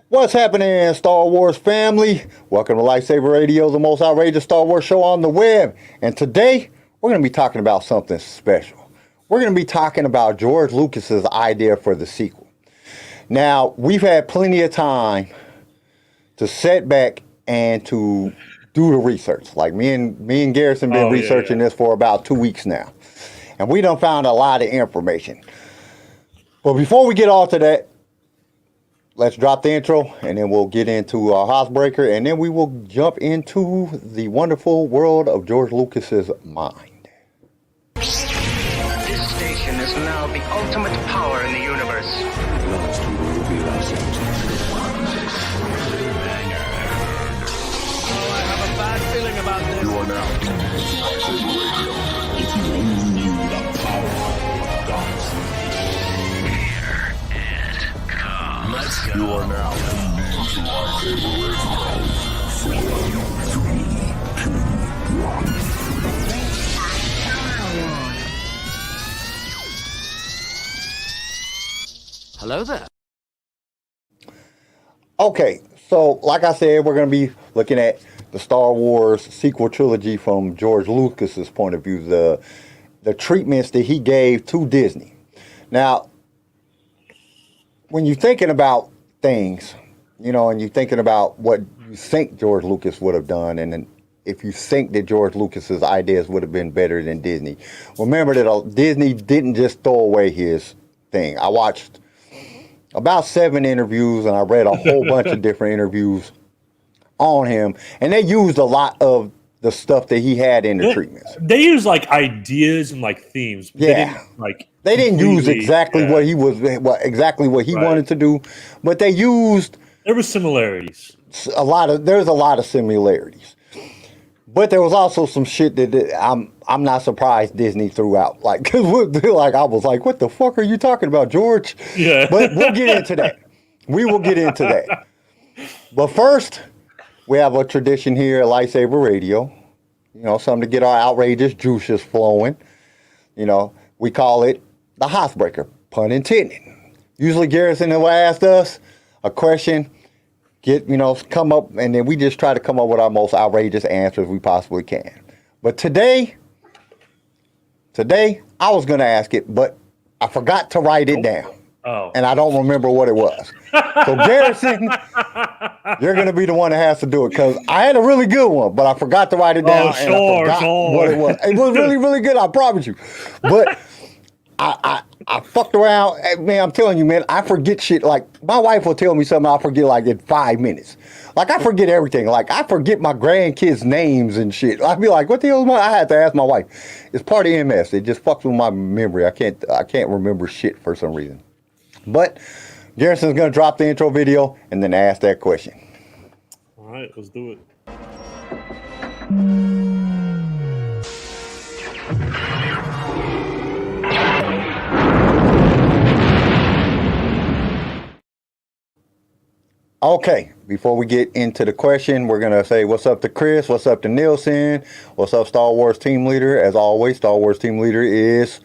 What's happening, Star Wars family? Welcome to LightSaber Radio, the most outrageous Star Wars show on the web. And today, we're going to be talking about something special. We're going to be talking about George Lucas's idea for the sequel. Now, we've had plenty of time to sit back and to do the research. Like me and Garrison been researching this for about 2 weeks now. And we done found a lot of information. But before we get all to that, let's drop the intro, and then we'll get into our Housebreaker, and then we will jump into the wonderful world of George Lucas's mind. This station is now the ultimate power in the universe. Last we will reveal ourselves. I have a bad feeling about this. You are now tuned into LightSaber Radio. If you only knew the power of darkness. Let's go. You are now tuned into LightSaber Radio. 4, 3, 2, 1. Hello there. Okay, so like I said, we're going to be looking at the Star Wars sequel trilogy from George Lucas's point of view, the treatments that he gave to Disney. Now, when you're thinking about things, you know, and you're thinking about what you think George Lucas would have done, and if you think that George Lucas's ideas would have been better than Disney, remember that Disney didn't just throw away his thing. I watched about 7 interviews, and I read a whole bunch of different interviews on him, and they used a lot of the stuff that he had in the treatments. They use like ideas and like themes. Yeah, they didn't use exactly what he was, what he wanted to do, but they used. There were similarities. There's a lot of similarities, but there was also some shit that I'm not surprised Disney threw out. Like I was like, what the fuck are you talking about, George? Yeah. But we'll get into that. We will get into that. But first, we have a tradition here at LightSaber Radio. You know, something to get our outrageous juices flowing. You know, we call it the Housebreaker, pun intended. Usually Garrison will ask us a question, come up, and then we just try to come up with our most outrageous answers we possibly can. But today, I was going to ask it, but I forgot to write it down. Oh. And I don't remember what it was. So Garrison, you're going to be the one that has to do it, because I had a really good one, but I forgot to write it down. And I forgot what it was. It was really, really good, I promise you. But I fucked around. Man, I'm telling you, man, I forget shit. Like, my wife will tell me something, I'll forget like in 5 minutes. Like, I forget everything. Like, I forget my grandkids' names and shit. I'd be like, what the hell is I had to ask my wife. It's part of MS. It just fucks with my memory. I can't remember shit for some reason. But Garrison's going to drop the intro video and then ask that question. All right, let's do it. Okay, before we get into the question, we're going to say what's up to Chris, what's up to Nielsen, what's up Star Wars team leader. As always, Star Wars team leader is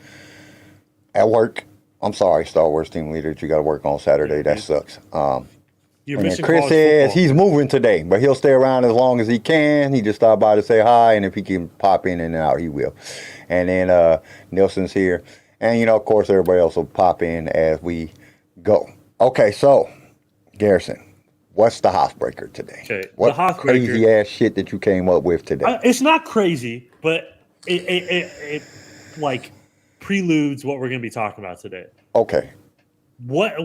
at work. I'm sorry, Star Wars team leader, that you got to work on Saturday. That sucks. And then Chris says he's moving today, but he'll stay around as long as he can. He just stopped by to say hi, and if he can pop in and out, he will. And then Nielsen's here. And, you know, of course, everybody else will pop in as we go. Okay, so, Garrison, what's the Housebreaker today? Okay, what crazy ass shit that you came up with today? It's not crazy, but it like preludes what we're going to be talking about today. Okay. What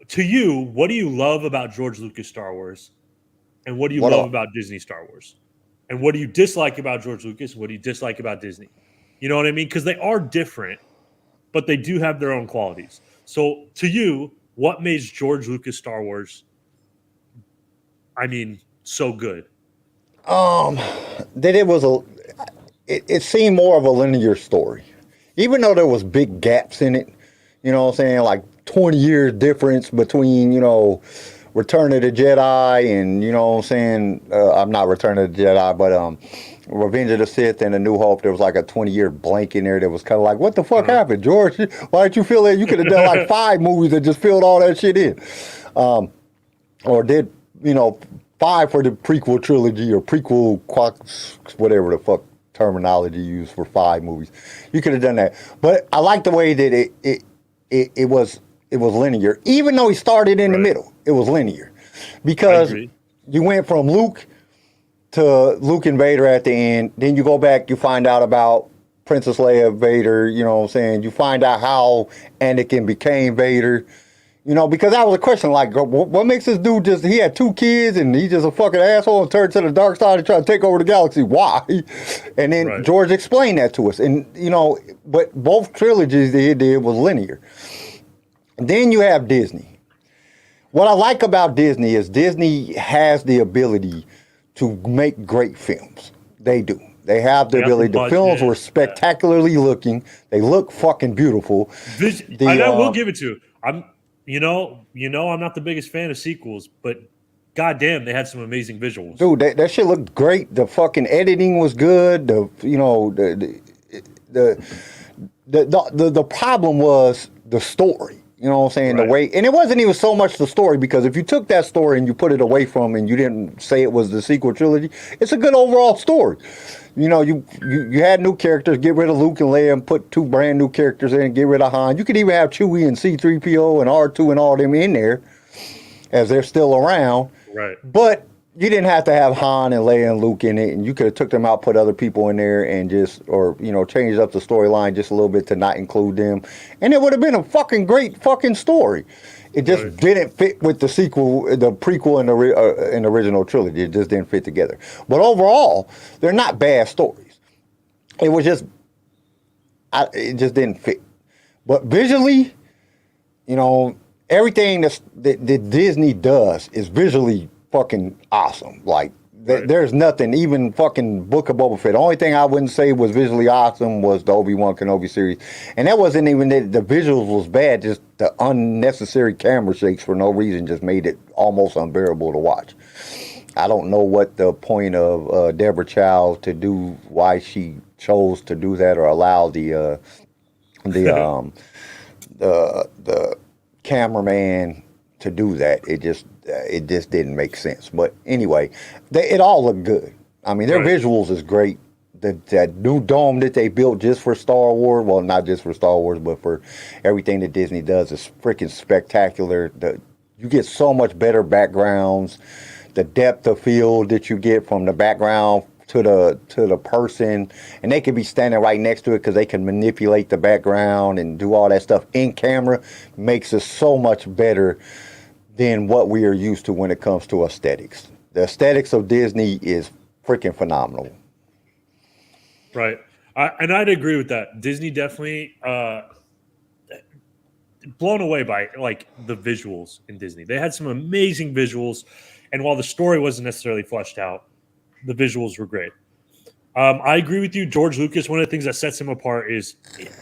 do you love about George Lucas Star Wars, and what do you love about Disney Star Wars, and what do you dislike about George Lucas? What do you dislike about Disney? You know what I mean? Because they are different, but they do have their own qualities. So, to you, what makes George Lucas Star Wars? I mean, so good. That it seemed more of a linear story, even though there was big gaps in it. You know what I'm saying? Like 20 years difference between, you know, Return of the Jedi and, you know what I'm saying? I'm not Return of the Jedi, but Revenge of the Sith and A New Hope. There was like a 20-year blank in there that was kind of like, what the fuck happened, George? Why didn't you feel that? You could have done like 5 movies that just filled all that shit in. or did, 5 for the prequel trilogy or prequel whatever the fuck terminology used for 5 movies. You could have done that. But I like the way that it was linear. Even though he started in the middle, it was linear. Because you went from Luke to Luke and Vader at the end. Then you go back, you find out about Princess Leia, Vader, you know what I'm saying? You find out how Anakin became Vader. Because that was a question, like, what makes this dude he had 2 kids and he's just a fucking asshole and turned to the dark side and tried to take over the galaxy? Why? And then George explained that to us. And, but both trilogies they did was linear. And then you have Disney. What I like about Disney is Disney has the ability to make great films. They do. They have the ability. The films were spectacularly looking. They look fucking beautiful. I will give it to you. I'm not the biggest fan of sequels, but goddamn, they had some amazing visuals. Dude, that shit looked great. The fucking editing was good. The problem was the story. You know what I'm saying? The way, and it wasn't even so much the story, because if you took that story and you put it away from and you didn't say it was the sequel trilogy, it's a good overall story. You had new characters, get rid of Luke and Leia and put 2 brand new characters in, get rid of Han. You could even have Chewie and C-3PO and R2 and all them in there as they're still around. Right. But you didn't have to have Han and Leia and Luke in it, and you could have took them out, put other people in there, and changed up the storyline just a little bit to not include them, and it would have been a fucking great fucking story. It just didn't fit with the sequel, the prequel, and the original trilogy. It just didn't fit together. But overall, they're not bad stories. It was just, it just didn't fit. But visually, everything that Disney does is visually fucking awesome. Like, there's nothing, even fucking Book of Boba Fett. The only thing I wouldn't say was visually awesome was the Obi-Wan Kenobi series. And that wasn't even that the visuals was bad, just the unnecessary camera shakes for no reason just made it almost unbearable to watch. I don't know what the point of Deborah Chow to do, why she chose to do that or allow the cameraman to do that. It just didn't make sense. But anyway, it all looked good. I mean, their visuals is great. That new dome that they built just for Star Wars, well, not just for Star Wars, but for everything that Disney does is freaking spectacular. You get so much better backgrounds. The depth of field that you get from the background to the person, and they could be standing right next to it because they can manipulate the background and do all that stuff in camera, makes it so much better than what we are used to when it comes to aesthetics. The aesthetics of Disney is freaking phenomenal. Right. And I'd agree with that. Disney definitely blown away by like the visuals in Disney. They had some amazing visuals, and while the story wasn't necessarily fleshed out, the visuals were great. I agree with you. George Lucas, one of the things that sets him apart is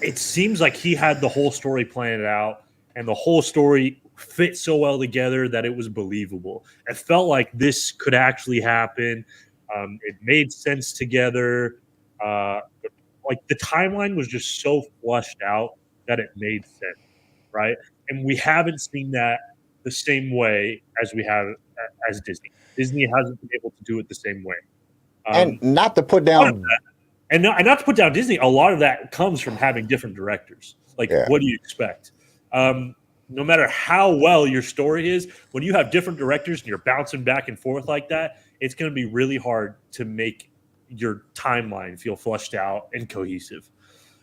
it seems like he had the whole story planned out, and the whole story fit so well together that it was believable. It felt like this could actually happen. It made sense together. Like the timeline was just so flushed out that it made sense, right? And we haven't seen that the same way as we have as Disney. Disney hasn't been able to do it the same way. And not to put down... And not to put down Disney, a lot of that comes from having different directors. Like, what do you expect? No matter how well your story is, when you have different directors and you're bouncing back and forth like that, it's going to be really hard to make your timeline feel flushed out and cohesive.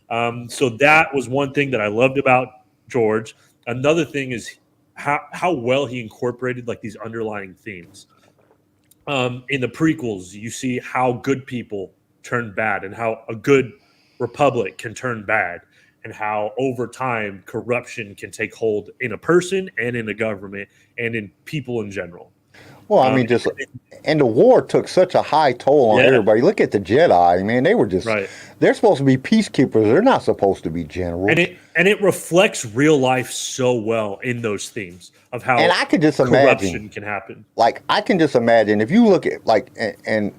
So that was one thing that I loved about George. Another thing is how well he incorporated like these underlying themes. In the prequels, you see how good people turn bad and how a good republic can turn bad, and how over time corruption can take hold in a person and in a government and in people in general. Well, I mean, and the war took such a high toll on everybody. Look at the Jedi, man. They were just, they're supposed to be peacekeepers. They're not supposed to be generals. And it reflects real life so well in those themes of how and I could just corruption can happen. Like, I can just imagine if you look at, like, and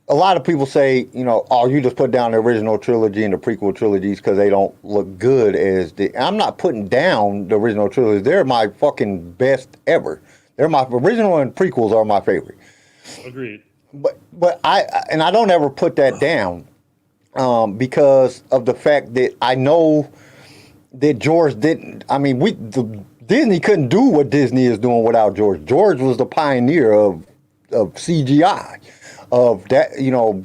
a lot of people say, you know, oh, you just put down the original trilogy and the prequel trilogies because they don't look good as the... I'm not putting down the original trilogy. They're my fucking best ever. They're my original and prequels are my favorite. Agreed. But I don't ever put that down because of the fact that I know that George didn't. I mean, Disney couldn't do what Disney is doing without George. George was the pioneer of CGI, of that,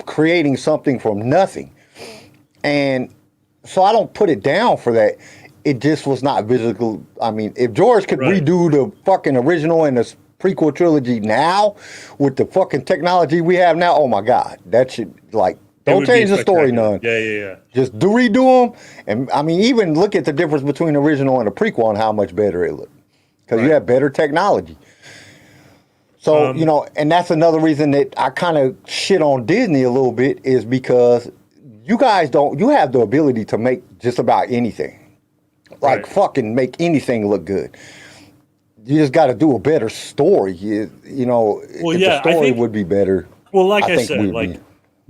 creating something from nothing. And so I don't put it down for that. It just was not visible. I mean, if George could redo the fucking original and the prequel trilogy now with the fucking technology we have now, oh my God, that should, like, don't change the story none. Yeah. Just redo them. And I mean, even look at the difference between the original and the prequel and how much better it looked. Because you have better technology. So, and that's another reason that I kind of shit on Disney a little bit is because you guys you have the ability to make just about anything. Like fucking make anything look good. You just got to do a better story. If the story would be better. Well, like I said,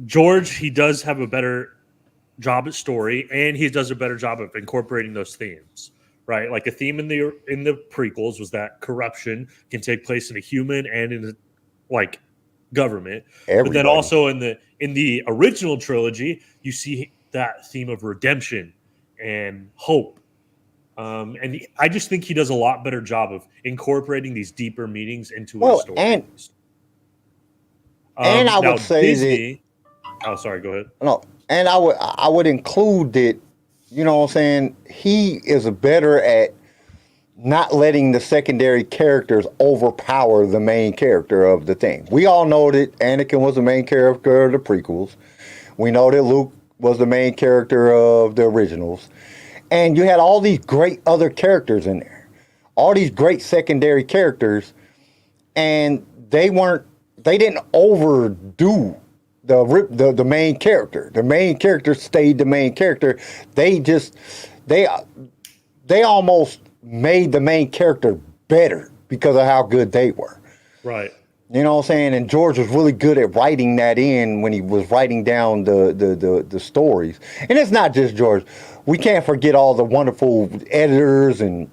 George, he does have a better job at story, and he does a better job of incorporating those themes, right? Like a theme in the prequels was that corruption can take place in a human and in government. Everybody. But then also in the original trilogy, you see that theme of redemption and hope. And I just think he does a lot better job of incorporating these deeper meanings into his story. And I would say Disney, oh, sorry, go ahead. No, and I would include that, you know what I'm saying, he is better at not letting the secondary characters overpower the main character of the thing. We all know that Anakin was the main character of the prequels. We know that Luke was the main character of the originals. And you had all these great other characters in there. All these great secondary characters. And they didn't overdo the main character. The main character stayed the main character. They almost made the main character better because of how good they were. Right. You know what I'm saying? And George was really good at writing that in when he was writing down the stories. And it's not just George. We can't forget all the wonderful editors and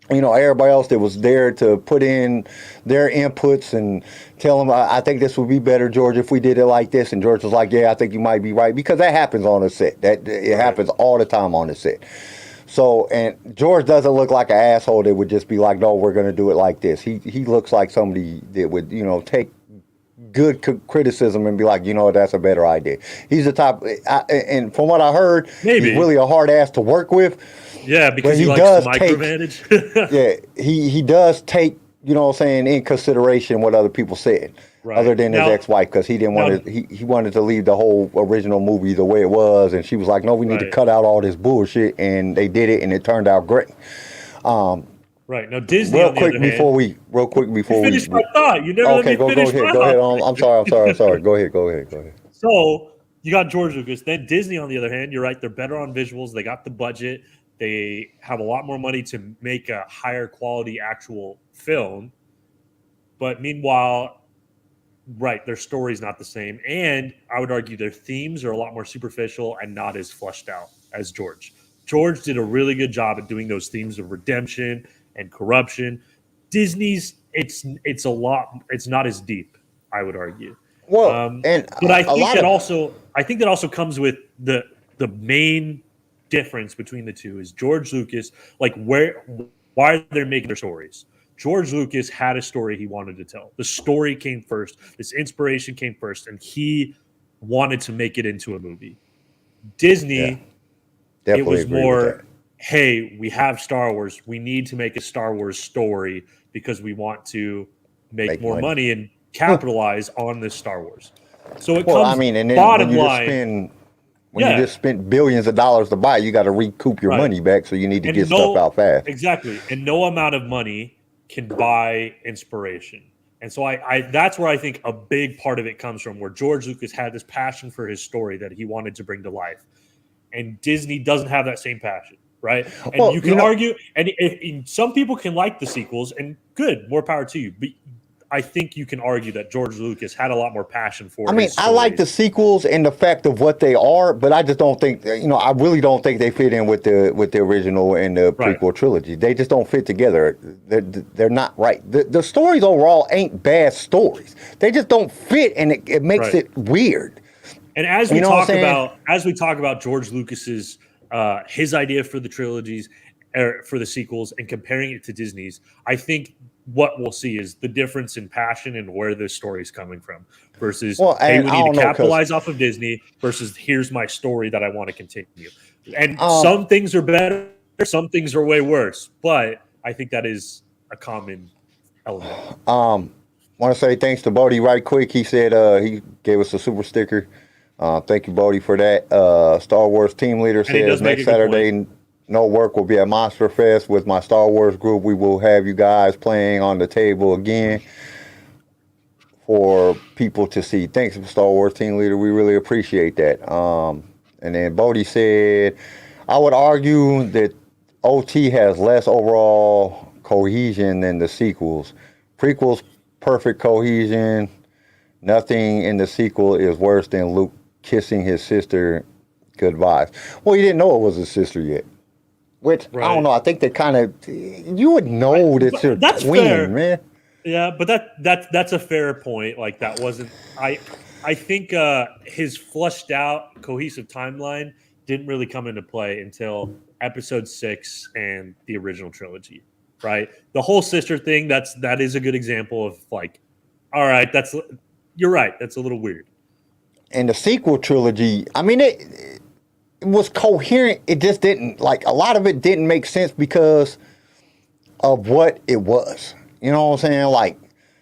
everybody else that was there to put in their inputs and tell them, I think this would be better, George, if we did it like this. And George was like, yeah, I think you might be right. Because that happens on the set. It happens all the time on the set. So, and George doesn't look like an asshole that would just be like, no, we're going to do it like this. He looks like somebody that would, take good criticism and be like, that's a better idea. He's the type, and from what I heard, he's really a hard ass to work with. Yeah, because he likes to micromanage. Yeah, he does take, in consideration what other people said. Right. Other than his ex-wife, because he didn't want to. He wanted to leave the whole original movie the way it was, and she was like, "No, we need to cut out all this bullshit," and they did it, and it turned out great. Right now, Disney. Real quick before we finish my thought. You never let me finish my thought. Go ahead. I'm sorry. Go ahead. So you got George Lucas. Then Disney, on the other hand, you're right. They're better on visuals. They got the budget. They have a lot more money to make a higher quality actual film. But meanwhile, right, their story's not the same. And I would argue their themes are a lot more superficial and not as fleshed out as George. George did a really good job at doing those themes of redemption and corruption. Disney's, it's not as deep, I would argue. Well, but I think that also comes with the main difference between the two is George Lucas, why are they making their stories? George Lucas had a story he wanted to tell. The story came first. This inspiration came first, and he wanted to make it into a movie. Disney, it was more, hey, we have Star Wars. We need to make a Star Wars story because we want to make more money and capitalize on this Star Wars. So it comes and then bottom line. You just spent billions of dollars to buy, you got to recoup your money back, so you need to get stuff out fast. Exactly. And no amount of money can buy inspiration. And so I that's where I think a big part of it comes from, where George Lucas had this passion for his story that he wanted to bring to life. And Disney doesn't have that same passion, right? And you can argue, and some people can like the sequels, and good, more power to you. But I think you can argue that George Lucas had a lot more passion for. I mean, his I like the stories. sequels and the fact of what they are, but I just don't think, I really don't think they fit in with the original and the Right. prequel trilogy. They just don't fit together. They're not right. The stories overall ain't bad stories. They just don't fit, and it makes Right. it weird. And as we You know what talk I'm saying? about George Lucas's his idea for the trilogies or for the sequels and comparing it to Disney's, I think what we'll see is the difference in passion and where this story is coming from versus Well, hey, and we I need don't to know, 'cause- capitalize off of Disney versus here's my story that I want to continue. And Um, some things are better, some things are way worse, but I think that is a common element. Want to say thanks to Bodie right quick. He said he gave us a super sticker. Thank you, Bodie, for that. Star Wars team leader he does says make next a good Saturday, no work will be at Monster Fest with my Star Wars group. We will have you guys playing on the table again for people to see. Thanks, Star Wars team leader. We really appreciate that. And then Bodie said, I would argue that OT has less overall cohesion than the sequels. Prequels, perfect cohesion. Nothing in the sequel is worse than Luke kissing his sister goodbye. Well, he didn't know it was his sister yet. Which, I Right. don't know. I think they kind of, you would know that you're That's twin, fair. man. Yeah, but that's a fair point. Like that wasn't I think his flushed out cohesive timeline didn't really come into play until episode 6 and the original trilogy. Right? The whole sister thing, that is a good example of like, all right, you're right, that's a little weird. And the sequel trilogy, I mean, it was coherent. It just didn't, like, a lot of it didn't make sense because of what it was. You know what I'm saying? Like,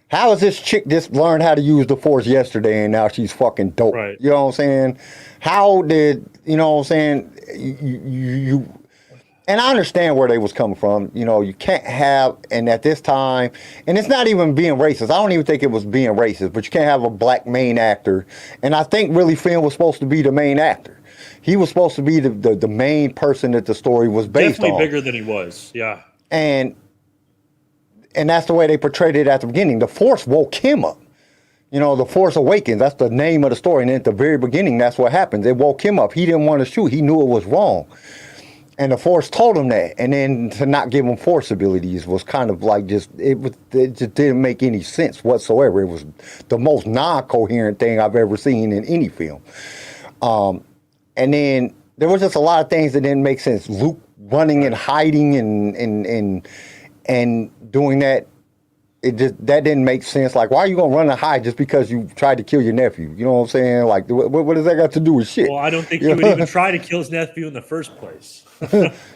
how is this chick just learned how to use the Force yesterday and now she's fucking dope? Right. You know what I'm saying? How did, you know what I'm saying? You and I understand where they was coming from. You know, you can't have, and at this time, and it's not even being racist. I don't even think it was being racist, but you can't have a black main actor. And I think really Finn was supposed to be the main actor. He was supposed to be the main person that the story was based Definitely on. bigger than he was. Yeah. And that's the way they portrayed it at the beginning. The Force woke him up. You know, the Force Awakens, that's the name of the story. And at the very beginning, that's what happens. It woke him up. He didn't want to shoot. He knew it was wrong. And the Force told him that. And then to not give him Force abilities was kind of like it just didn't make any sense whatsoever. It was the most non-coherent thing I've ever seen in any film. And then there was just a lot of things that didn't make sense. Luke running and hiding and doing that. That didn't make sense. Like, why are you gonna run and hide just because you tried to kill your nephew? You know what I'm saying? Like, what does that got to do with shit? Well, I don't think he would even try to kill his nephew in the first place.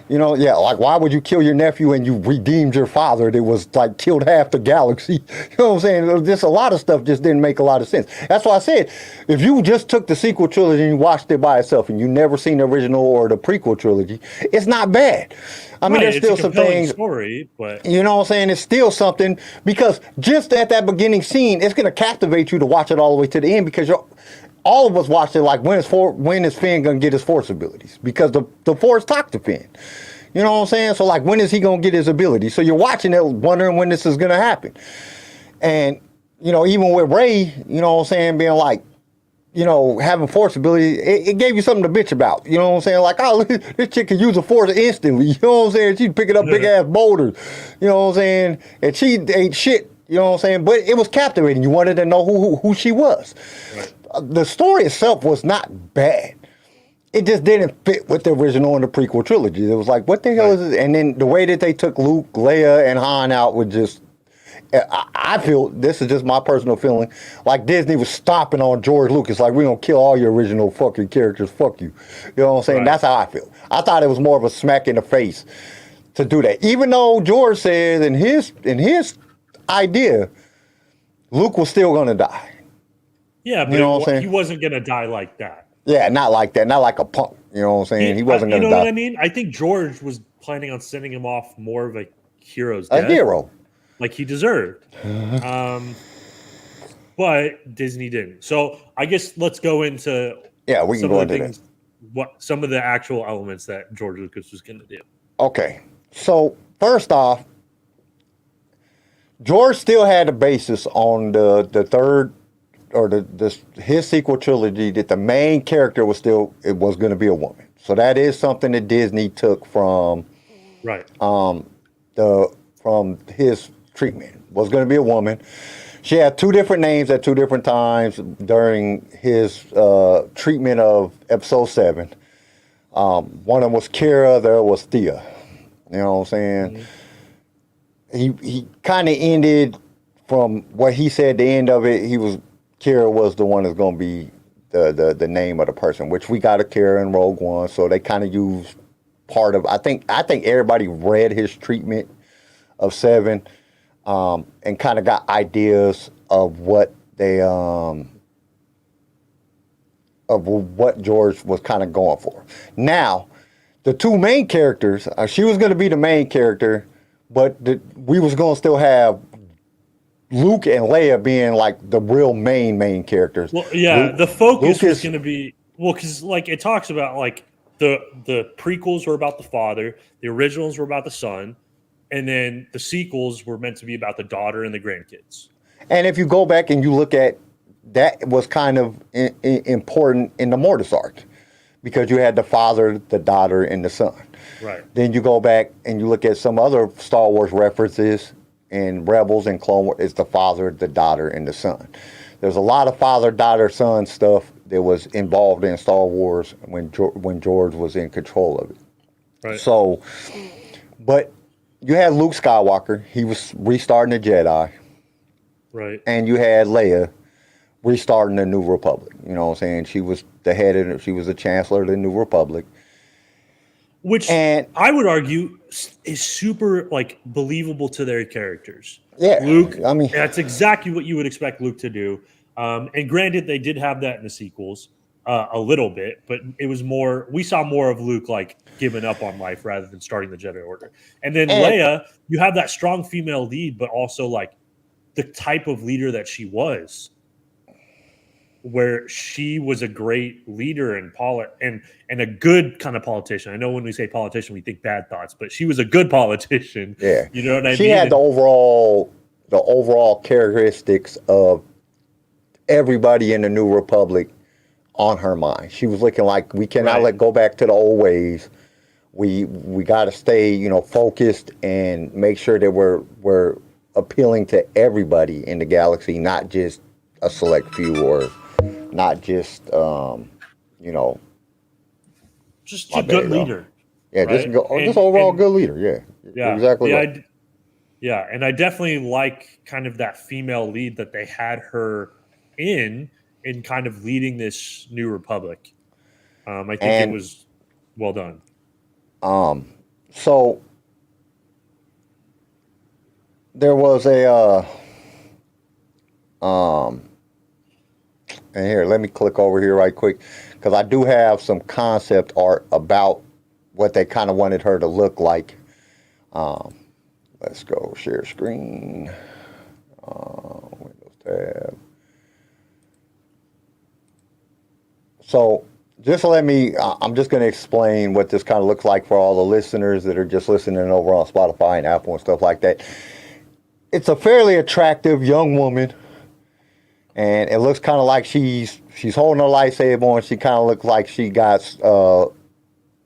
You know, yeah, like, why would you kill your nephew and you redeemed your father that was, like, killed half the galaxy? You know what I'm saying? Just a lot of stuff just didn't make a lot of sense. That's why I said, if you just took the sequel trilogy and you watched it by itself and you never seen the original or the prequel trilogy, it's not bad. I mean, there's still some things. Story, but You know what I'm saying? It's still something, because just at that beginning scene, it's going to captivate you to watch it all the way to the end, because all of us watched it like, when is Finn going to get his Force abilities? Because the Force talked to Finn. You know what I'm saying? So, like, when is he going to get his ability? So you're watching it wondering when this is going to happen. And, you know, even with Rey, you know what I'm saying, being like, you know, having Force ability, it gave you something to bitch about. You know what I'm saying? Like, oh, this chick can use a Force instantly. You know what I'm saying? She's picking up big ass boulders. You know what I'm saying? And she ain't shit. You know what I'm saying? But it was captivating. You wanted to know who she was. Right. The story itself was not bad. It just didn't fit with the original and the prequel trilogy. It was like, what the hell is this? And then the way that they took Luke, Leia, and Han out was just, I feel, this is just my personal feeling, like Disney was stomping on George Lucas, like, we're going to kill all your original fucking characters, fuck you. You know what I'm saying? Right. That's how I feel. I thought it was more of a smack in the face to do that. Even though George says in his idea, Luke was still going to die. Yeah, but you know what I'm saying? He wasn't going to die like that. Yeah, not like that. Not like a punk. You know what I'm saying? He wasn't going to die. You know what I mean? I think George was planning on sending him off more of a hero's death. A hero. Like he deserved. But Disney didn't. So I guess let's go into we can go into that. Some of the actual elements that George Lucas was going to do. Okay. So first off, George still had the basis on the third or his sequel trilogy that the main character was going to be a woman. So that is something that Disney took from Right. from his treatment. Was going to be a woman. She had two different names at two different times during his treatment of episode 7. One of them was Kira, the other was Thea. You know what I'm saying? Mm-hmm. He kind of ended from what he said. The end of it, Kira was the one that's going to be the name of the person, which we got a Kira in Rogue One. So they kind of used part of. I think everybody read his treatment of 7. And kind of got ideas of what what George was kind of going for. Now, the two main characters, she was going to be the main character, but we was going to still have Luke and Leia being like the real main characters. Well, yeah, the focus was going to be because like it talks about like the prequels were about the father, the originals were about the son. And then the sequels were meant to be about the daughter and the grandkids. And if you go back and you look at that, was kind of important in the Mortis arc because you had the father, the daughter, and the son. Right. Then you go back and you look at some other Star Wars references in Rebels and Clone Wars. It's the father, the daughter, and the son. There's a lot of father, daughter, son stuff that was involved in Star Wars when George was in control of it. Right. So, but you had Luke Skywalker. He was restarting the Jedi. Right. And you had Leia restarting the New Republic. You know what I'm saying? She was she was the Chancellor of the New Republic. Which I would argue is super like believable to their characters. Yeah. Luke, I mean, that's exactly what you would expect Luke to do. And granted, they did have that in the sequels. A little bit, but it was more. We saw more of Luke like giving up on life rather than starting the Jedi Order. And then Leia, you have that strong female lead, but also like the type of leader that she was, where she was a great leader and a good kind of politician. I know when we say politician, we think bad thoughts, but she was a good politician. Yeah, you know what I mean. She had the overall characteristics of everybody in the New Republic on her mind. She was looking like we cannot let go back to the old ways. We got to stay, focused and make sure that we're appealing to everybody in the galaxy, not just a select few or not just just a good leader. Yeah, right? just overall good leader. Yeah, exactly. Right. Yeah, and I definitely like kind of that female lead that they had her in kind of leading this New Republic. I think it was well done. So there was and here, let me click over here right quick because I do have some concept art about what they kind of wanted her to look like. Let's go share screen. Windows tab. So just I'm just going to explain what this kind of looks like for all the listeners that are just listening over on Spotify and Apple and stuff like that. It's a fairly attractive young woman, and it looks kind of like she's holding a lightsaber, and she kind of looks like she got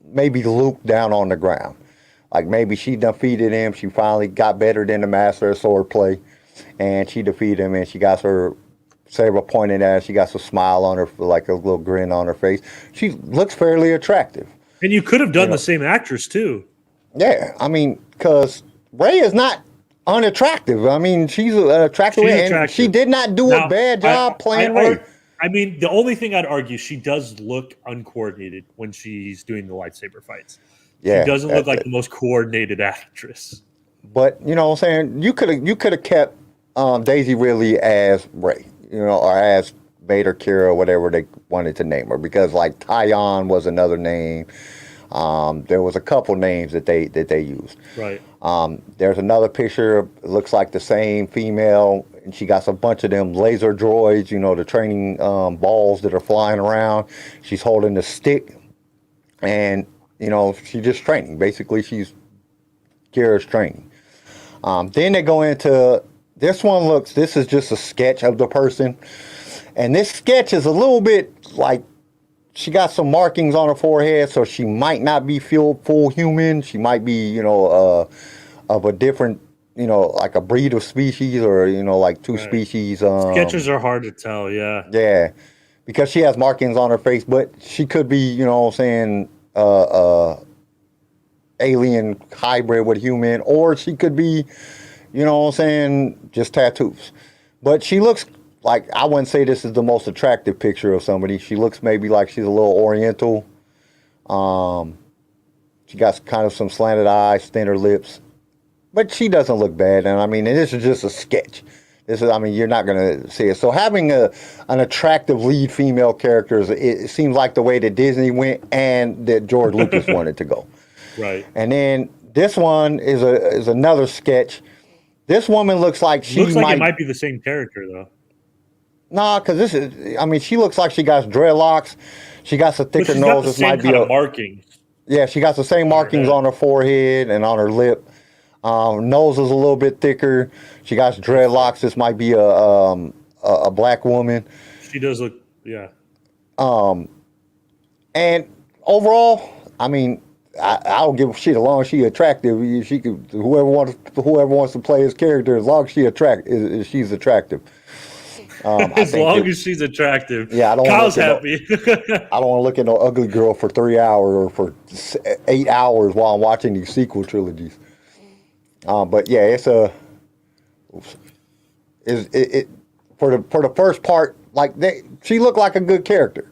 maybe Luke down on the ground. Like maybe she defeated him. She finally got better than the master of swordplay, and she defeated him, and she got her saber pointed at her. She got some smile on her, like a little grin on her face. She looks fairly attractive. And you could have done the same actress too. Yeah, I mean, because Rey is not unattractive. I mean, she's attractive, and she did not do a bad job playing Rey. I mean, the only thing I'd argue, she does look uncoordinated when she's doing the lightsaber fights. Yeah, she doesn't look like the most coordinated actress. But you know what I'm saying? You could have kept Daisy Ridley as Rey, or as Vader, Kira, whatever they wanted to name her, because like Tyon was another name. There was a couple names that they used. Right. There's another picture. It looks like the same female, and she got a bunch of them laser droids. The training balls that are flying around. She's holding the stick, and she's just training. Basically, she's Kira's training. Then they go into this one looks. This is just a sketch of the person, and this sketch is a little bit like she got some markings on her forehead, so she might not be full human. She might be, of a different, like a breed of species, or like two species. Sketches are hard to tell. Yeah. Yeah, because she has markings on her face, but she could be, alien hybrid with human, or she could be, just tattoos. But she looks like, I wouldn't say this is the most attractive picture of somebody. She looks maybe like she's a little oriental. She got kind of some slanted eyes, thinner lips, but she doesn't look bad. And I mean, this is just a sketch. You're not going to see it. So having an attractive lead female character, it seems like the way that Disney went and that George Lucas wanted to go. Right. And then this one is another sketch. This woman looks like it might be the same character though. Nah, because she looks like she got dreadlocks. She got a thicker nose. This might be markings. Yeah, she got the same markings on her forehead and on her lip. Nose is a little bit thicker. She got dreadlocks. This might be a black woman. She does look, yeah. And overall, I don't give a shit as long as she's attractive. She could whoever wants to play his character, as long as she's attractive. As long as she's attractive. Yeah, Kyle's happy. I don't want to look at no ugly girl for 3 hours or for 8 hours while I'm watching these sequel trilogies. But yeah, it's for the first part, like she looked like a good character.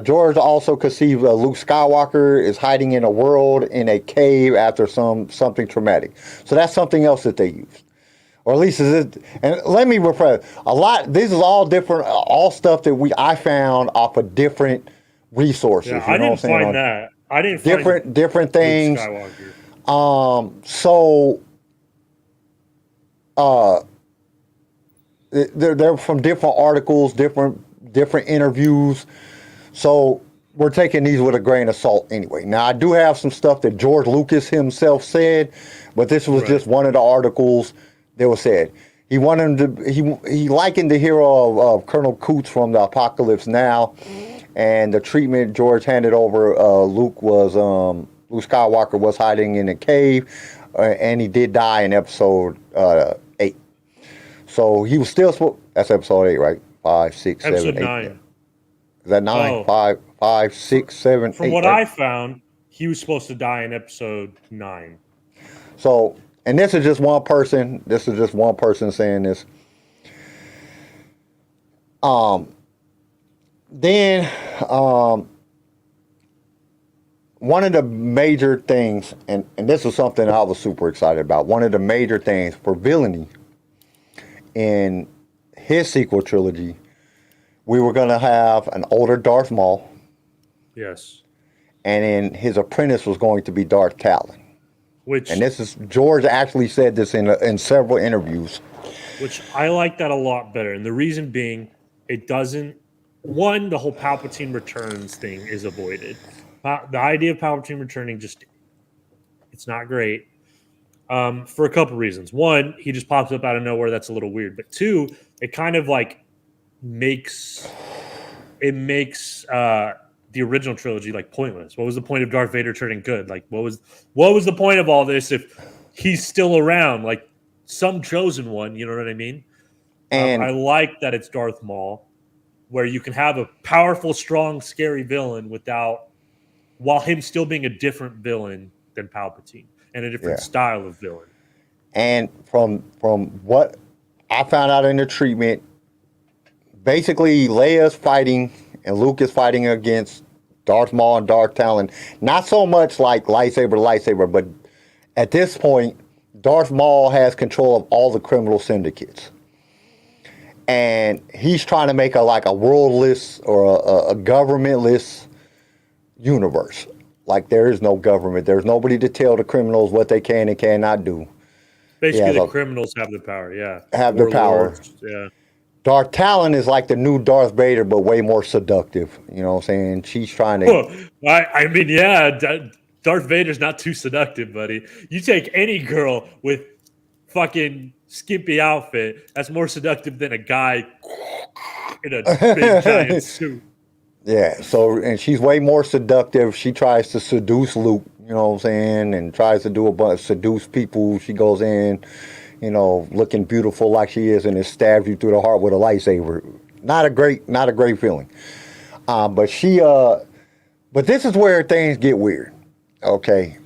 George also conceived Luke Skywalker is hiding in a world in a cave after something traumatic. So that's something else that they used. Or at least is it, and let me rephrase, this is all different, all stuff that I found off of different resources. Yeah, I didn't find that. I didn't find different things. They're from different articles, different interviews. So we're taking these with a grain of salt anyway. Now I do have some stuff that George Lucas himself said, but this was just one of the articles that was said. He likened the hero of Colonel Coots from the Apocalypse Now, and the treatment George handed over. Luke Skywalker was hiding in a cave, and he did die in episode 8. So he was still that's episode 8, right? 5, 6, 7, 8. Episode 9. Is that 9? 5, 6, 7, 8. From what I found, he was supposed to die in episode 9. So, and this is just one person. This is just one person saying this. Then, one of the major things, and this is something I was super excited about. One of the major things for villainy in his sequel trilogy, we were going to have an older Darth Maul. Yes. And then his apprentice was going to be Darth Talon. And this is, George actually said this in several interviews. Which I like that a lot better. And the reason being, it doesn't, one, the whole Palpatine returns thing is avoided. The idea of Palpatine returning it's not great. For a couple reasons. One, he just pops up out of nowhere. That's a little weird. But two, it kind of like makes the original trilogy like pointless. What was the point of Darth Vader turning good? Like what was the point of all this if he's still around? Like some chosen one, you know what I mean? And I like that it's Darth Maul, where you can have a powerful, strong, scary villain while him still being a different villain than Palpatine and a different style of villain. And from what I found out in the treatment, basically Leia's fighting and Luke is fighting against Darth Maul and Darth Talon. Not so much like lightsaber, but at this point, Darth Maul has control of all the criminal syndicates. And he's trying to make a worldless or a governmentless universe. Like there is no government. There's nobody to tell the criminals what they can and cannot do. Basically, the criminals have the power, yeah. Have the power. Yeah. Darth Talon is like the new Darth Vader, but way more seductive. You know what I'm saying? She's trying to... Darth Vader's not too seductive, buddy. You take any girl with fucking skimpy outfit, that's more seductive than a guy in a big giant suit. Yeah, so, and she's way more seductive. She tries to seduce Luke, you know what I'm saying, and tries to do a bunch, seduce people. She goes in, you know, looking beautiful like she is, and it stabs you through the heart with a lightsaber. Not a great feeling. But this is where things get weird. Okay,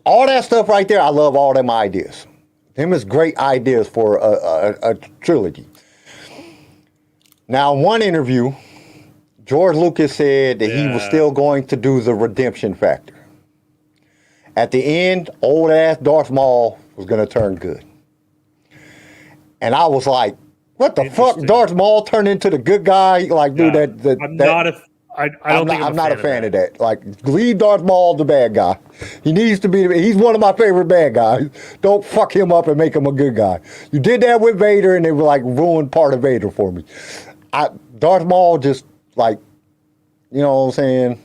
all that stuff right there, I love all them ideas. Them is great ideas for a trilogy. Now, in one interview, George Lucas said that he was still going to do the redemption factor. At the end, old ass Darth Maul was going to turn good. And I was like, what the fuck? Darth Maul turned into the good guy? Like, dude, I'm not a fan of that. Like, leave Darth Maul the bad guy. He needs to be, he's one of my favorite bad guys. Don't fuck him up and make him a good guy. You did that with Vader and it was like ruined part of Vader for me. Darth Maul just, like, you know what I'm saying?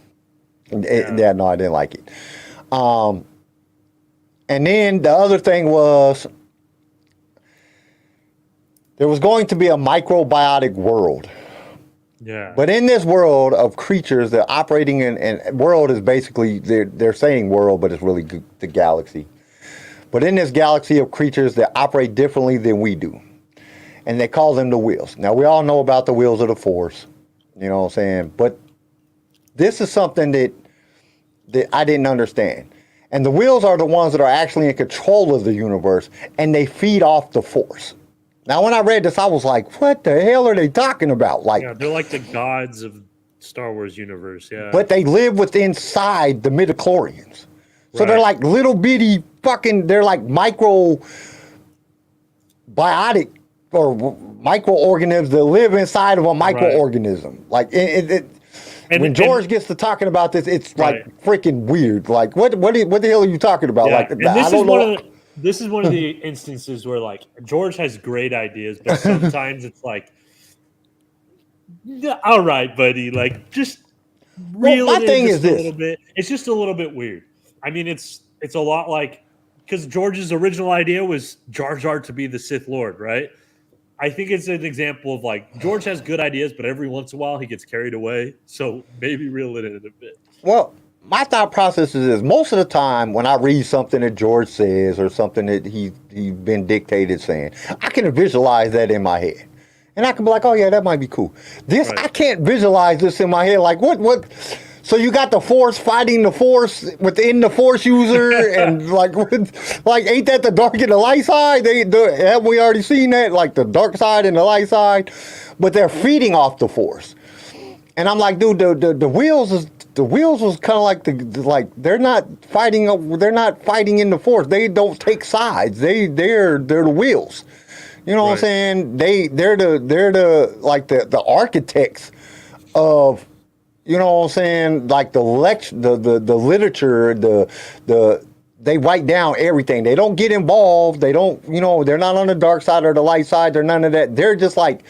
No, I didn't like it. And then the other thing was, there was going to be a microbiotic world. Yeah. But in this world of creatures that are operating in world is basically, they're saying world, but it's really the galaxy. But in this galaxy of creatures that operate differently than we do. And they call them the wheels. Now, we all know about the wheels of the Force. You know what I'm saying? But this is something that I didn't understand. And the wheels are the ones that are actually in control of the universe. And they feed off the Force. Now, when I read this, I was like, what the hell are they talking about? Like, yeah, they're like the gods of Star Wars universe, yeah. But they live inside the midichlorians. So they're like little bitty fucking, they're like microbiotic or microorganisms that live inside of a microorganism. Like, when George gets to talking about this, it's like freaking weird. Like, what the hell are you talking about? Yeah. Like, and this is one of the instances where, like, George has great ideas, but sometimes it's like, yeah, all right, buddy, like, just reel it in just a little bit. It's just a little bit weird. I mean, it's a lot like, because George's original idea was Jar Jar to be the Sith Lord, right? I think it's an example of, like, George has good ideas, but every once in a while he gets carried away. So maybe reel it in a bit. Well, my thought process is most of the time when I read something that George says or something that he's been dictated saying, I can visualize that in my head. And I can be like, oh, yeah, that might be cool. This, I can't visualize this in my head. Like, what? So you got the Force fighting the Force within the Force user, and like ain't that the dark and the light side? Have we already seen that? Like the dark side and the light side, but they're feeding off the Force. And I'm like, dude, the wheels was kind of like they're not fighting in the Force. They don't take sides. They're the wheels. You know what I'm saying? They're the architects of. You know what I'm saying? Like the literature, they write down everything. They don't get involved. They don't, they're not on the dark side or the light side. They're none of that. They're just like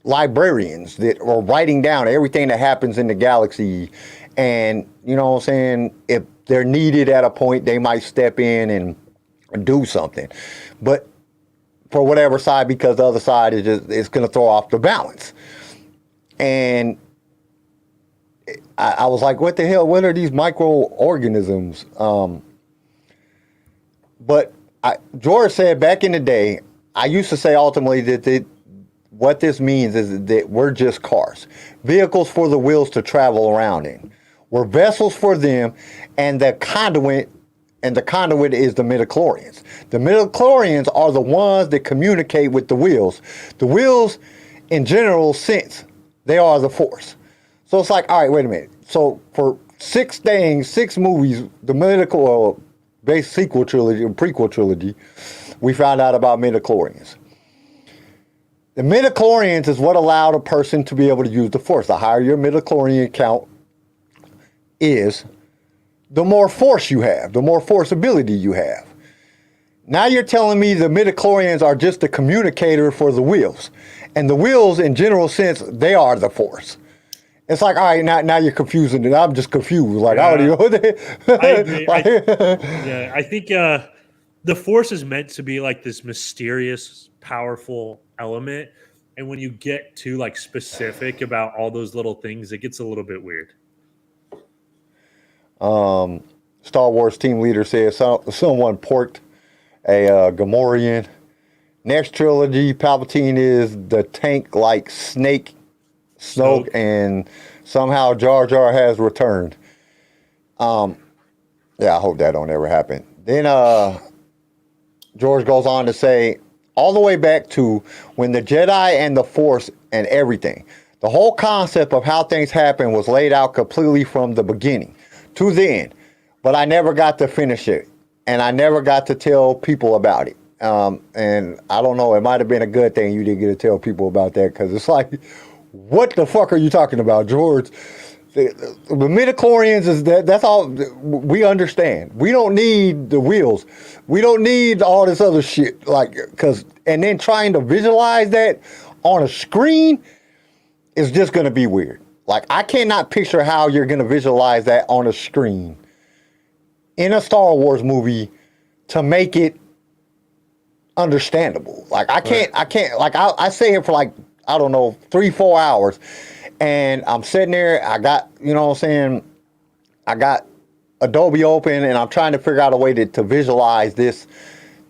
librarians that are writing down everything that happens in the galaxy. And, you know what I'm saying? If they're needed at a point, they might step in and do something. But for whatever side, because the other side it's going to throw off the balance. And I was like, what the hell? What are these microorganisms? But George said back in the day, I used to say ultimately that what this means is that we're just cars, vehicles for the wheels to travel around in. We're vessels for them, and the conduit is the midichlorians. The midichlorians are the ones that communicate with the wheels. The wheels, in general sense, they are the Force. So it's like, all right, wait a minute. So for 6 movies, the base sequel trilogy and prequel trilogy, we found out about midichlorians. The midichlorians is what allowed a person to be able to use the Force. The higher your midichlorian count is, the more Force you have, the more Force ability you have. Now you're telling me the midichlorians are just the communicator for the wheels. And the wheels, in general sense, they are the Force. It's like, all right, now you're confusing it. I'm just confused. Like, I don't even know what I agree. like, Yeah, I think the Force is meant to be like this mysterious, powerful element, and when you get too like specific about all those little things, it gets a little bit weird. Star Wars team leader says someone porked a Gamorrean. Next trilogy, Palpatine is the tank like Snoke, and somehow Jar Jar has returned. Yeah, I hope that don't ever happen. Then George goes on to say, all the way back to when the Jedi and the Force and everything, the whole concept of how things happen was laid out completely from the beginning to the end. But I never got to finish it, and I never got to tell people about it. And I don't know, it might have been a good thing you didn't get to tell people about that, because it's like, what the fuck are you talking about, George? The midichlorians is that's all we understand. We don't need the wheels. We don't need all this other shit. Like, and then trying to visualize that on a screen is just going to be weird. Like, I cannot picture how you're going to visualize that on a screen in a Star Wars movie to make it understandable. Like, I can't, like, I say it for like, I don't know, 3-4 hours. And I'm sitting there, I got, you know what I'm saying, I got Adobe open, and I'm trying to figure out a way to visualize this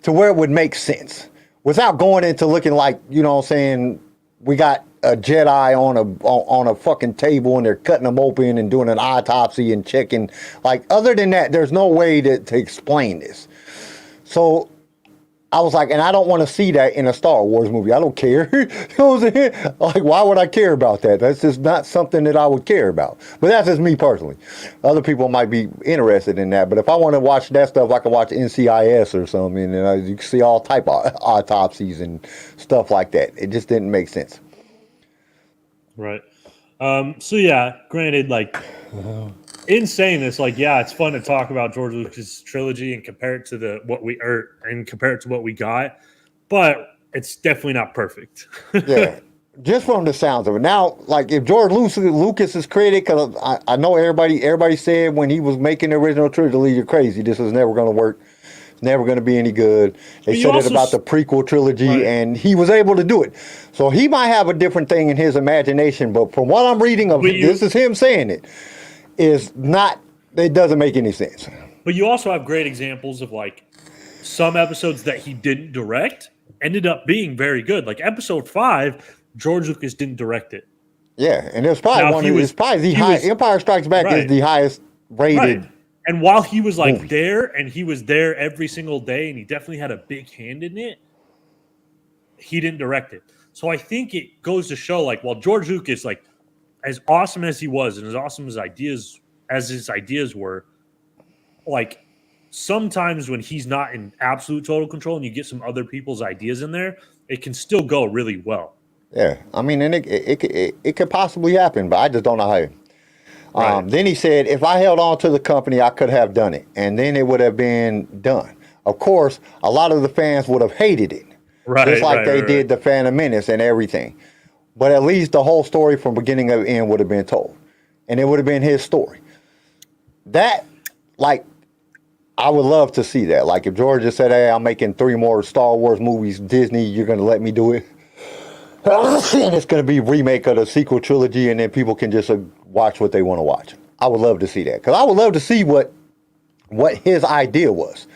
to where it would make sense without going into looking like, you know what I'm saying, we got a Jedi on a fucking table and they're cutting them open and doing an autopsy and checking. Like, other than that, there's no way to explain this. So I was like, and I don't want to see that in a Star Wars movie. I don't care. You know what I'm saying? Like, why would I care about that? That's just not something that I would care about. But that's just me personally. Other people might be interested in that. But if I want to watch that stuff, I can watch NCIS or something. And you can see all type of autopsies and stuff like that. It just didn't make sense. Right. So yeah, granted, like, in saying this, like, yeah, it's fun to talk about George Lucas' trilogy and compare it to what we got, but it's definitely not perfect. Yeah, just from the sounds of it. Now, like, if George Lucas is credited, because I know everybody said when he was making the original trilogy, you're crazy. This is never going to work. It's never going to be any good. They said it about the prequel trilogy, right, and he was able to do it. So he might have a different thing in his imagination, but from what I'm reading of this is him saying it. Is not, it doesn't make any sense. But you also have great examples of, like, some episodes that he didn't direct ended up being very good. Like Episode 5, George Lucas didn't direct it. Yeah, and it was probably Empire Strikes Back is the highest rated. Right. And while he was like there, and he was there every single day, and he definitely had a big hand in it, he didn't direct it. So I think it goes to show, like, while George Lucas, like, as awesome as he was and as awesome as his ideas were, like, sometimes when he's not in absolute total control and you get some other people's ideas in there, it can still go really well. Yeah, I mean, and it could possibly happen, but I just don't know how. Right. Then he said, if I held on to the company, I could have done it, and then it would have been done. Of course, a lot of the fans would have hated it, just like they did the Phantom Menace and everything. But at least the whole story from beginning to end would have been told, and it would have been his story. That, like, I would love to see that. Like, if George just said, hey, I'm making 3 more Star Wars movies, Disney, you're going to let me do it? And it's going to be a remake of the sequel trilogy, and then people can just watch what they want to watch. I would love to see that, because I would love to see what his idea was.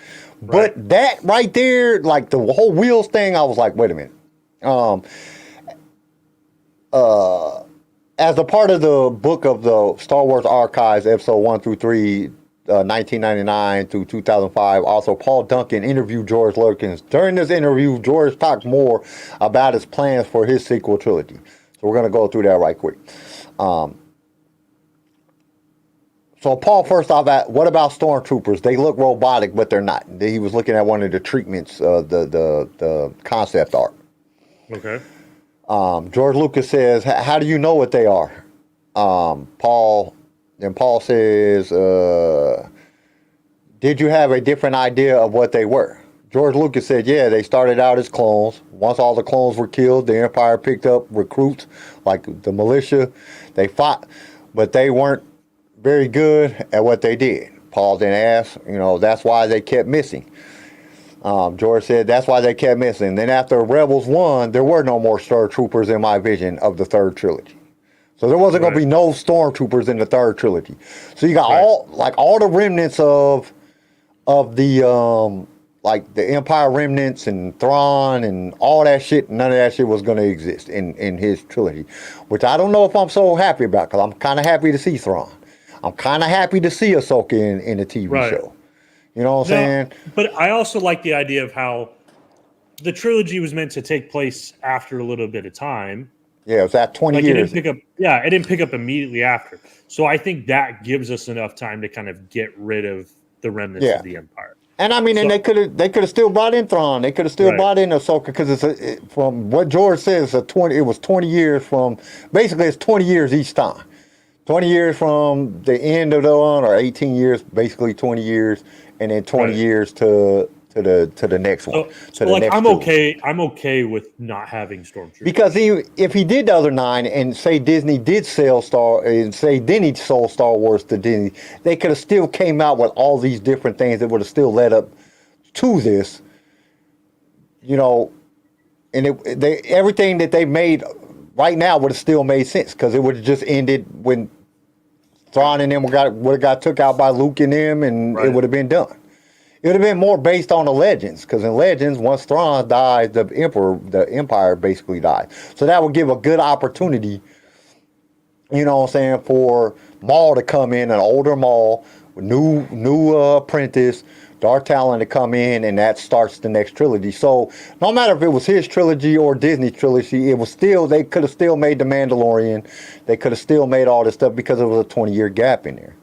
Right. But that right there, like the whole wheels thing, I was like, wait a minute. As a part of the book of the Star Wars Archives, episode 1 through 3, 1999 through 2005, also Paul Duncan interviewed George Lucas. During this interview, George talked more about his plans for his sequel trilogy. So we're going to go through that right quick. So Paul, first off, what about stormtroopers? They look robotic, but they're not. He was looking at one of the treatments, the concept art. Okay. George Lucas says, how do you know what they are? Paul says, did you have a different idea of what they were? George Lucas said, yeah, they started out as clones. Once all the clones were killed, the Empire picked up recruits like the militia. They fought. but they weren't very good at what they did. Paul then asked, that's why they kept missing. George said that's why they kept missing. Then after Rebels won, there were no more stormtroopers in my vision of the third trilogy. So there wasn't going to be no stormtroopers in the third trilogy. So you got all the remnants of the the Empire remnants and Thrawn and all that shit. None of that shit was going to exist in his trilogy, which I don't know if I'm so happy about, because I'm kind of happy to see Thrawn. I'm kind of happy to see Ahsoka in the TV show. You know what I'm saying? But I also like the idea of how the trilogy was meant to take place after a little bit of time. Yeah, it was at 20 years. It didn't pick up immediately after. So I think that gives us enough time to kind of get rid of the remnants of the Empire. And I mean, and they could have still brought in Thrawn. They could have still brought in Ahsoka, because from what George says, it was 20 years from, basically it's 20 years each time. 20 years from the end of the one, or 18 years, basically 20 years, and then 20 years to the next one. I'm okay with not having stormtroopers, because if he did the other 9 and say Disney did sold Star Wars to Disney, they could have still came out with all these different things that would have still led up to this, and everything that they made right now would have still made sense, because it would have just ended when Thrawn and them would have got took out by Luke and them, and it would have been done. It would have been more based on the Legends, because in Legends, once Thrawn died, the Empire basically died. So that would give a good opportunity, for Maul to come in, an older Maul, new apprentice, Darth Talon to come in, and that starts the next trilogy. So no matter if it was his trilogy or Disney's trilogy, they could have still made The Mandalorian. They could have still made all this stuff, because it was a 20-year gap in there.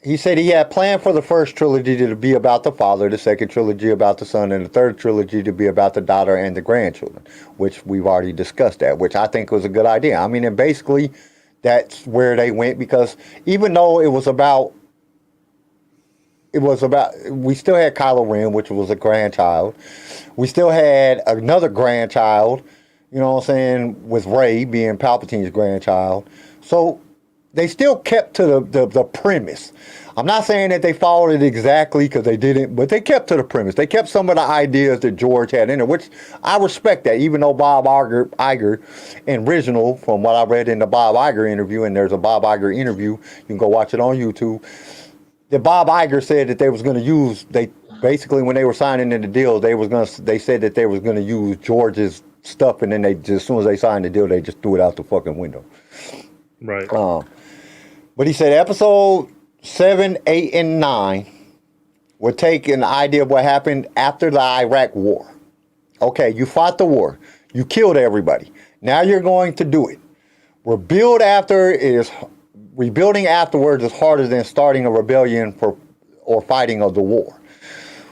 He said he had planned for the first trilogy to be about the father, the second trilogy about the son, and the third trilogy to be about the daughter and the grandchildren, which we've already discussed that, which I think was a good idea. I mean, and basically that's where they went, because even though we still had Kylo Ren, which was a grandchild. We still had another grandchild, with Rey being Palpatine's grandchild. So they still kept to the premise. I'm not saying that they followed it exactly, because they didn't, but they kept to the premise. They kept some of the ideas that George had in it, which I respect that, even though Bob Iger original, from what I read in the Bob Iger interview, and there's a Bob Iger interview, you can go watch it on YouTube, that Bob Iger said that they was going to use, basically when they were signing in the deal, they said that they was going to use George's stuff, and then as soon as they signed the deal, they just threw it out the fucking window. Right. But he said episode 7, 8, and 9 would take an idea of what happened after the Iraq War. Okay, you fought the war. You killed everybody. Now you're going to do it. Rebuilding afterwards is harder than starting a rebellion or fighting of the war.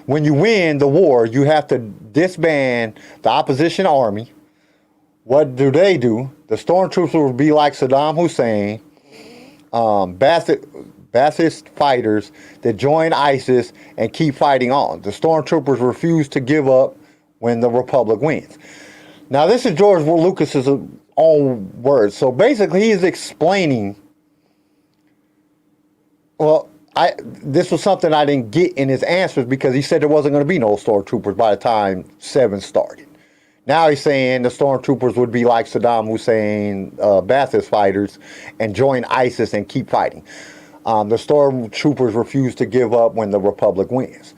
When you win the war, you have to disband the opposition army. What do? The stormtroopers will be like Saddam Hussein, Ba'athist fighters that join ISIS and keep fighting on. The stormtroopers refuse to give up when the Republic wins. Now, this is George Lucas's own words. So basically, he's explaining. Well, this was something I didn't get in his answers, because he said there wasn't going to be no stormtroopers by the time 7 started. Now he's saying the stormtroopers would be like Saddam Hussein, Ba'athist fighters, and join ISIS and keep fighting. The stormtroopers refuse to give up when the Republic wins.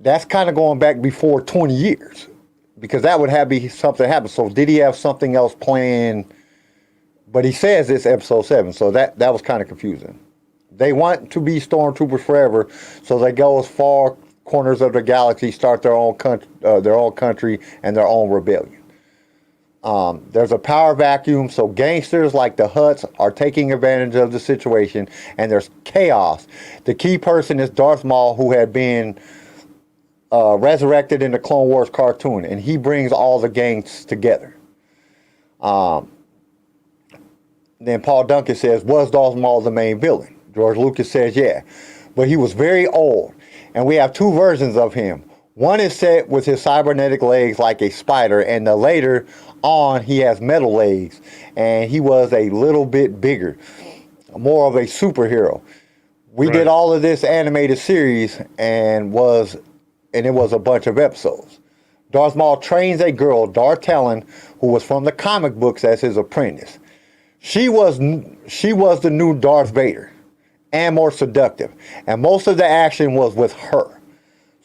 That's kind of going back before 20 years, because that would have be something happen. So did he have something else planned? But he says it's episode 7, so that was kind of confusing. They want to be stormtroopers forever, so they go as far corners of the galaxy, start their own country and their own rebellion. There's a power vacuum, so gangsters like the Hutts are taking advantage of the situation, and there's chaos. The key person is Darth Maul, who had been resurrected in the Clone Wars cartoon, and he brings all the gangs together. Then Paul Duncan says, was Darth Maul the main villain? George Lucas says, yeah, but he was very old, and we have 2 versions of him. One is set with his cybernetic legs like a spider, and the later on he has metal legs, and he was a little bit bigger, more of a superhero. We did all of this animated series, and it was a bunch of episodes. Darth Maul trains a girl, Darth Talon, who was from the comic books, as his apprentice. She was the new Darth Vader, and more seductive, and most of the action was with her.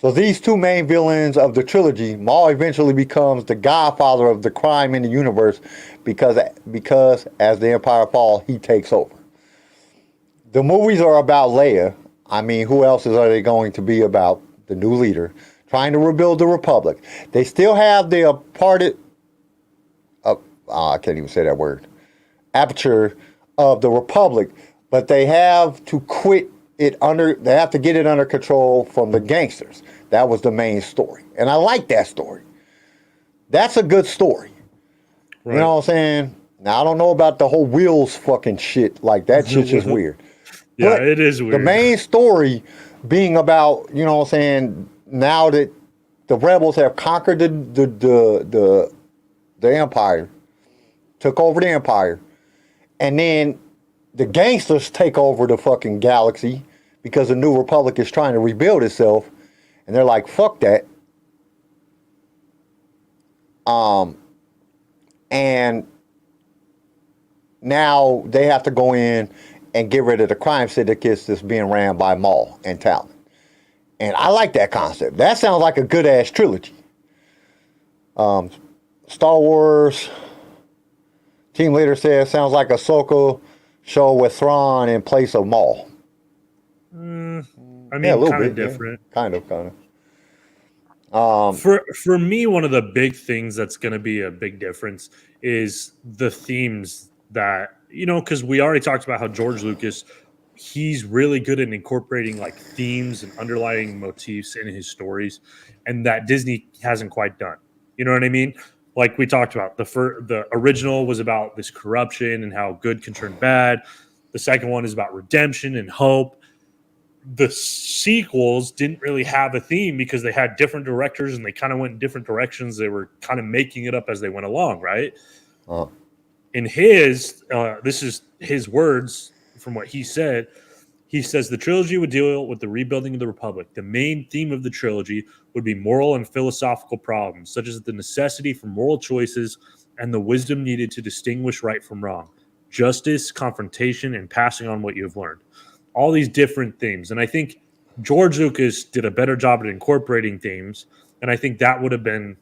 So these two main villains of the trilogy, Maul eventually becomes the godfather of the crime in the universe because as the Empire falls, he takes over. The movies are about Leia. I mean, who else are they going to be about? The new leader, trying to rebuild the Republic. They still have the I can't even say that word, aperture of the Republic, but they have to they have to get it under control from the gangsters. That was the main story. And I like that story. That's a good story. Right. You know what I'm saying? Now, I don't know about the whole wheels fucking shit. Like, that shit's just weird. Yeah, but it is weird. The main story being about, you know what I'm saying, now that the rebels have conquered the Empire, took over the Empire, and then the gangsters take over the fucking galaxy because the New Republic is trying to rebuild itself, and they're like, fuck that. And now they have to go in and get rid of the crime syndicates that's being ran by Maul and Talon. And I like that concept. That sounds like a good-ass trilogy. Star Wars team leader says, sounds like a Ahsoka show with Thrawn in place of Maul. I mean, yeah, a little kind bit of different. Yeah. Kind of. For me, one of the big things that's going to be a big difference is the themes that, you know, because we already talked about how George Lucas, he's really good at incorporating like themes and underlying motifs in his stories, and that Disney hasn't quite done. You know what I mean? Like we talked about, the original was about this corruption and how good can turn bad. The second one is about redemption and hope. The sequels didn't really have a theme because they had different directors and they kind of went in different directions. They were kind of making it up as they went along, right? In his, this is his words from what he said. He says the trilogy would deal with the rebuilding of the Republic. The main theme of the trilogy would be moral and philosophical problems, such as the necessity for moral choices and the wisdom needed to distinguish right from wrong, justice, confrontation, and passing on what you have learned. All these different themes. And I think George Lucas did a better job at incorporating themes, and I think that would have been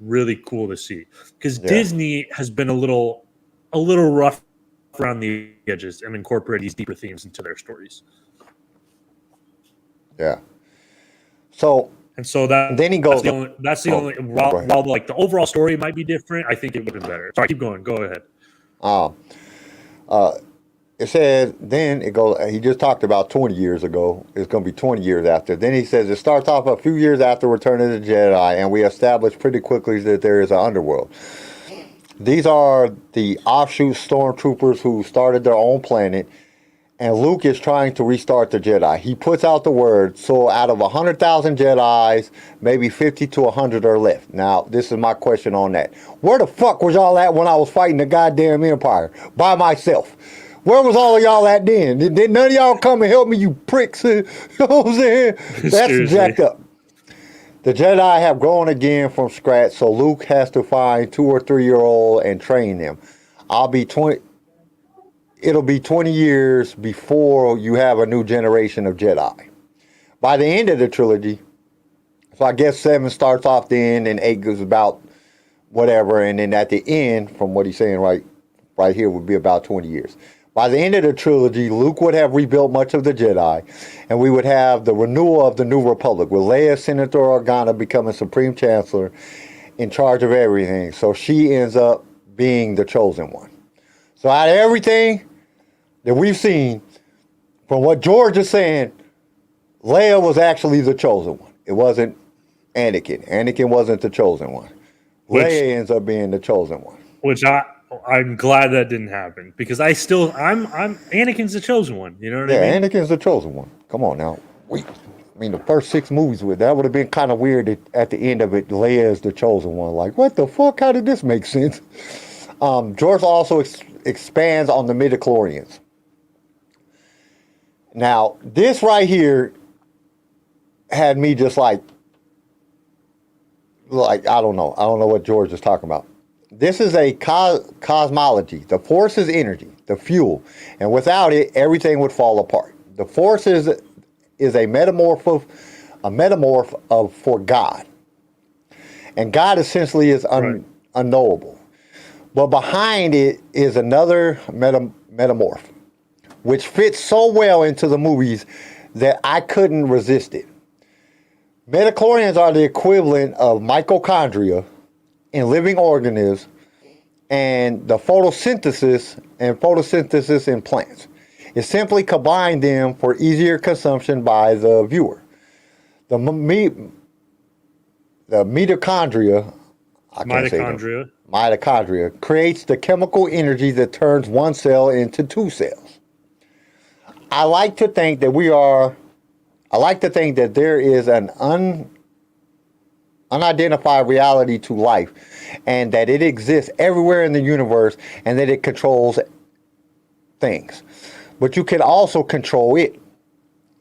really cool to see. Because Disney has been a little rough around the edges and incorporate these deeper themes into their stories. Yeah. So that then he goes. That's the only. While like the overall story might be different, I think it would have been better. Sorry, keep going. Go ahead. It says, then it goes, he just talked about 20 years ago. It's going to be 20 years after. Then he says, it starts off a few years after Return of the Jedi, and we establish pretty quickly that there is an underworld. These are the offshoot stormtroopers who started their own planet, and Luke is trying to restart the Jedi. He puts out the word, so out of 100,000 Jedis, maybe 50 to 100 are left. Now, this is my question on that. Where the fuck was y'all at when I was fighting the goddamn Empire by myself? Where was all of y'all at then? Did none of y'all come and help me, you pricks? You know what I'm saying? That's jacked up. The Jedi have grown again from scratch, so Luke has to find 2 or 3-year-old and train them. It'll be 20 years before you have a new generation of Jedi. By the end of the trilogy, so I guess 7 starts off then, and 8 goes about whatever, and then at the end, from what he's saying right here, would be about 20 years. By the end of the trilogy, Luke would have rebuilt much of the Jedi, and we would have the renewal of the New Republic, with Leia Senator Organa becoming Supreme Chancellor in charge of everything. So she ends up being the chosen one. So out of everything that we've seen, from what George is saying, Leia was actually the chosen one. It wasn't Anakin. Anakin wasn't the chosen one. Leia ends up being the chosen one. Which I'm glad that didn't happen, because I'm Anakin's the chosen one. You know what I mean? Yeah, Anakin's the chosen one. Come on now. mean, the first 6 movies with that would have been kind of weird at the end of it. Leia is the chosen one. Like, what the fuck? How did this make sense? George also expands on the midichlorians. Now, this right here had me just like I don't know what George is talking about. This is a cosmology. The force is energy, the fuel, and without it, everything would fall apart. The force is a metamorph for God, and God essentially is unknowable. But behind it is another metamorph, which fits so well into the movies that I couldn't resist it. Midichlorians are the equivalent of mitochondria in living organisms and the photosynthesis in plants. It simply combined them for easier consumption by the viewer. The mitochondria creates the chemical energy that turns one cell into 2 cells. I like to think that there is an unidentified reality to life, and that it exists everywhere in the universe, and that it controls things. But you can also control it.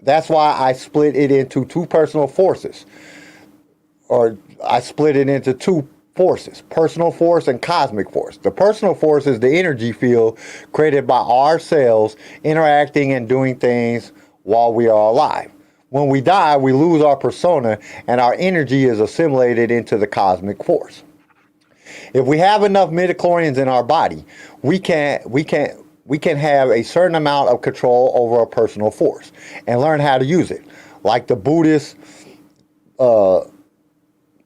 That's why I split it into 2 personal forces. Or I split it into 2 forces, personal force and cosmic force. The personal force is the energy field created by our cells interacting and doing things while we are alive. When we die, we lose our persona, and our energy is assimilated into the cosmic force. If we have enough midichlorians in our body, we can have a certain amount of control over our personal force and learn how to use it. Like the Buddhist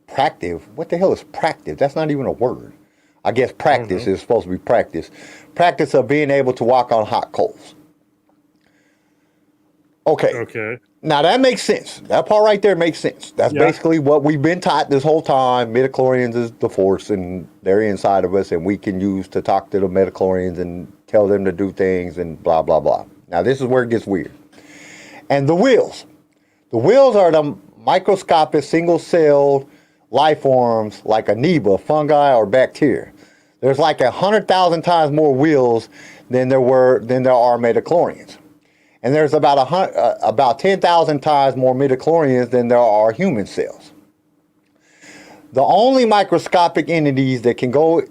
practice. What the hell is practice? That's not even a word. I guess practice is supposed to be practice. Practice of being able to walk on hot coals. Okay. Now that makes sense. That part right there makes sense. That's basically what we've been taught this whole time. Midichlorians is the force, and they're inside of us, and we can use to talk to the midichlorians and tell them to do things and blah, blah, blah. Now this is where it gets weird. And the wheels. The wheels are the microscopic single-celled life forms like amoeba, fungi, or bacteria. There's like 100,000 times more wheels than there are midichlorians. And there's about 10,000 times more midichlorians than there are human cells. The only microscopic entities that can go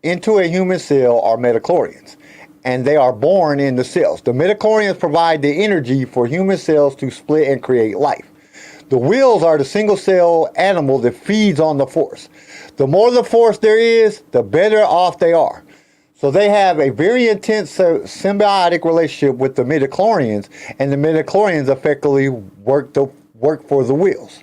into a human cell are midichlorians, and they are born in the cells. The midichlorians provide the energy for human cells to split and create life. The wheels are the single-cell animal that feeds on the force. The more the force there is, the better off they are. So they have a very intense symbiotic relationship with the midichlorians, and the midichlorians effectively work for the wheels.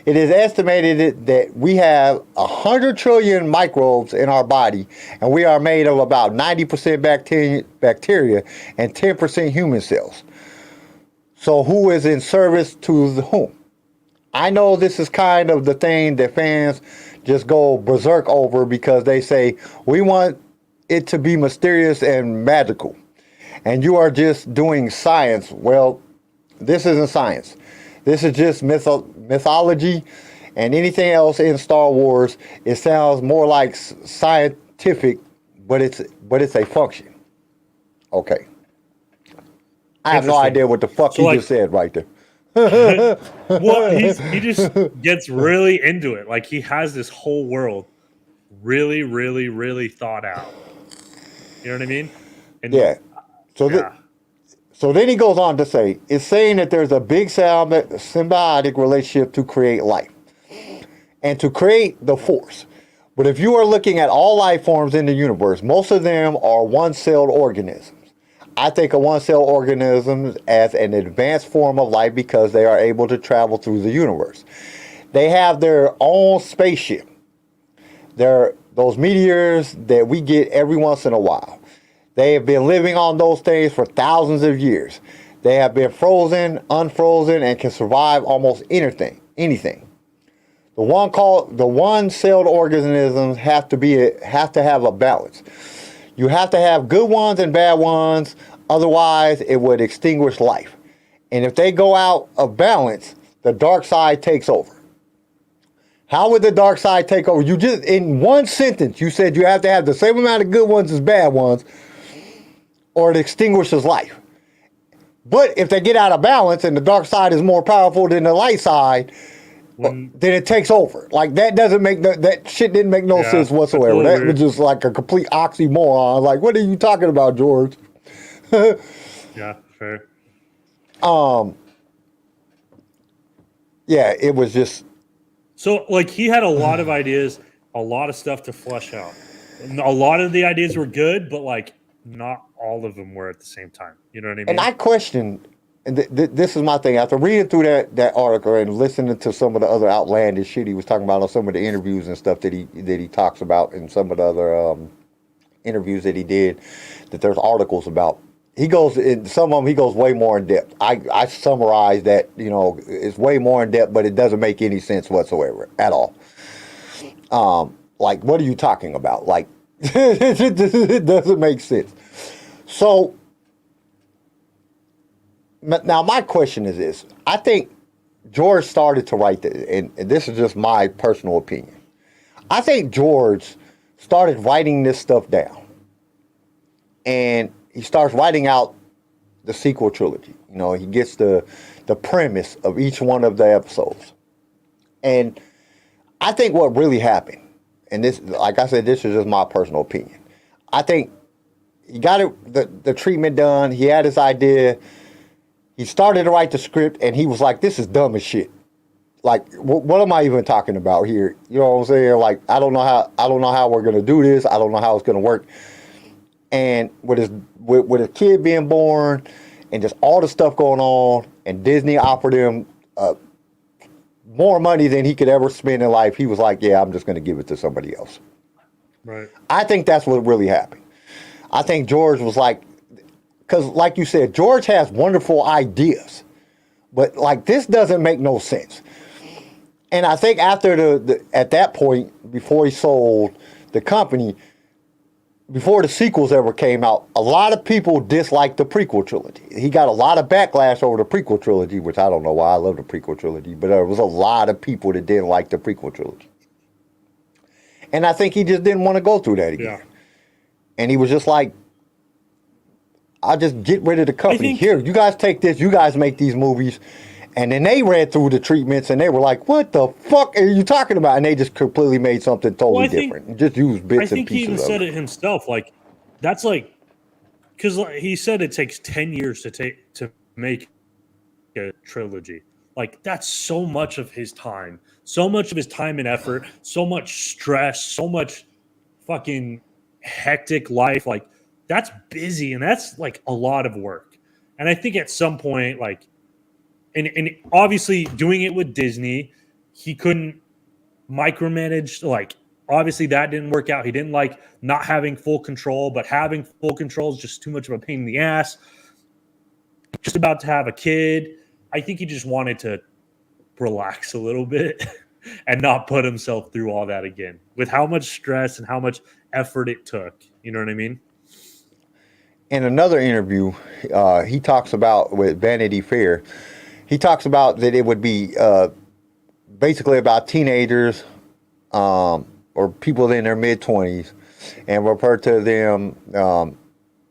It is estimated that we have 100 trillion microbes in our body, and we are made of about 90% bacteria and 10% human cells. So who is in service to whom? I know this is kind of the thing that fans just go berserk over because they say, we want it to be mysterious and magical, and you are just doing science. Well, this isn't science. This is just mythology, and anything else in Star Wars, it sounds more like scientific, but it's a function. Okay. I have no idea what the fuck he just said right there. Well, he just gets really into it. Like, he has this whole world really, really, really thought out. You know what I mean? And So then he goes on to say, it's saying that there's a big symbiotic relationship to create life and to create the force. But if you are looking at all life forms in the universe, most of them are one-celled organisms. I think of one-cell organisms as an advanced form of life because they are able to travel through the universe. They have their own spaceship. They're those meteors that we get every once in a while. They have been living on those things for thousands of years. They have been frozen, unfrozen, and can survive almost anything. The one-celled organisms have to have a balance. You have to have good ones and bad ones, otherwise it would extinguish life. And if they go out of balance, the dark side takes over. How would the dark side take over? You just, in one sentence, you said you have to have the same amount of good ones as bad ones, or it extinguishes life. But if they get out of balance and the dark side is more powerful than the light side, then it takes over. Like, that doesn't make that shit didn't make no sense whatsoever. That was just like a complete oxymoron. Like, what are you talking about, George? Yeah, fair. Yeah, it was just. So, like, he had a lot of ideas, a lot of stuff to flesh out. A lot of the ideas were good, but, like, not all of them were at the same time. You know what I mean? And I questioned, and this is my thing, after reading through that article and listening to some of the other outlandish shit he was talking about on some of the interviews and stuff that he talks about in some of the other interviews that he did, that there's articles about. He goes in some of them. He goes way more in depth. I summarized that, it's way more in depth, but it doesn't make any sense whatsoever at all. Like, what are you talking about? Like, it doesn't make sense. So now my question is this: I think George started to write and this is just my personal opinion. I think George started writing this stuff down, and he starts writing out the sequel trilogy. He gets the premise of each one of the episodes. And I think what really happened, and this, like I said, this is just my personal opinion. I think he got the treatment done. He had his idea. He started to write the script, and he was like, this is dumb as shit. Like, what am I even talking about here? You know what I'm saying? Like, I don't know how we're going to do this. I don't know how it's going to work. And with his kid being born and just all the stuff going on, and Disney offered him more money than he could ever spend in life, he was like, yeah, I'm just going to give it to somebody else. Right. I think that's what really happened. I think George was like, because like you said, George has wonderful ideas, but like, this doesn't make no sense. And I think after at that point, before he sold the company, before the sequels ever came out, a lot of people disliked the prequel trilogy. He got a lot of backlash over the prequel trilogy, which I don't know why. I love the prequel trilogy, but there was a lot of people that didn't like the prequel trilogy. And I think he just didn't want to go through that again. Yeah. And he was just like, I'll just get rid of the company. Here, you guys take this, you guys make these movies. And then they read through the treatments and they were like, what the fuck are you talking about? And they just completely made something totally different. And just used bits and pieces of it. I think he even said it himself. Like, that's like, because he said it takes 10 years to make a trilogy. Like, that's so much of his time. So much of his time and effort. So much stress. So much fucking hectic life. Like, that's busy and that's like a lot of work. And I think at some point, like, and obviously doing it with Disney, he couldn't micromanage. Like, obviously that didn't work out. He didn't like not having full control, but having full control is just too much of a pain in the ass. Just about to have a kid. I think he just wanted to relax a little bit and not put himself through all that again with how much stress and how much effort it took. You know what I mean? In another interview, he talks about with Vanity Fair, he talks about that it would be basically about teenagers or people in their mid-20s, and refer to them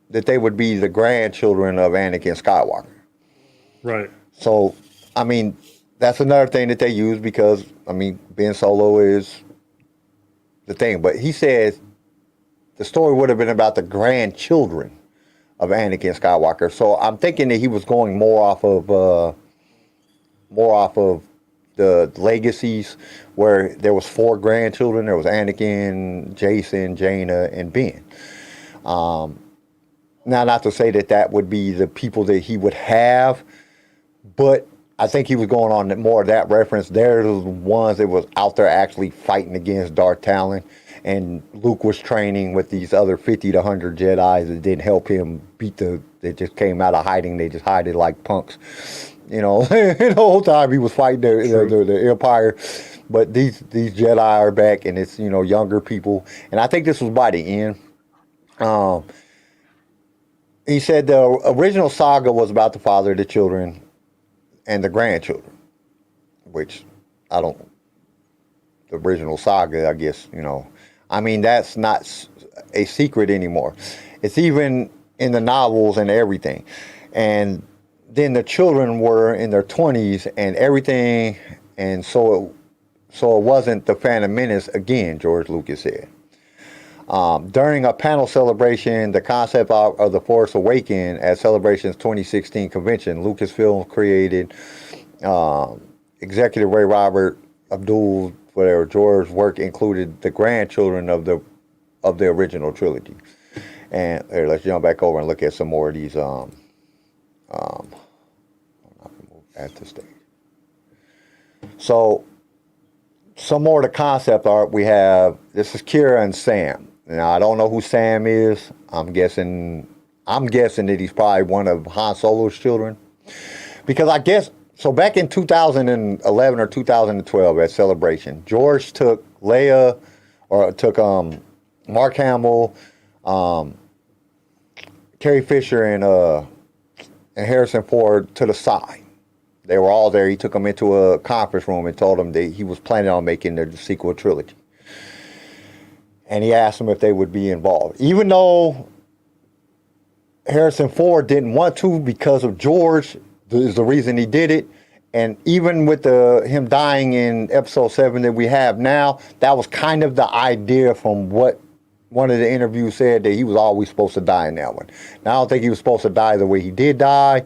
that they would be the grandchildren of Anakin Skywalker. Right. So, I mean, that's another thing that they use because, I mean, Ben Solo is the thing. But he says the story would have been about the grandchildren of Anakin Skywalker. So I'm thinking that he was going more off of the legacies where there was 4 grandchildren. There was Anakin, Jason, Jaina, and Ben. Now, not to say that would be the people that he would have, but I think he was going on more of that reference. They're the ones that was out there actually fighting against Darth Talon. And Luke was training with these other 50 to 100 Jedis that didn't help him beat they just came out of hiding. They just hid it like punks. You know, the whole time he was fighting the Empire. But these Jedi are back, and it's, you know, younger people. And I think this was by the end. He said the original saga was about the father of the children. and the grandchildren, which I don't. The original saga, I guess, I mean, that's not a secret anymore. It's even in the novels and everything. And then the children were in their 20s and everything, and so it wasn't the Phantom Menace again, George Lucas said. During a panel celebration, the concept of The Force Awakens at Celebration's 2016 convention, Lucasfilm created executive Ray Robert Abdul, whatever, George's work included the grandchildren of the original trilogy. And here, let's jump back over and look at some more of these at the stage. So some more of the concept art we have. This is Kira and Sam. Now I don't know who Sam is. I'm guessing that he's probably one of Han Solo's children, because I guess so. Back in 2011 or 2012 at Celebration, George took Leia, or took Mark Hamill, Carrie Fisher, and Harrison Ford to the side. They were all there. He took them into a conference room and told them that he was planning on making the sequel trilogy. And he asked them if they would be involved. Even though Harrison Ford didn't want to because of George, is the reason he did it. And even with him dying in episode 7 that we have now, that was kind of the idea from what one of the interviews said, that he was always supposed to die in that one. Now, I don't think he was supposed to die the way he did die,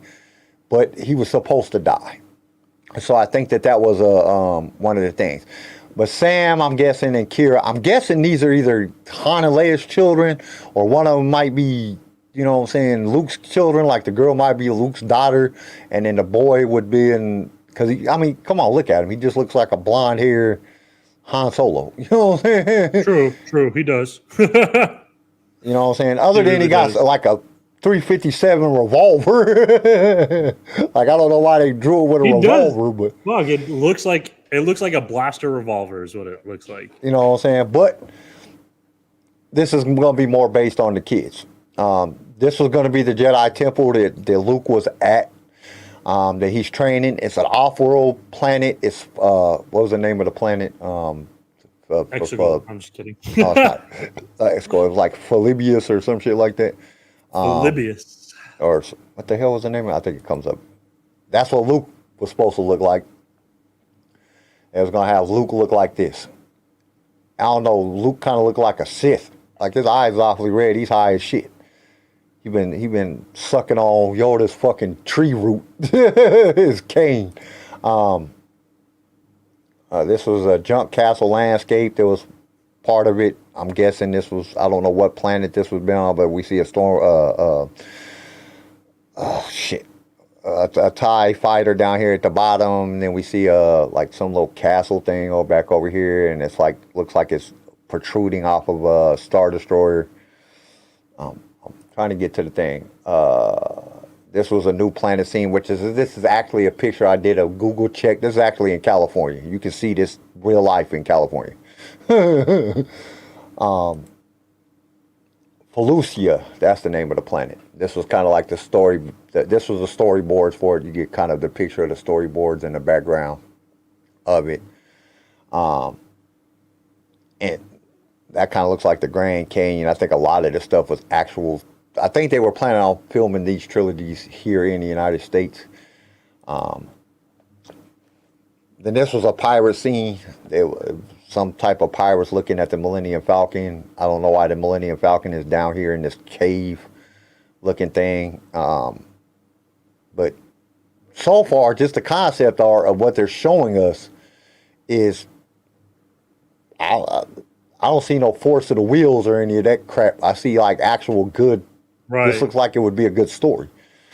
but he was supposed to die. So I think that was one of the things. But Sam, I'm guessing, and Kira, I'm guessing these are either Han and Leia's children, or one of them might be, Luke's children, like the girl might be Luke's daughter, and then the boy would be because come on, look at him. He just looks like a blonde-haired Han Solo. You know what I'm saying? True, he does. You know what I'm saying? Other than he got like a 357 revolver. Like, I don't know why they drew it with a revolver, but look, it looks like a blaster revolver is what it looks like. You know what I'm saying? But this is going to be more based on the kids. This was going to be the Jedi Temple that Luke was at, that he's training. It's an off-world planet. It's what was the name of the planet? Exegol. I'm just kidding. No, it's not. It was like Philibius or some shit like that. Philibius. Or what the hell was the name? I think it comes up. That's what Luke was supposed to look like. It was going to have Luke look like this. I don't know. Luke kind of looked like a Sith. Like, his eyes awfully red. He's high as shit. He been sucking on Yoda's fucking tree root. His cane. This was a junk castle landscape. There was part of it. I'm guessing this was, I don't know what planet this was been on, but we see a storm, a TIE fighter down here at the bottom. And then we see like some little castle thing back over here, and it's like, looks like it's protruding off of a Star Destroyer. I'm trying to get to the thing. This was a new planet scene, this is actually a picture I did a Google check. This is actually in California. You can see this real life in California. Felucia, that's the name of the planet. This was kind of like the story. This was the storyboards for it. You get kind of the picture of the storyboards in the background of it. And that kind of looks like the Grand Canyon. I think a lot of this stuff was actual. I think they were planning on filming these trilogies here in the United States. Then this was a pirate scene. Some type of pirates looking at the Millennium Falcon. I don't know why the Millennium Falcon is down here in this cave-looking thing. But so far, just the concept art of what they're showing us is, I don't see no force of the wheels or any of that crap. I see like actual good. Right. This looks like it would be a good story.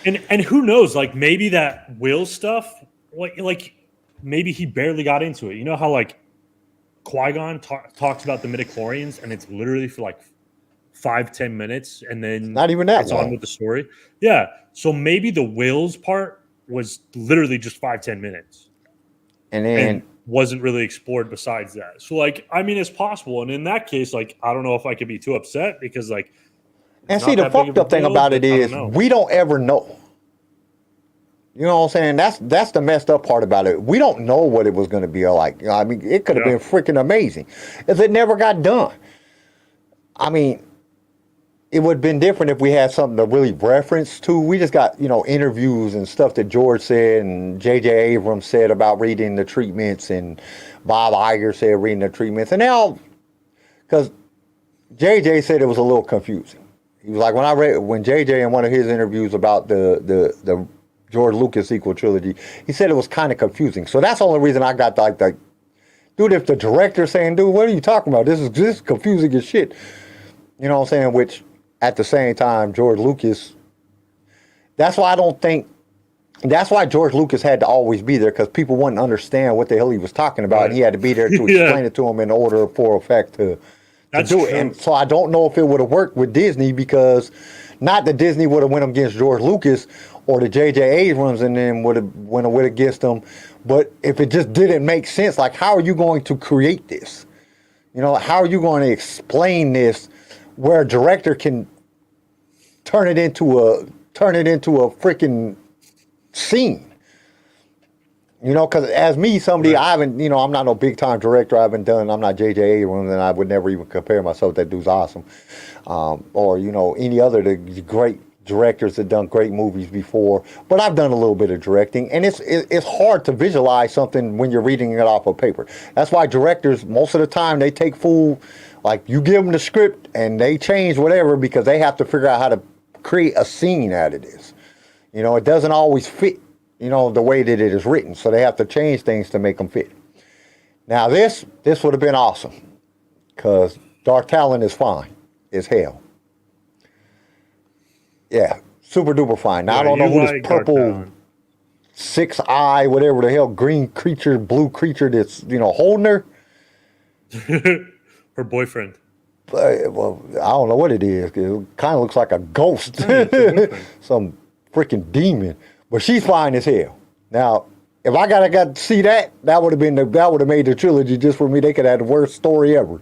And who knows? Like, maybe that Will stuff, like maybe he barely got into it. You know how like Qui-Gon talks about the midichlorians, and it's literally for like 5-10 minutes, and then not even that it's on with the story. Yeah. So maybe the Will's part was literally just 5-10 minutes. And wasn't really explored besides that. So like, I mean, it's possible. And in that case, like, I don't know if I could be too upset, because like, and see, the fucked up thing about it is we don't ever know. You know what I'm saying? That's the messed up part about it. We don't know what it was going to be like. I mean, it could have been freaking amazing if it never got done. I mean, it would have been different if we had something to really reference to. We just got, interviews and stuff that George said and J.J. Abrams said about reading the treatments and Bob Iger said reading the treatments. And now, because J.J. said it was a little confusing. He was like, when J.J. in one of his interviews about the George Lucas sequel trilogy, he said it was kind of confusing. So that's the only reason I got like, dude, if the director's saying, dude, what are you talking about? This is confusing as shit. You know what I'm saying? Which, at the same time, George Lucas, that's why George Lucas had to always be there, because people wouldn't understand what the hell he was talking about, and he had to be there to explain it to them in order for effect to do it. And so I don't know if it would have worked with Disney, because not that Disney would have went against George Lucas or the J.J. Abrams and then would have went against them, but if it just didn't make sense, like, how are you going to create this? How are you going to explain this where a director can turn it into a freaking scene? Because as me, somebody, I haven't, I'm not no big time director. I'm not J.J. Abrams, and I would never even compare myself. That dude's awesome. Or, any other the great directors that done great movies before. But I've done a little bit of directing, and it's hard to visualize something when you're reading it off of paper. That's why directors, most of the time, they take like, you give them the script and they change whatever, because they have to figure out how to create a scene out of this. It doesn't always fit, the way that it is written. So they have to change things to make them fit. Now this would have been awesome, because Dark Talon is fine as hell. Yeah, super duper fine. Now I don't know who this purple six-eye, whatever the hell, green creature, blue creature that's, holding her. Her boyfriend. Well, I don't know what it is. It kind of looks like a ghost. Some freaking demon. But she's fine as hell. Now, if I got to see that would have made the trilogy just for me. They could have had the worst story ever.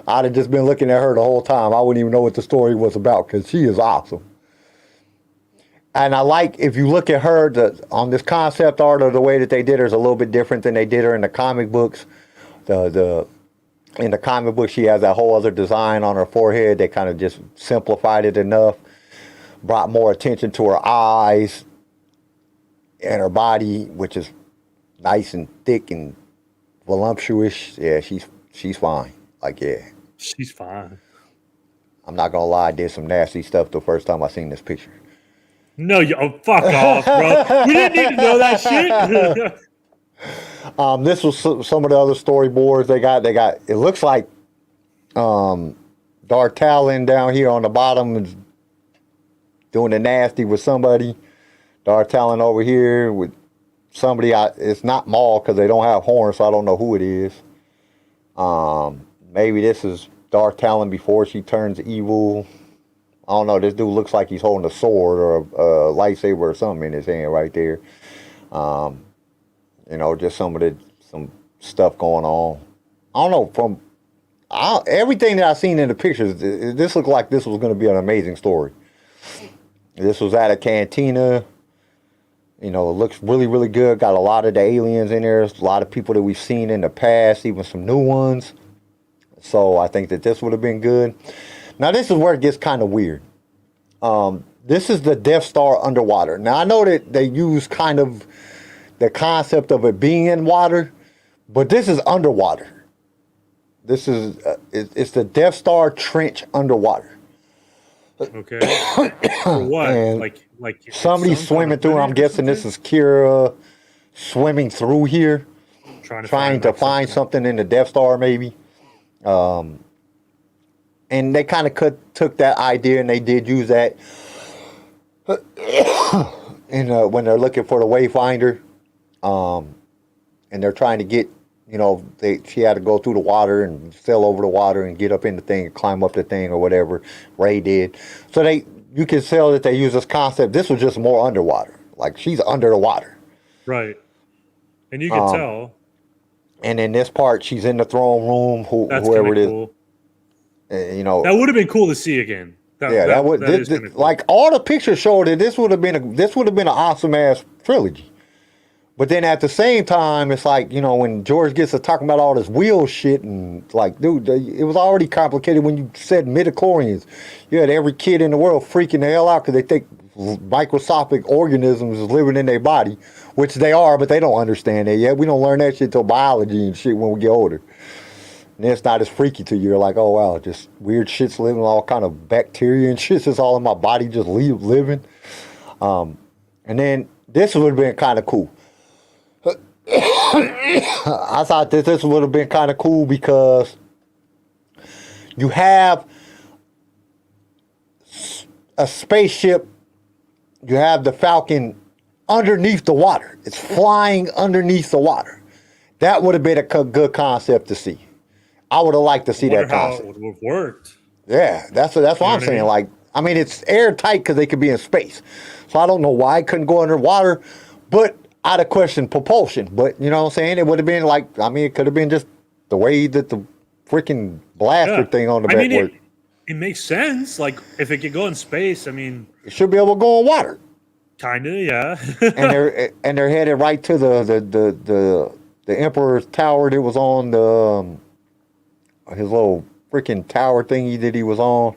I'd have just been looking at her the whole time. I wouldn't even know what the story was about, because she is awesome. And I like, if you look at her on this concept art, or the way that they did her is a little bit different than they did her in the comic books. In the comic book, she has that whole other design on her forehead. They kind of just simplified it enough, brought more attention to her eyes and her body, which is nice and thick and voluptuous. Yeah, she's fine. Like, yeah. She's fine. I'm not going to lie, I did some nasty stuff the first time I seen this picture. No, fuck off, bro. We didn't need to know that shit. This was some of the other storyboards they got. It looks like Dark Talon down here on the bottom is doing the nasty with somebody. Dark Talon over here with somebody. It's not Maul, because they don't have horns, so I don't know who it is. Maybe this is Dark Talon before she turns evil. I don't know. This dude looks like he's holding a sword or a lightsaber or something in his hand right there. Just some stuff going on. I don't know. Everything that I've seen in the pictures, this looked like this was going to be an amazing story. This was at a cantina. It looks really, really good. Got a lot of the aliens in there. A lot of people that we've seen in the past, even some new ones. So I think that this would have been good. Now, this is where it gets kind of weird. This is the Death Star underwater. Now, I know that they use kind of the concept of it being in water, but this is underwater. This is, it's the Death Star trench underwater. Okay. For what? And like somebody's swimming through. I'm guessing this is Kira swimming through here, trying to find something in the Death Star, maybe. And they kind of took that idea and they did use that when they're looking for the Wayfinder, and they're trying to get, she had to go through the water and sail over the water and get up in the thing and climb up the thing or whatever Rey did. So you can tell that they use this concept. This was just more underwater. Like, she's under the water. Right. And you can tell. And in this part, she's in the throne room, whoever it is. Cool. That would have been cool to see again. That would cool. like all the pictures showed that this would have been an awesome ass trilogy. But then at the same time, it's like, you know, when George gets to talking about all this wheel shit and like, dude, it was already complicated when you said midichlorians. You had every kid in the world freaking the hell out because they think microscopic organisms is living in their body, which they are, but they don't understand that yet. We don't learn that shit till biology and shit when we get older. And then it's not as freaky to you. You're like, oh, wow, just weird shit's living, all kind of bacteria and shit's just all in my body just living. And then this would have been kind of cool. I thought this would have been kind of cool because you have a spaceship, you have the Falcon underneath the water. It's flying underneath the water. That would have been a good concept to see. I would have liked to see that concept. How it would have worked. Yeah, that's what I'm saying. Like, I mean, it's airtight because they could be in space. So I don't know why it couldn't go underwater, but I'd have questioned propulsion. But you know what I'm saying? It would have been like, I mean, it could have been just the way that the freaking blaster thing on the back worked. It makes sense. Like, if it could go in space, I mean, it should be able to go in water. Kinda, yeah. and they're headed right to the Emperor's tower that was on his little freaking tower thingy that he was on.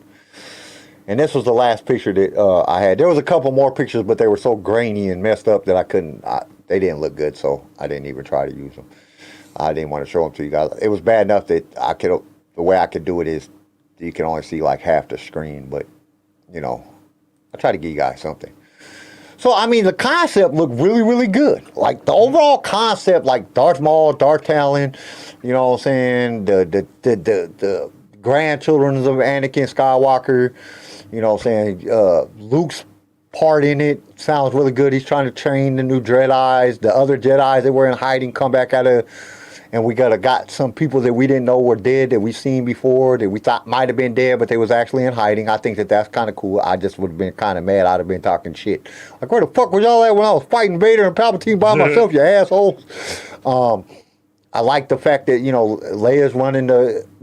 And this was the last picture that I had. There was a couple more pictures, but they were so grainy and messed up that I couldn't. They didn't look good, so I didn't even try to use them. I didn't want to show them to you guys. It was bad enough that the way I could do it is you can only see like half the screen. But you know, I try to give you guys something. So I mean, the concept looked really, really good. Like the overall concept, like Darth Maul, Darth Talon. You know what I'm saying? The grandchildren of Anakin Skywalker. You know what I'm saying? Luke's part in it sounds really good. He's trying to train the new Jedis. The other Jedis that were in hiding come back out of... And we got some people that we didn't know were dead that we seen before that we thought might have been dead, but they was actually in hiding. I think that's kind of cool. I just would have been kind of mad. I'd have been talking shit. Like, where the fuck was y'all at when I was fighting Vader and Palpatine by myself, you assholes? I like the fact that, you know, Leia's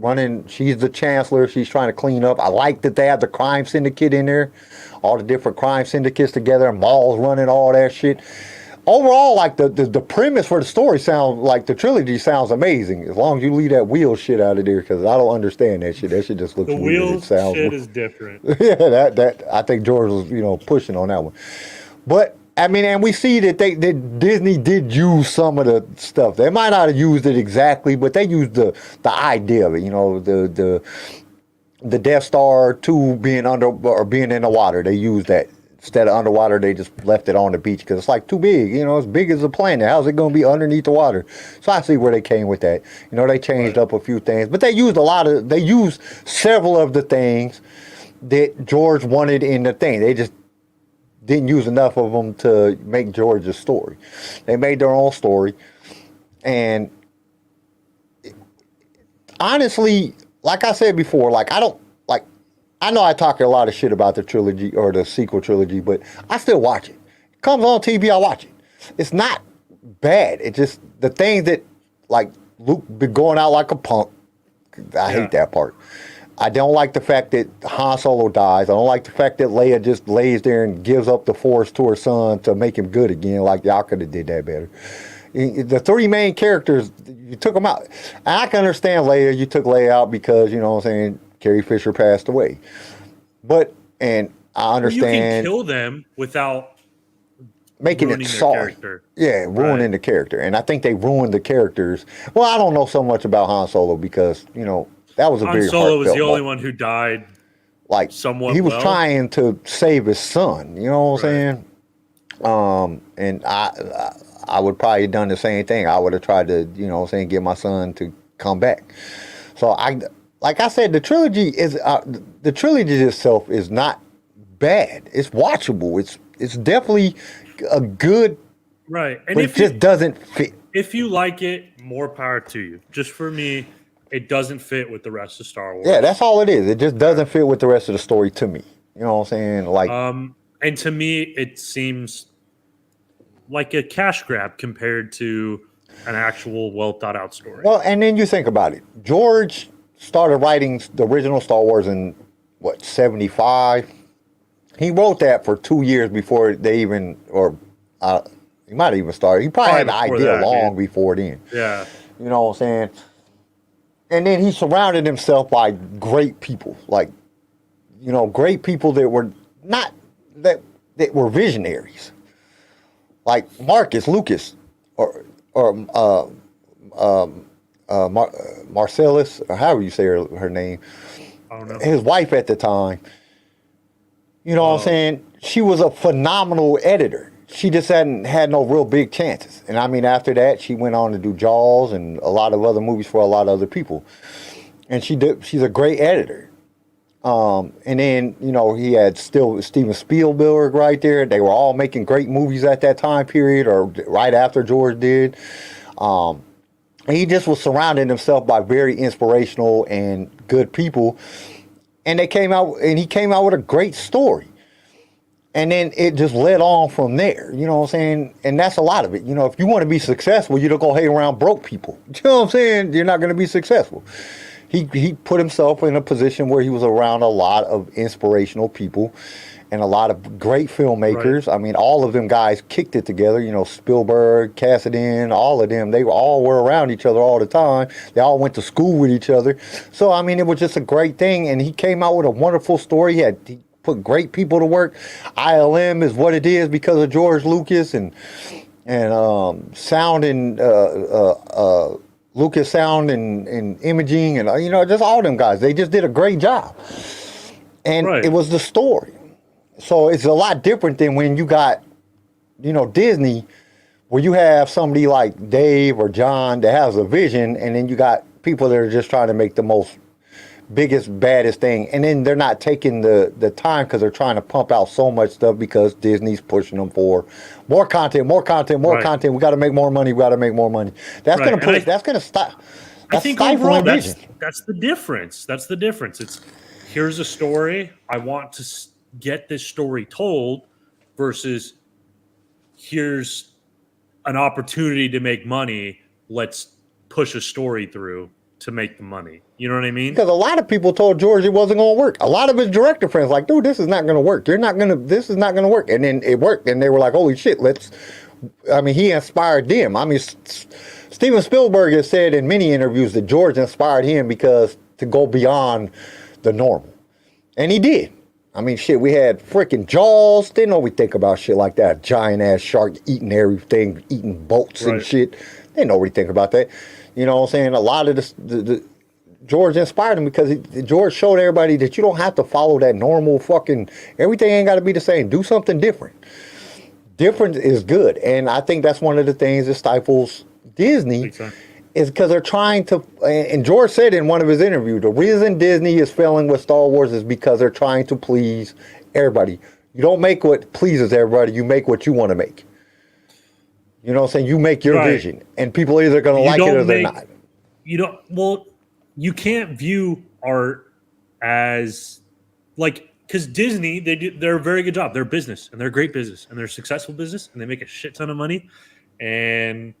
running, she's the chancellor, she's trying to clean up. I like that they have the crime syndicate in there, all the different crime syndicates together, Maul's running all that shit. Overall, like the premise for the story sounds like the trilogy sounds amazing, as long as you leave that wheel shit out of there, because I don't understand that shit. That shit just looks weird. The wheel shit is different. Yeah, that I think George was, you know, pushing on that one. But I mean, and we see that Disney did use some of the stuff. They might not have used it exactly, but they used the idea of it. You know, the Death Star 2 being under or being in the water. They used that. Instead of underwater, they just left it on the beach because it's like too big. You know, as big as a planet. How's it going to be underneath the water? So I see where they came with that. You know, they changed up a few things, but they used several of the things that George wanted in the thing. They just didn't use enough of them to make George's story. They made their own story. And honestly, like I said before, I know I talk a lot of shit about the trilogy or the sequel trilogy, but I still watch it. It comes on TV, I watch it. It's not bad. It's just the things that, like, Luke be going out like a punk. I hate that part. I don't like the fact that Han Solo dies. I don't like the fact that Leia just lays there and gives up the Force to her son to make him good again. Like, y'all could have did that better. The three main characters, you took them out. I can understand Leia. You took Leia out because, you know what I'm saying, Carrie Fisher passed away. And I understand... You can kill them without making it sorry. Yeah, ruining the character. And I think they ruined the characters. Well, I don't know so much about Han Solo because, you know, that was a very Han Solo was the only one who died like somewhat he was trying to save his son. You know what I'm saying? And I would probably have done the same thing. I would have tried to, you know what I'm saying, get my son to come back. So like I said, the trilogy itself is not bad. It's watchable. It's definitely a good, right. And but it just doesn't fit. If you like it, more power to you. Just for me, it doesn't fit with the rest of Star Wars. Yeah, that's all it is. It just doesn't fit with the rest of the story to me. You know what I'm saying? Like, and to me, it seems like a cash grab compared to an actual well thought out story. Well, and then you think about it. George started writing the original Star Wars in what, 75. He wrote that for 2 years before they even, or he might have even started. He probably had the idea long before then. Yeah. You know what I'm saying? And then he surrounded himself by great people, like, you know, great people that were not, that were visionaries. Like Marcus Lucas, or Marcellus, or however you say her name. I don't know. His wife at the time. You know what I'm saying? She was a phenomenal editor. She just hadn't had no real big chances. And I mean, after that, she went on to do Jaws and a lot of other movies for a lot of other people. And she's a great editor. And then, you know, he had still Steven Spielberg right there. They were all making great movies at that time period, or right after George did. And he just was surrounding himself by very inspirational and good people. And he came out with a great story. And then it just led on from there. You know what I'm saying? And that's a lot of it. You know, if you want to be successful, you don't go hang around broke people. You know what I'm saying? You're not going to be successful. He put himself in a position where he was around a lot of inspirational people and a lot of great filmmakers. Right. I mean, all of them guys kicked it together. You know, Spielberg, Kasdan, all of them. They were around each other all the time. They all went to school with each other. So, I mean, it was just a great thing. And he came out with a wonderful story. He put great people to work. ILM is what it is because of George Lucas and sound and Lucas Sound and Imaging and, you know, just all them guys. They just did a great job. And it was the story. So it's a lot different than when you got, you know, Disney, where you have somebody like Dave or John that has a vision, and then you got people that are just trying to make the biggest, baddest thing. And then they're not taking the time because they're trying to pump out so much stuff because Disney's pushing them for more content. We got to make more money. That's going to stop. I think overall that's the difference. It's, here's a story. I want to get this story told versus here's an opportunity to make money. Let's push a story through to make the money. You know what I mean? Because a lot of people told George it wasn't going to work. A lot of his director friends like, dude, this is not going to work. This is not going to work. And then it worked. And they were like, holy shit, he inspired them. I mean, Steven Spielberg has said in many interviews that George inspired him because to go beyond the normal. And he did. I mean, shit, we had freaking Jaws. Didn't know we think about shit like that. Giant ass shark eating everything, eating boats and shit. Didn't know we think about that. You know what I'm saying? A lot of the George inspired him because George showed everybody that you don't have to follow that normal fucking, everything ain't got to be the same. Do something different. Different is good. And I think that's one of the things that stifles Disney is because they're trying to, and George said in one of his interviews, the reason Disney is failing with Star Wars is because they're trying to please everybody. You don't make what pleases everybody. You make what you want to make. You know what I'm saying? You make your vision, and people are either going to like it or they're not. You can't view art as like, because Disney, they're a very good job. They're a business, and they're a great business, and they're a successful business, and they make a shit ton of money, and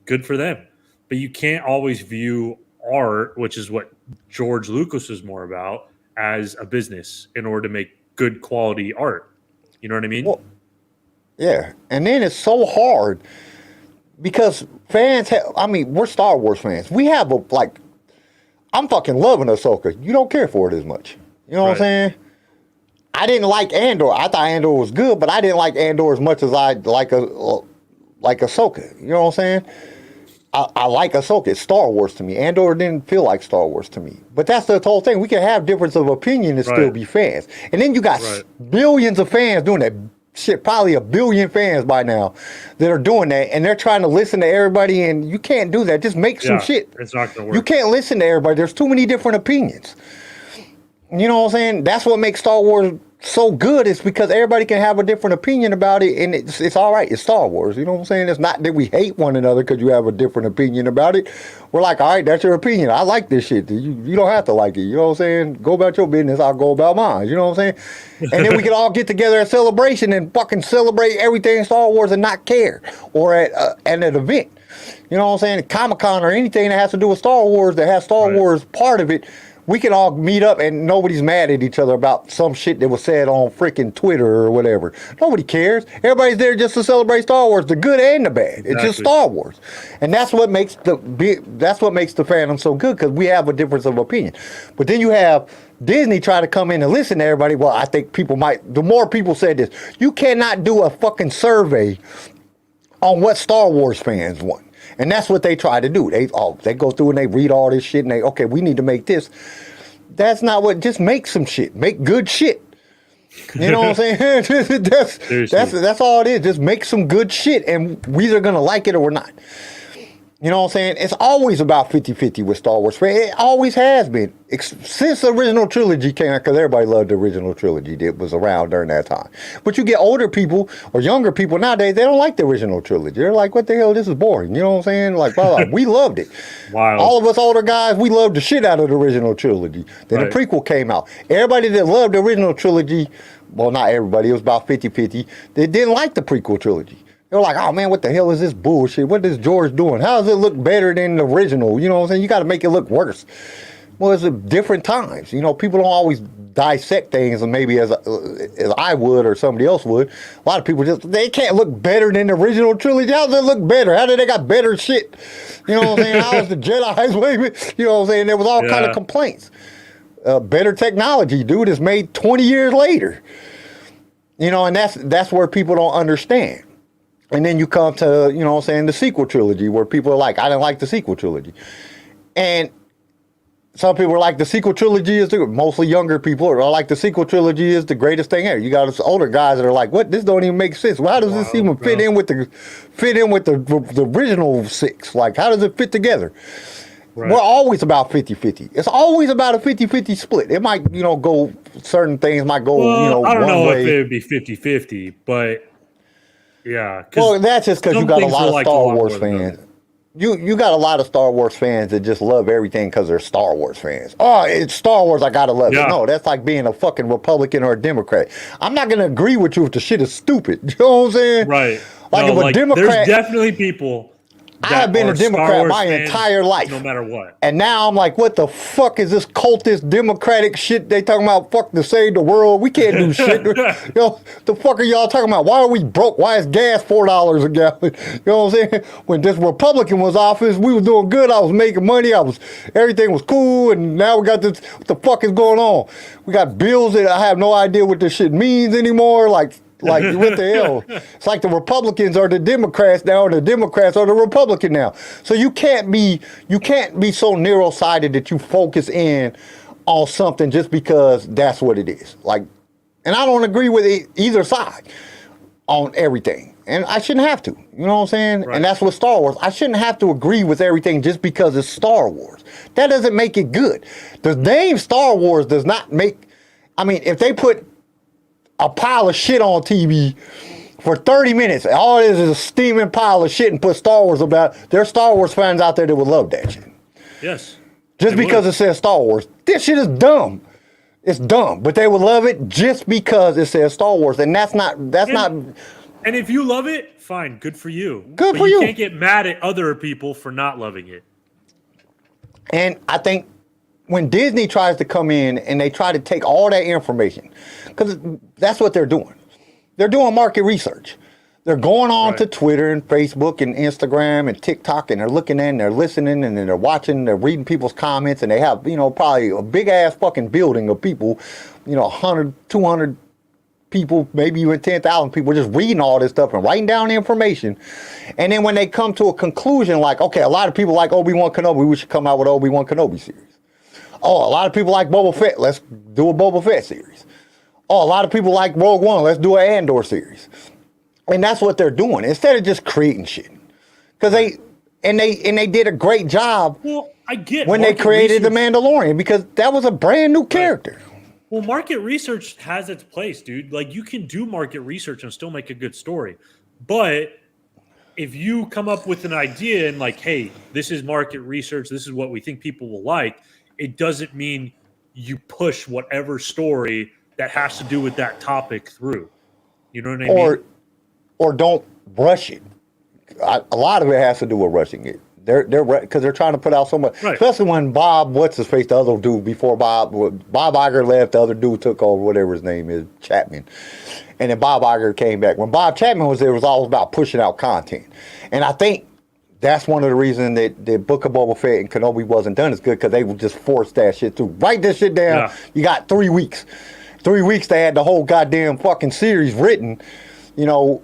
good for them. But you can't always view art, which is what George Lucas was more about, as a business in order to make good quality art. You know what I mean? Well, yeah, and then it's so hard because fans we're Star Wars fans. We have I'm fucking loving Ahsoka. You don't care for it as much. You know what I'm saying? I didn't like Andor. I thought Andor was good, but I didn't like Andor as much as I like Ahsoka. You know what I'm saying? I like Ahsoka. It's Star Wars to me. Andor didn't feel like Star Wars to me. But that's the whole thing. We can have difference of opinion and still be fans. And then you got billions of fans doing that. Shit, probably 1 billion fans by now that are doing that, and they're trying to listen to everybody, and you can't do that. Just make some shit. It's not gonna work. You can't listen to everybody. There's too many different opinions. You know what I'm saying? That's what makes Star Wars so good. It's because everybody can have a different opinion about it, and it's all right. It's Star Wars. You know what I'm saying? It's not that we hate one another because you have a different opinion about it. We're like, all right, that's your opinion. I like this shit. You don't have to like it. You know what I'm saying? Go about your business. I'll go about mine. You know what I'm saying? And then we can all get together at celebration and fucking celebrate everything Star Wars and not care. Or at an event. You know what I'm saying? Comic-Con or anything that has to do with Star Wars that has Star Wars part of it. We can all meet up and nobody's mad at each other about some shit that was said on freaking Twitter or whatever. Nobody cares. Everybody's there just to celebrate Star Wars, the good and the bad. It's just Star Wars, and that's what makes the fandom so good, because we have a difference of opinion. But then you have Disney try to come in and listen to everybody. Well, I think people might. The more people said this, you cannot do a fucking survey on what Star Wars fans want. And that's what they try to do. They go through and they read all this shit and okay, we need to make this. That's not what. Just make some shit. Make good shit. You know what I'm saying? that's all it is. Just make some good shit, and we either gonna like it or we're not. You know what I'm saying? It's always about 50-50 with Star Wars. It always has been. Since the original trilogy came out, because everybody loved the original trilogy that was around during that time. But you get older people or younger people nowadays, they don't like the original trilogy. They're like, what the hell, this is boring. You know what I'm saying? Like, blah, blah. We loved it. Wow. All of us older guys, we loved the shit out of the original trilogy. Then the prequel came out. Everybody that loved the original trilogy, well, not everybody, it was about 50-50, they didn't like the prequel trilogy. They're like, oh man, what the hell is this bullshit? What is George doing? How does it look better than the original? You know what I'm saying? You got to make it look worse. Well, it's different times. You know, people don't always dissect things, and maybe as I would or somebody else would. A lot of people they can't look better than the original trilogy. How does it look better? How did they got better shit? You know what I'm saying? How is the Jedi's way? You know what I'm saying? There was all kind of complaints. Better technology, dude, is made 20 years later. You know, and that's where people don't understand. And then you come to, you know what I'm saying, the sequel trilogy, where people are like, I didn't like the sequel trilogy. And some people are like, the sequel trilogy is mostly younger people are like, the sequel trilogy is the greatest thing ever. You got us older guys that are like, what? This don't even make sense. Well, how does this even fit in with the original six? Like, how does it fit together? Right. We're always about 50-50. It's always about a 50-50 split. It might, you know, go, certain things might go, you know, I don't know way. if it would be 50-50, but yeah. Well, that's just because you got a lot of Star Wars fans. You got a lot of Star Wars fans that just love everything because they're Star Wars fans. Oh, it's Star Wars, I gotta love it. No, that's like being a fucking Republican or a Democrat. I'm not gonna agree with you if the shit is stupid. You know what I'm saying? Right. Like if a Democrat, there's definitely people. I have been a Democrat my entire life. No matter what. And now I'm like, what the fuck is this cultist Democratic shit they talking about? Fuck to save the world. We can't do shit. You know, the fuck are y'all talking about? Why are we broke? Why is gas $4 a gallon? You know what I'm saying? When this Republican was office, we was doing good. I was making money. Everything was cool. And now we got this. What the fuck is going on? We got bills that I have no idea what this shit means anymore. Like what the hell? It's like the Republicans are the Democrats now, and the Democrats are the Republican now. So you can't be so narrow-sighted that you focus in on something just because that's what it is. Like, and I don't agree with either side on everything, and I shouldn't have to. You know what I'm saying? Right. And that's with Star Wars. I shouldn't have to agree with everything just because it's Star Wars. That doesn't make it good. The name Star Wars does not make. I mean, if they put a pile of shit on TV for 30 minutes, all it is a steaming pile of shit, and put Star Wars about it, there's Star Wars fans out there that would love that shit. Yes. Just because it says Star Wars. This shit is dumb. It's dumb, but they would love it just because it says Star Wars, and that's not. And if you love it, fine, good for you. Good for you. You can't get mad at other people for not loving it. And I think when Disney tries to come in and they try to take all that information, because that's what they're doing. They're doing market research. They're going on to Twitter and Facebook and Instagram and TikTok, and they're looking in, they're listening, and then they're watching, they're reading people's comments, and they have, you know, probably a big ass fucking building of people, you know, 100, 200 people, maybe even 10,000 people just reading all this stuff and writing down the information. And then when they come to a conclusion, like, okay, a lot of people like Obi-Wan Kenobi, we should come out with an Obi-Wan Kenobi series. Oh, a lot of people like Boba Fett, let's do a Boba Fett series. Oh, a lot of people like Rogue One, let's do an Andor series. And that's what they're doing instead of just creating shit. Because they did a great job. Well, I get when they created the Mandalorian, because that was a brand new character. Well, market research has its place, dude. Like, you can do market research and still make a good story. But if you come up with an idea and like, hey, this is market research, this is what we think people will like, it doesn't mean you push whatever story that has to do with that topic through. You know what I mean? Or don't rush it. A lot of it has to do with rushing it. They're because they're trying to put out so much, Right. especially when Bob, what's his face, the other dude before Bob Iger left, the other dude took over, whatever his name is, Chapman, and then Bob Iger came back. When Bob Chapman was there, it was all about pushing out content, and I think that's one of the reasons that the Book of Boba Fett and Kenobi wasn't done as good because they would just force that shit through. Write this shit down. Yeah. You got 3 weeks. 3 weeks they had the whole goddamn fucking series written, you know,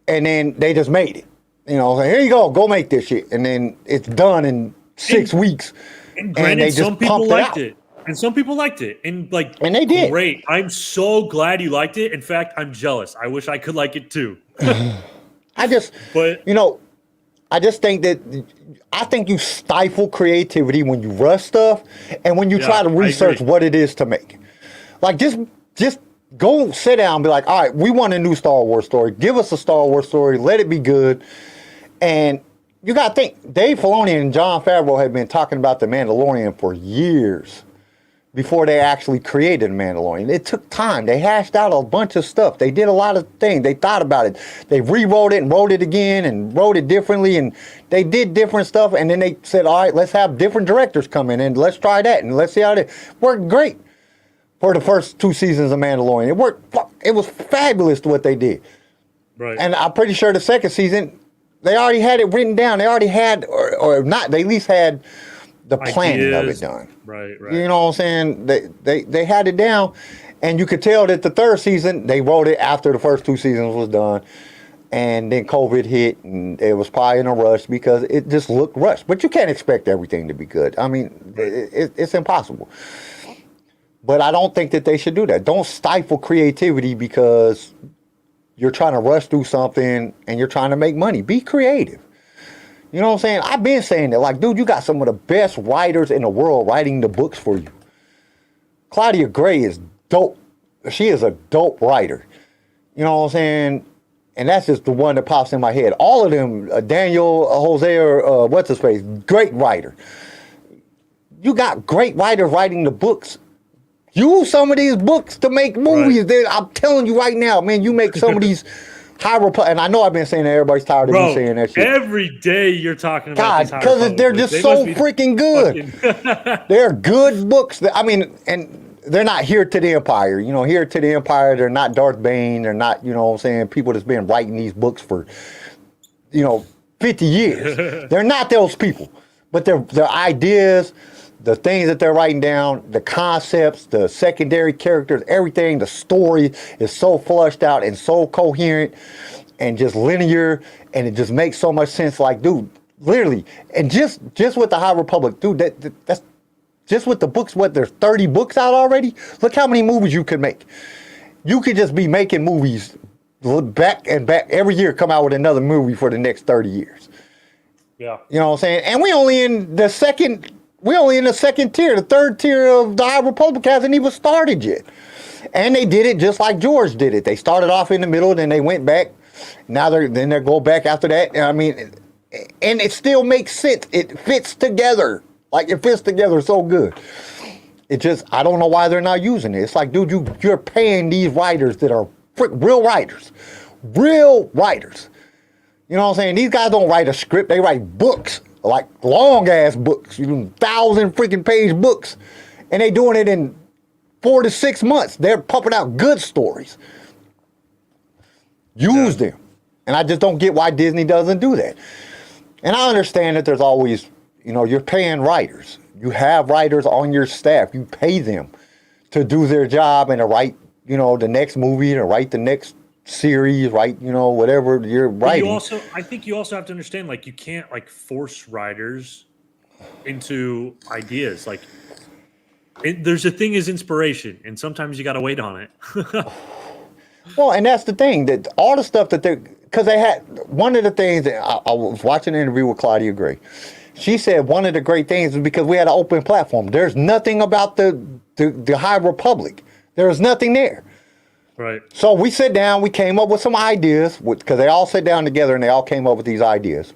and then they just made it. You know, here you go make this shit. And then it's done in 6 weeks. And granted, they just some people pumped liked out. it. And some people liked it. And they did. Great. I'm so glad you liked it. In fact, I'm jealous. I wish I could like it too. I just think I think you stifle creativity when you rush stuff and when you try to research what it is to make. Like just go sit down and be like, all right, we want a new Star Wars story. Give us a Star Wars story. Let it be good. And you got to think, Dave Filoni and Jon Favreau had been talking about The Mandalorian for years before they actually created The Mandalorian. It took time. They hashed out a bunch of stuff. They did a lot of things. They thought about it. They rewrote it and wrote it again and wrote it differently. And they did different stuff. And then they said, all right, let's have different directors come in and let's try that. And let's see how it worked great for the first 2 seasons of Mandalorian. It worked. It was fabulous what they did. Right. And I'm pretty sure the second season, they already had it written down. They already had, or not, they at least had the planning of it done. Right. You know what I'm saying? They had it down, and you could tell that the third season, they wrote it after the first 2 seasons was done, and then COVID hit, and it was probably in a rush because it just looked rushed. But you can't expect everything to be good. I mean, it's impossible. But I don't think that they should do that. Don't stifle creativity because you're trying to rush through something and you're trying to make money. Be creative. You know what I'm saying? I've been saying that. Like, dude, you got some of the best writers in the world writing the books for you. Claudia Gray is dope. She is a dope writer. You know what I'm saying? And that's just the one that pops in my head. All of them, Daniel, Jose, or what's his face, great writer. You got great writers writing the books. Use some of these books to make movies. Right. I'm telling you right now, man, you make some of these high Republic, and I know I've been saying that everybody's tired of me saying that shit. Every day you're talking about God, because they're just so freaking good. They're good books. And they're not Here to the Empire. You know, Here to the Empire, they're not Darth Bane. They're not, you know what I'm saying, people that's been writing these books for, 50 years. They're not those people. But their ideas, the things that they're writing down, the concepts, the secondary characters, everything, the story is so flushed out and so coherent and just linear, and it just makes so much sense. Like, dude, literally, and just with the High Republic, dude, that's just with the books. What, there's 30 books out already? Look how many movies you could make. You could just be making movies back and back every year. Come out with another movie for the next 30 years. Yeah, you know what I'm saying. And we only in the second tier. The third tier of the High Republic hasn't even started yet. And they did it just like George did it. They started off in the middle, then they went back. Now they're go back after that. I mean, and it still makes sense. It fits together. Like, it fits together so good. It just, I don't know why they're not using it. It's like, dude, you're paying these writers that are real writers. Real writers. You know what I'm saying? These guys don't write a script. They write books. Like long ass books, 1,000 freaking page books, and they doing it in 4 to 6 months. They're pumping out good stories. Use them, and I just don't get why Disney doesn't do that. And I understand that there's always, you're paying writers. You have writers on your staff. You pay them to do their job and to write, the next movie, to write the next series, right? Whatever you're writing. I think you also have to understand, like, you can't force writers into ideas. Like, there's a thing is inspiration, and sometimes you got to wait on it. Well, and that's the thing, that all the stuff that because they had, one of the things that I was watching an interview with Claudia Gray. She said one of the great things is because we had an open platform. There's nothing about the High Republic. There's nothing there. Right. So we sit down, we came up with some ideas, because they all sit down together and they all came up with these ideas.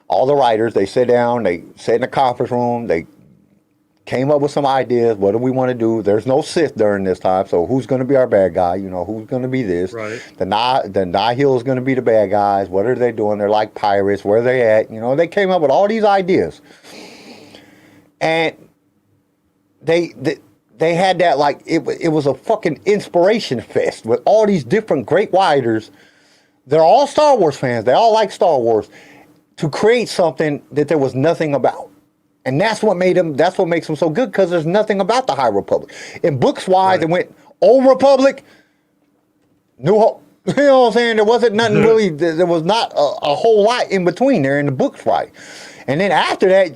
All the writers, they sit down, they sit in the conference room, they came up with some ideas. What do we want to do? There's no Sith during this time, so who's going to be our bad guy? You know, who's going to be this? Right. The Nihil is going to be the bad guys. What are they doing? They're like pirates. Where are they at? You know, they came up with all these ideas, and they had that, like, it was a fucking inspiration fest with all these different great writers. They're all Star Wars fans. They all like Star Wars, to create something that there was nothing about. And that's what makes them so good, because there's nothing about the High Republic. In books wise, it went Old Republic, New Hope. You know what I'm saying? There wasn't nothing really, there was not a whole lot in between there in the books, right? And then after that,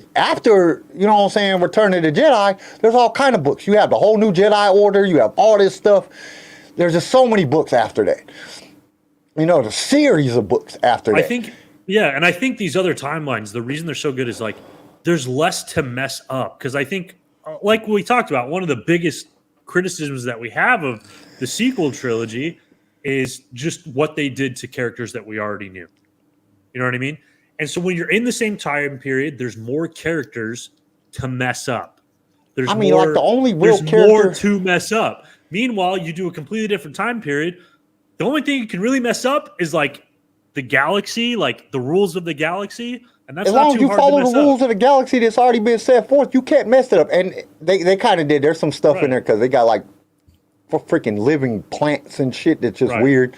you know what I'm saying, Return of the Jedi, there's all kind of books. You have the whole new Jedi Order, you have all this stuff. There's just so many books after that. You know, the series of books after that. And I think these other timelines, the reason they're so good is, like, there's less to mess up. Because I think, like we talked about, one of the biggest criticisms that we have of the sequel trilogy is just what they did to characters that we already knew. You know what I mean? And so when you're in the same time period, there's more characters to mess up. There's more to mess up. Meanwhile, you do a completely different time period. The only thing you can really mess up is, like, the galaxy, like the rules of the galaxy. And that's as not long as too you hard follow to mess the rules up. of the galaxy that's already been set forth, you can't mess it up. And they kind of did. There's some stuff in there because they got, like, freaking living plants and shit that's just weird.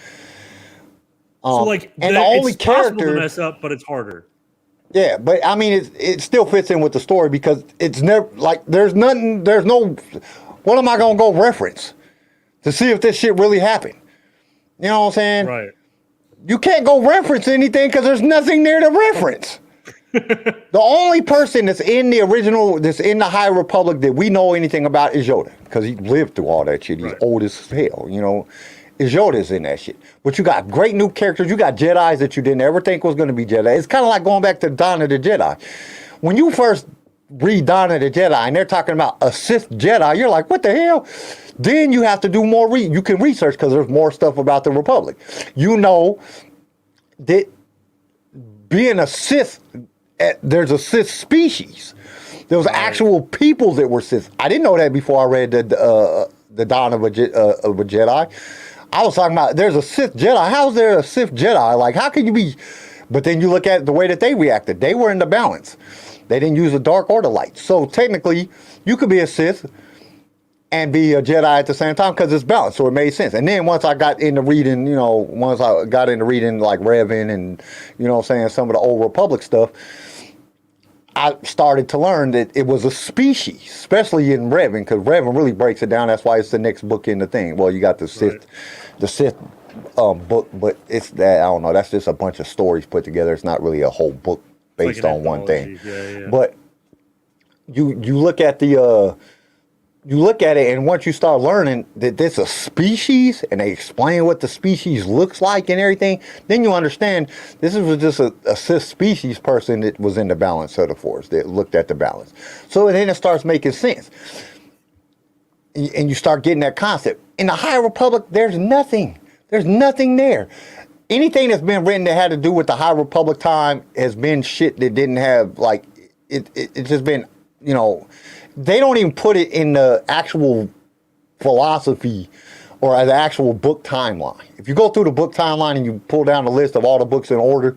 So, like, and the only it's possible character to mess up, but it's harder. Yeah, but I mean, it still fits in with the story, because it's never, like, there's no, what am I going to go reference to see if this shit really happened? You know what I'm saying? Right. You can't go reference anything because there's nothing there to reference. The only person that's in the original, that's in the High Republic that we know anything about is Yoda, because he lived through all that shit. He's old as hell, you know. Is Yoda's in that shit. But you got great new characters. You got Jedis that you didn't ever think was going to be Jedi. It's kind of like going back to Dawn of the Jedi. When you first read Dawn of the Jedi and they're talking about a Sith Jedi, you're like, what the hell? Then you have to do more you can research, because there's more stuff about the Republic. You know that being a Sith, there's a Sith species. There was actual people that were Sith. I didn't know that before I read the Dawn of a Jedi. I was talking about, there's a Sith Jedi. How's there a Sith Jedi? Like, how can you be? But then you look at the way that they reacted. They were in the balance. They didn't use the dark or the light. So technically, you could be a Sith and be a Jedi at the same time, because it's balanced. So it made sense. And then once I got into reading, like Revan and, you know what I'm saying, some of the old Republic stuff, I started to learn that it was a species, especially in Revan, because Revan really breaks it down. That's why it's the next book in the thing. Well, you got the Sith, book, but it's that, I don't know. That's just a bunch of stories put together. It's not really a whole book based on one thing. Yeah. But you look at it, and once you start learning that this is a species, and they explain what the species looks like and everything, then you understand this was just a Sith species person that was in the balance of the Force, that looked at the balance. So then it starts making sense. And you start getting that concept. In the High Republic, there's nothing. There's nothing there. Anything that's been written that had to do with the High Republic time has been shit that didn't have, like, it's just been, you know, they don't even put it in the actual philosophy or the actual book timeline. If you go through the book timeline and you pull down the list of all the books in order,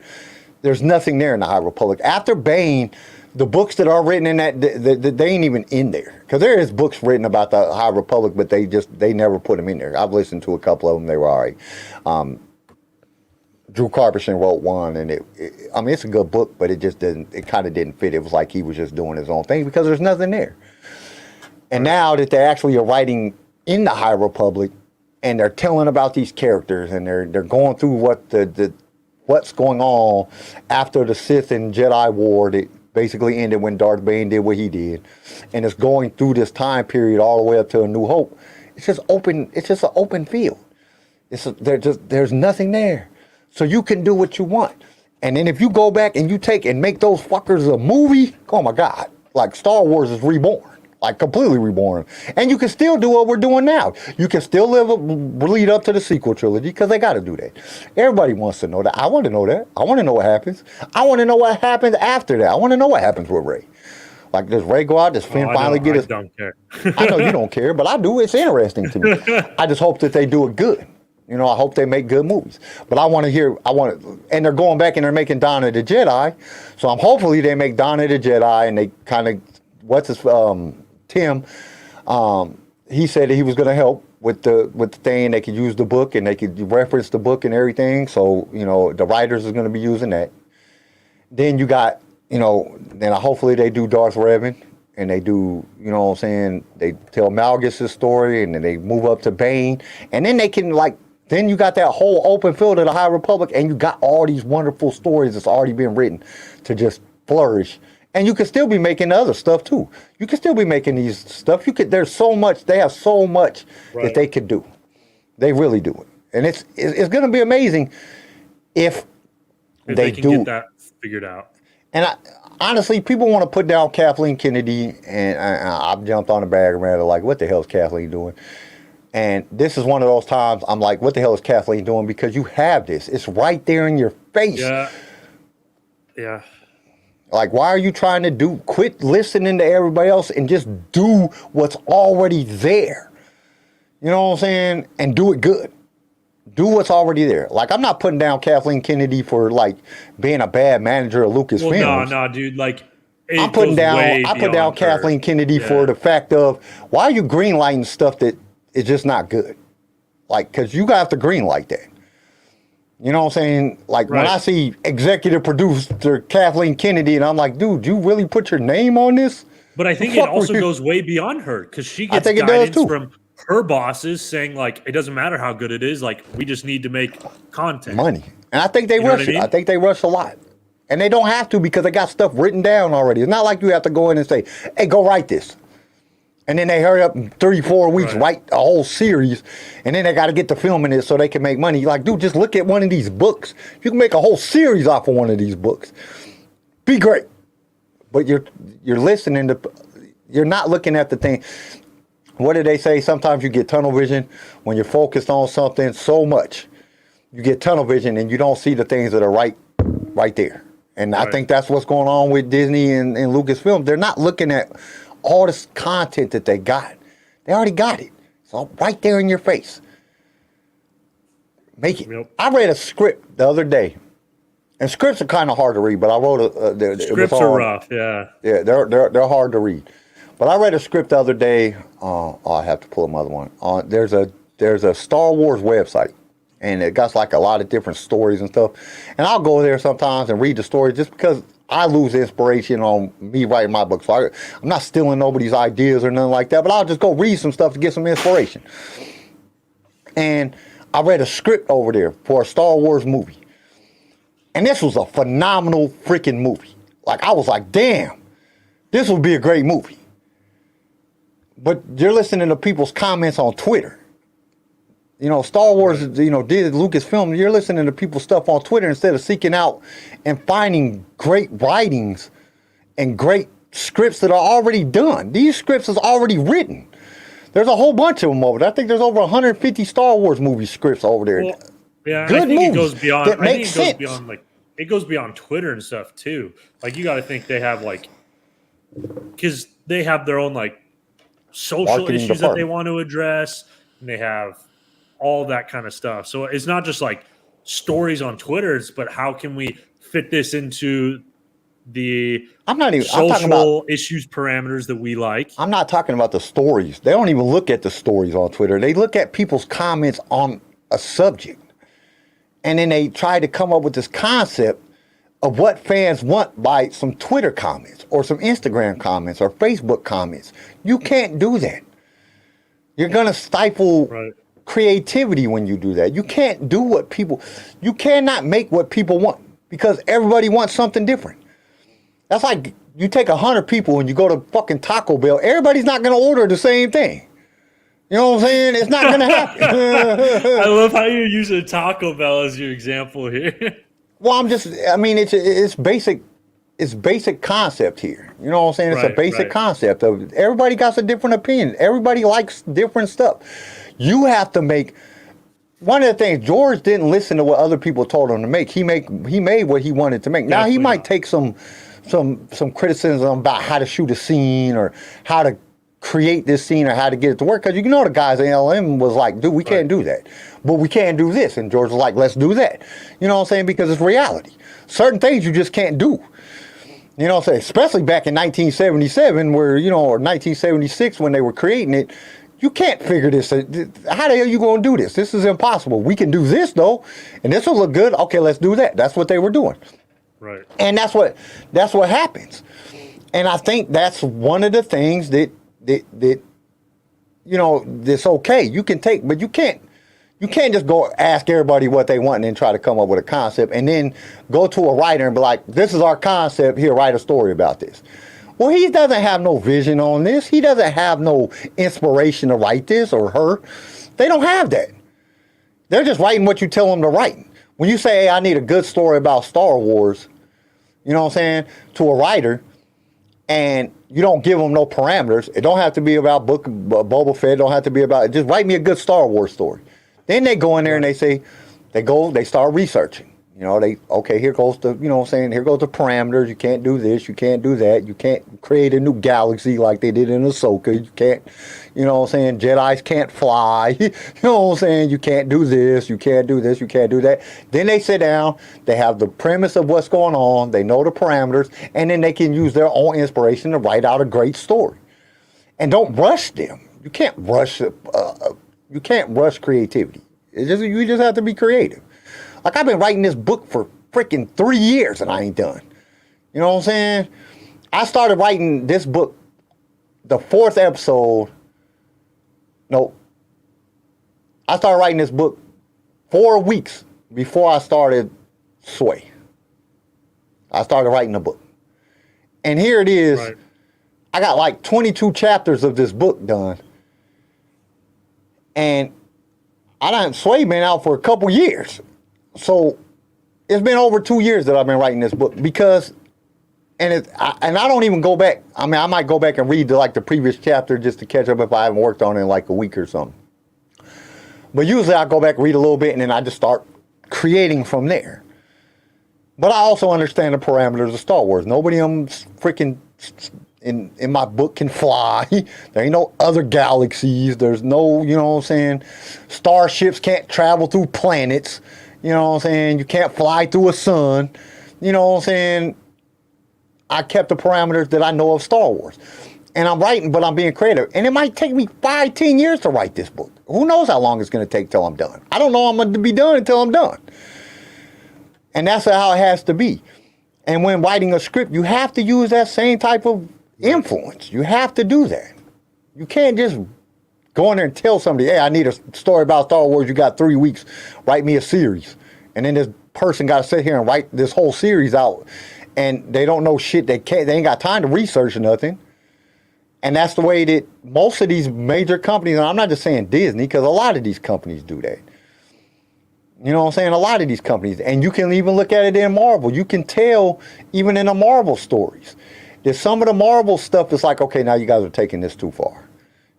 there's nothing there in the High Republic. After Bane, the books that are written in that, they ain't even in there. Because there is books written about the High Republic, but they never put them in there. I've listened to a couple of them. They were all right. Drew Carpenter wrote one, and I mean, it's a good book, but it kind of didn't fit. It was like he was just doing his own thing, because there's nothing there. And now that they actually are writing in the High Republic, and they're telling about these characters, and they're going through what's going on after the Sith and Jedi war that basically ended when Darth Bane did what he did, and it's going through this time period all the way up to A New Hope. It's just open. It's just an open field. There's nothing there. So you can do what you want. And then if you go back and you take and make those fuckers a movie, oh my God, like Star Wars is reborn, like completely reborn. And you can still do what we're doing now. You can still lead up to the sequel trilogy, because they got to do that. Everybody wants to know that. I want to know that. I want to know what happens. I want to know what happens after that. I want to know what happens with Rey. Like, does Ray go out? Does Finn finally get his? I don't care. I know you don't care, but I do. It's interesting to me. I just hope that they do it good. You know, I hope they make good movies. But and they're going back and they're making Dawn of the Jedi. So hopefully they make Dawn of the Jedi and they kind of, Tim, he said that he was going to help with the thing. They could use the book and they could reference the book and everything. So, you know, the writers are going to be using that. Then you got, you know, then hopefully they do Darth Revan. And they do, you know what I'm saying, they tell Malgus' story, and then they move up to Bane. And then they can, like, then you got that whole open field of the High Republic, and you got all these wonderful stories that's already been written to just flourish. And you can still be making other stuff, too. You can still be making these stuff. There's so much, they have so much that they could do. They really do it. And it's going to be amazing if they can do get that figured out. And honestly, people want to put down Kathleen Kennedy, and I've jumped on the bandwagon like, what the hell is Kathleen doing? And this is one of those times I'm like, what the hell is Kathleen doing? Because you have this. It's right there in your face. Yeah. Like, why are you trying to quit listening to everybody else and just do what's already there? You know what I'm saying? And do it good. Do what's already there. Like, I'm not putting down Kathleen Kennedy for, like, being a bad manager of Lucasfilm. Well, no, dude. Like, I put down Kathleen Kennedy for the fact of, why are you greenlighting stuff that is just not good? Like, because you got to greenlight that. You know what I'm saying? Like, when I see executive producer Kathleen Kennedy, and I'm like, dude, you really put your name on this? But I think it also goes way beyond her, because she gets guidance from her bosses saying, like, it doesn't matter how good it is, like, we just need to make content. Money. And I think they rush it. I think they rush a lot. And they don't have to, because they got stuff written down already. It's not like you have to go in and say, hey, go write this. And then they hurry up in 3-4 weeks, write a whole series, and then they got to get to filming it so they can make money. Like, dude, just look at one of these books. You can make a whole series off of one of these books. Be great. But you're listening to, you're not looking at the thing. What did they say? Sometimes you get tunnel vision when you're focused on something so much. You get tunnel vision and you don't see the things that are right there. And I think that's what's going on with Disney and Lucasfilm. They're not looking at all this content that they got. They already got it. It's all right there in your face. Make it. Yep. I read a script the other day. And scripts are kind of hard to read, but I wrote scripts are rough, yeah. Yeah, they're hard to read. But I read a script the other day. I have to pull another one. There's a Star Wars website, and it got like a lot of different stories and stuff. And I'll go there sometimes and read the story just because I lose inspiration on me writing my book. So I'm not stealing nobody's ideas or nothing like that, but I'll just go read some stuff to get some inspiration. And I read a script over there for a Star Wars movie. And this was a phenomenal freaking movie. Like, I was like, damn, this would be a great movie. But you're listening to people's comments on Twitter. You know, Star Wars, you know, did Lucasfilm. You're listening to people's stuff on Twitter instead of seeking out and finding great writings and great scripts that are already done. These scripts is already written. There's a whole bunch of them over there. I think there's over 150 Star Wars movie scripts over there. Well, yeah, good I think movies it goes beyond. that make sense. It goes beyond Twitter and stuff too. Like, you got to think they have, like, because they have their own, like, social Marketing issues department that they want to address, and they have all that kind of stuff. So it's not just like stories on Twitter, but how can we fit this into the social issues parameters that we like? I'm not talking about the stories. They don't even look at the stories on Twitter. They look at people's comments on a subject. And then they try to come up with this concept of what fans want by some Twitter comments or some Instagram comments or Facebook comments. You can't do that. You're going to stifle creativity when you do that. You can't do you cannot make what people want, because everybody wants something different. That's like you take 100 people and you go to fucking Taco Bell. Everybody's not going to order the same thing. You know what I'm saying? It's not going to happen. I love how you're using Taco Bell as your example here. Well, it's basic concept here. You know what I'm saying? It's a basic concept of everybody got a different opinion. Everybody likes different stuff. You have to make one of the things. George didn't listen to what other people told him to make. He made what he wanted to make. Now he might take some some criticism about how to shoot a scene or how to create this scene or how to get it to work. Because you know the guys in LM was like, dude, we can't do that. But we can do this. And George was like, let's do that. You know what I'm saying? Because it's reality. Certain things you just can't do. You know what I'm saying? Especially back in 1977 where, you know, or 1976 when they were creating it. You can't figure this. How the hell are you going to do this? This is impossible. We can do this, though. And this will look good. Okay, let's do that. That's what they were doing. Right. And that's what happens. And I think that's one of the things that you know, that's okay. You can take, but you can't just go ask everybody what they want and then try to come up with a concept and then go to a writer and be like, this is our concept. Here, write a story about this. Well, he doesn't have no vision on this. He doesn't have no inspiration to write this or her. They don't have that. They're just writing what you tell them to write. When you say, hey, I need a good story about Star Wars, you know what I'm saying, to a writer, and you don't give them no parameters. It don't have to be about Boba Fett. It don't have to be about, just write me a good Star Wars story. Then they go in there and they say, they start researching. You know, here goes the, you know what I'm saying, here goes the parameters. You can't do this, you can't do that. You can't create a new galaxy like they did in Ahsoka. You can't, you know what I'm saying, Jedis can't fly. You know what I'm saying, you can't do this, you can't do this, you can't do that. Then they sit down, they have the premise of what's going on, they know the parameters, and then they can use their own inspiration to write out a great story. And don't rush them. You can't rush creativity. You just have to be creative. Like, I've been writing this book for freaking 3 years and I ain't done. You know what I'm saying? I started writing this book, the 4th episode. No. I started writing this book 4 weeks before I started Sway. I started writing the book. And here it is. Right. I got like 22 chapters of this book done. And Sway been out for a couple years. So it's been over 2 years that I've been writing this book because, and I don't even go back. I mean, I might go back and read the previous chapter just to catch up if I haven't worked on it in like a week or something. But usually I go back, read a little bit, and then I just start creating from there. But I also understand the parameters of Star Wars. Nobody freaking in my book can fly. There ain't no other galaxies. There's no, you know what I'm saying, starships can't travel through planets. You know what I'm saying? You can't fly through a sun. You know what I'm saying? I kept the parameters that I know of Star Wars. And I'm writing, but I'm being creative. And it might take me 5-10 years to write this book. Who knows how long it's going to take till I'm done? I don't know I'm going to be done until I'm done. And that's how it has to be. And when writing a script, you have to use that same type of influence. You have to do that. You can't just go in there and tell somebody, hey, I need a story about Star Wars. You got 3 weeks. Write me a series. And then this person got to sit here and write this whole series out. And they don't know shit. They ain't got time to research nothing. And that's the way that most of these major companies, and I'm not just saying Disney, because a lot of these companies do that. You know what I'm saying? A lot of these companies. And you can even look at it in Marvel. You can tell, even in the Marvel stories, that some of the Marvel stuff is like, okay, now you guys are taking this too far.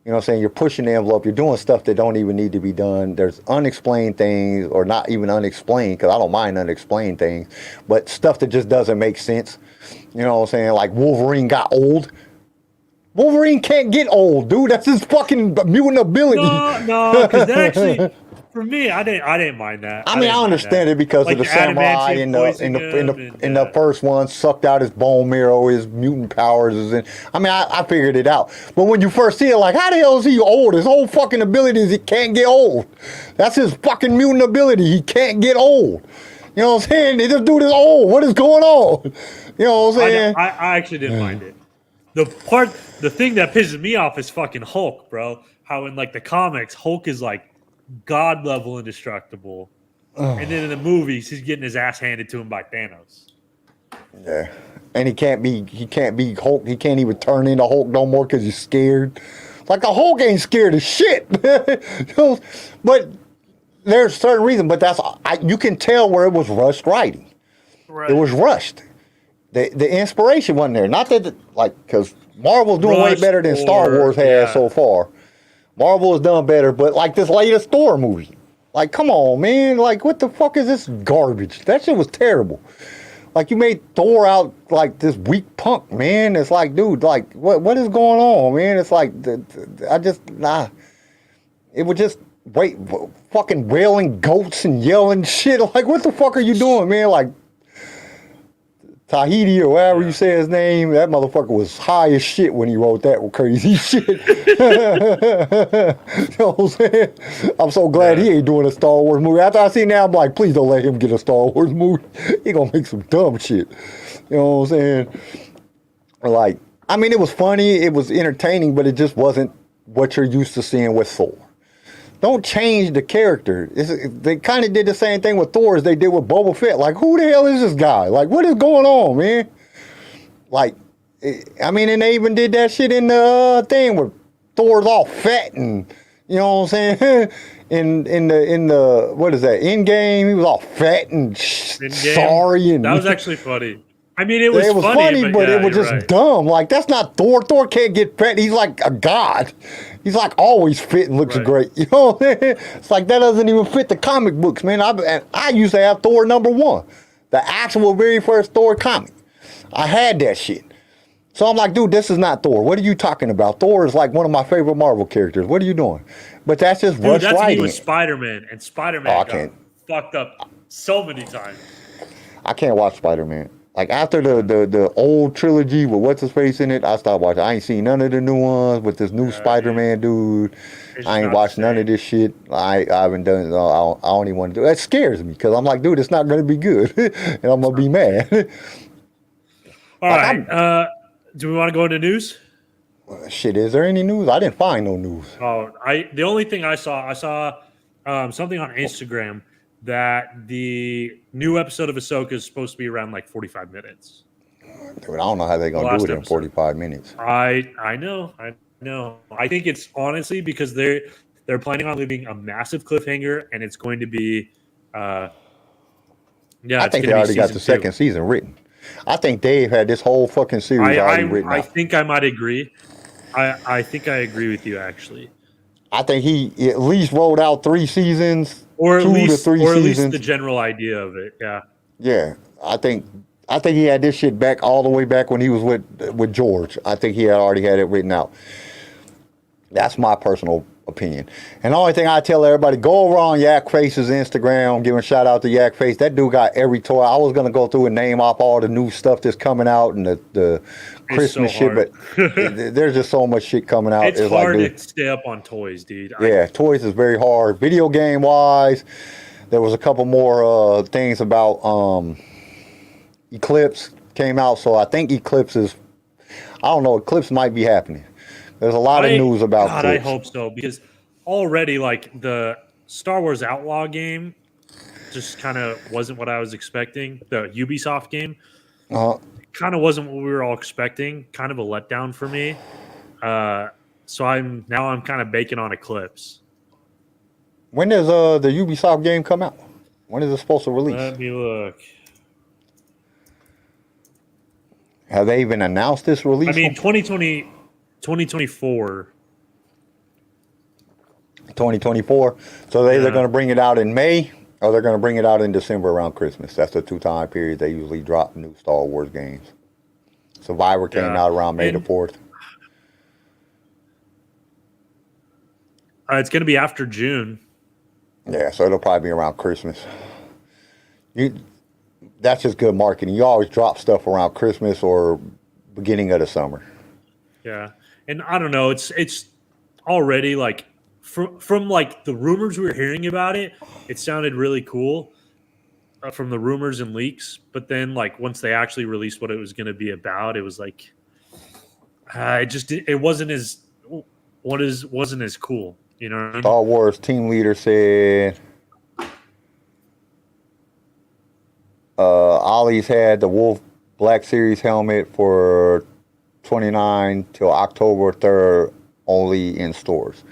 You know what I'm saying? You're pushing the envelope. You're doing stuff that don't even need to be done. There's unexplained things, or not even unexplained, because I don't mind unexplained things, but stuff that just doesn't make sense. You know what I'm saying? Like Wolverine got old. Wolverine can't get old, dude. That's his fucking mutant ability. No, because actually, for me, I didn't mind that. I mean, I understand it because like of the samurai in the first one sucked out his bone marrow, his mutant powers. I mean, I figured it out. But when you first see it, like, how the hell is he old? His whole fucking ability is he can't get old. That's his fucking mutant ability. He can't get old. You know what I'm saying? This dude is old. What is going on? You know what I'm saying? I actually didn't mind it. The thing that pisses me off is fucking Hulk, bro. How in like the comics, Hulk is like God level indestructible, and then in the movies, he's getting his ass handed to him by Thanos. Yeah, and he can't be Hulk. He can't even turn into Hulk no more because he's scared. Like the Hulk ain't scared of shit. You know? But there's certain reason. But you can tell where it was rushed writing. Right. It was rushed. The inspiration wasn't there. Not that, because Marvel's doing way better than Star Wars has so far. Marvel has done better, but like this latest Thor movie. Like, come on, man. Like, what the fuck is this garbage? That shit was terrible. Like, you made Thor out like this weak punk, man. It's like, dude, like, what is going on, man? It's like, it was just, fucking wailing goats and yelling shit. Like, what the fuck are you doing, man? Like, Tahiti or whatever you say his name, that motherfucker was high as shit when he wrote that crazy shit. You know what I'm saying? I'm so glad he ain't doing a Star Wars movie. After I seen that, I'm like, please don't let him get a Star Wars movie. He gonna make some dumb shit. You know what I'm saying? Like, I mean, it was funny, it was entertaining, but it just wasn't what you're used to seeing with Thor. Don't change the character. They kind of did the same thing with Thor as they did with Boba Fett. Like, who the hell is this guy? Like, what is going on, man? Like, I mean, and they even did that shit in the thing where Thor's all fat and, you know what I'm saying? in the what is that? Endgame, he was all fat and sorry, and that was actually funny. I mean, it was funny, but it was just dumb. Like, that's not Thor. Thor can't get fat. He's like a god. He's like always fit and looks great. You know what I mean? It's like that doesn't even fit the comic books, man. I used to have Thor #1, the actual very first Thor comic. I had that shit. So I'm like, dude, this is not Thor. What are you talking about? Thor is like one of my favorite Marvel characters. What are you doing? But that's just rush that's writing. me with Spider-Man, and Spider-Man got fucked up so many times. I can't watch Spider-Man. Like, after the old trilogy with what's-his-face in it, I stopped watching. I ain't seen none of the new ones with this new Spider-Man dude. I ain't watched none of this shit. I haven't done it. I don't even want to do it. That scares me because I'm like, dude, it's not going to be good. And I'm going to be mad. All right. Do we want to go into news? Shit, is there any news? I didn't find no news. Oh, the only thing I saw something on Instagram that the new episode of Ahsoka is supposed to be around like 45 minutes. Dude, I don't know how they're going to do it in 45 minutes. I know. I think it's honestly because they're planning on leaving a massive cliffhanger, and it's going to be I think they already got the second season written. I think Dave had this whole fucking series already written out. I think I might agree. I think I agree with you, actually. I think he at least wrote out 3 seasons. Or at least the general idea of it, yeah. Yeah, I think he had this shit back all the way back when he was with George. I think he already had it written out. That's my personal opinion. And the only thing I tell everybody, go over on Yak Face's Instagram, giving a shout out to Yak Face. That dude got every toy. I was gonna go through and name off all the new stuff that's coming out and the Christmas shit, but there's just so much shit coming out. It's hard to stay up on toys, dude. Yeah, toys is very hard. Video game wise, there was a couple more things about Eclipse came out, so I think Eclipse might be happening. There's a lot of news about God, Eclipse. I hope so, because already like the Star Wars Outlaw game just kind of wasn't what I was expecting. The Ubisoft game kind of wasn't what we were all expecting. Kind of a letdown for me. So I'm kind of baking on Eclipse. When does the Ubisoft game come out? When is it supposed to release? Let me look. Have they even announced this release? I mean, 2024. 2024. So they're either going to bring it out in May or they're going to bring it out in December around Christmas. That's the 2 time period they usually drop new Star Wars games. Survivor came out around May the 4th. It's going to be after June. Yeah, so it'll probably be around Christmas. That's just good marketing. You always drop stuff around Christmas or beginning of the summer. Yeah. And I don't know, it's already like from like the rumors we were hearing about it, it sounded really cool from the rumors and leaks. But then like once they actually released what it was going to be about, it was like it wasn't as cool. You know what I mean? Star Wars team leader said Ollie's had the Wolf Black Series helmet for $29 till October 3rd, only in stores.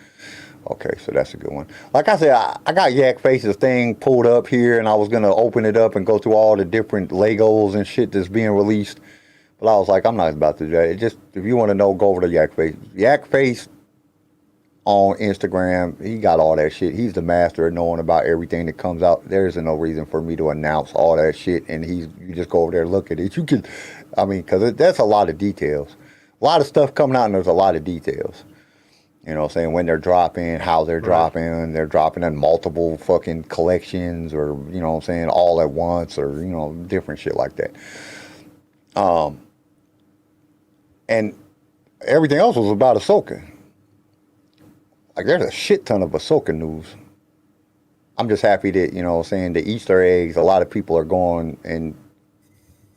Okay, so that's a good one. Like I said, I got Yak Face's thing pulled up here, and I was going to open it up and go through all the different Legos and shit that's being released. But I was like, I'm not about to do that. Just, if you want to know, go over to Yak Face. Yak Face on Instagram. He got all that shit. He's the master of knowing about everything that comes out. There isn't no reason for me to announce all that shit. And you just go over there and look at it. You can, I mean, because that's a lot of details. A lot of stuff coming out, and there's a lot of details. You know what I'm saying? When they're dropping, how they're dropping. They're dropping in multiple fucking collections, or, you know what I'm saying, all at once, or, you know, different shit like that. And everything else was about Ahsoka. Like, there's a shit ton of Ahsoka news. I'm just happy that, you know what I'm saying, the Easter eggs, a lot of people are going and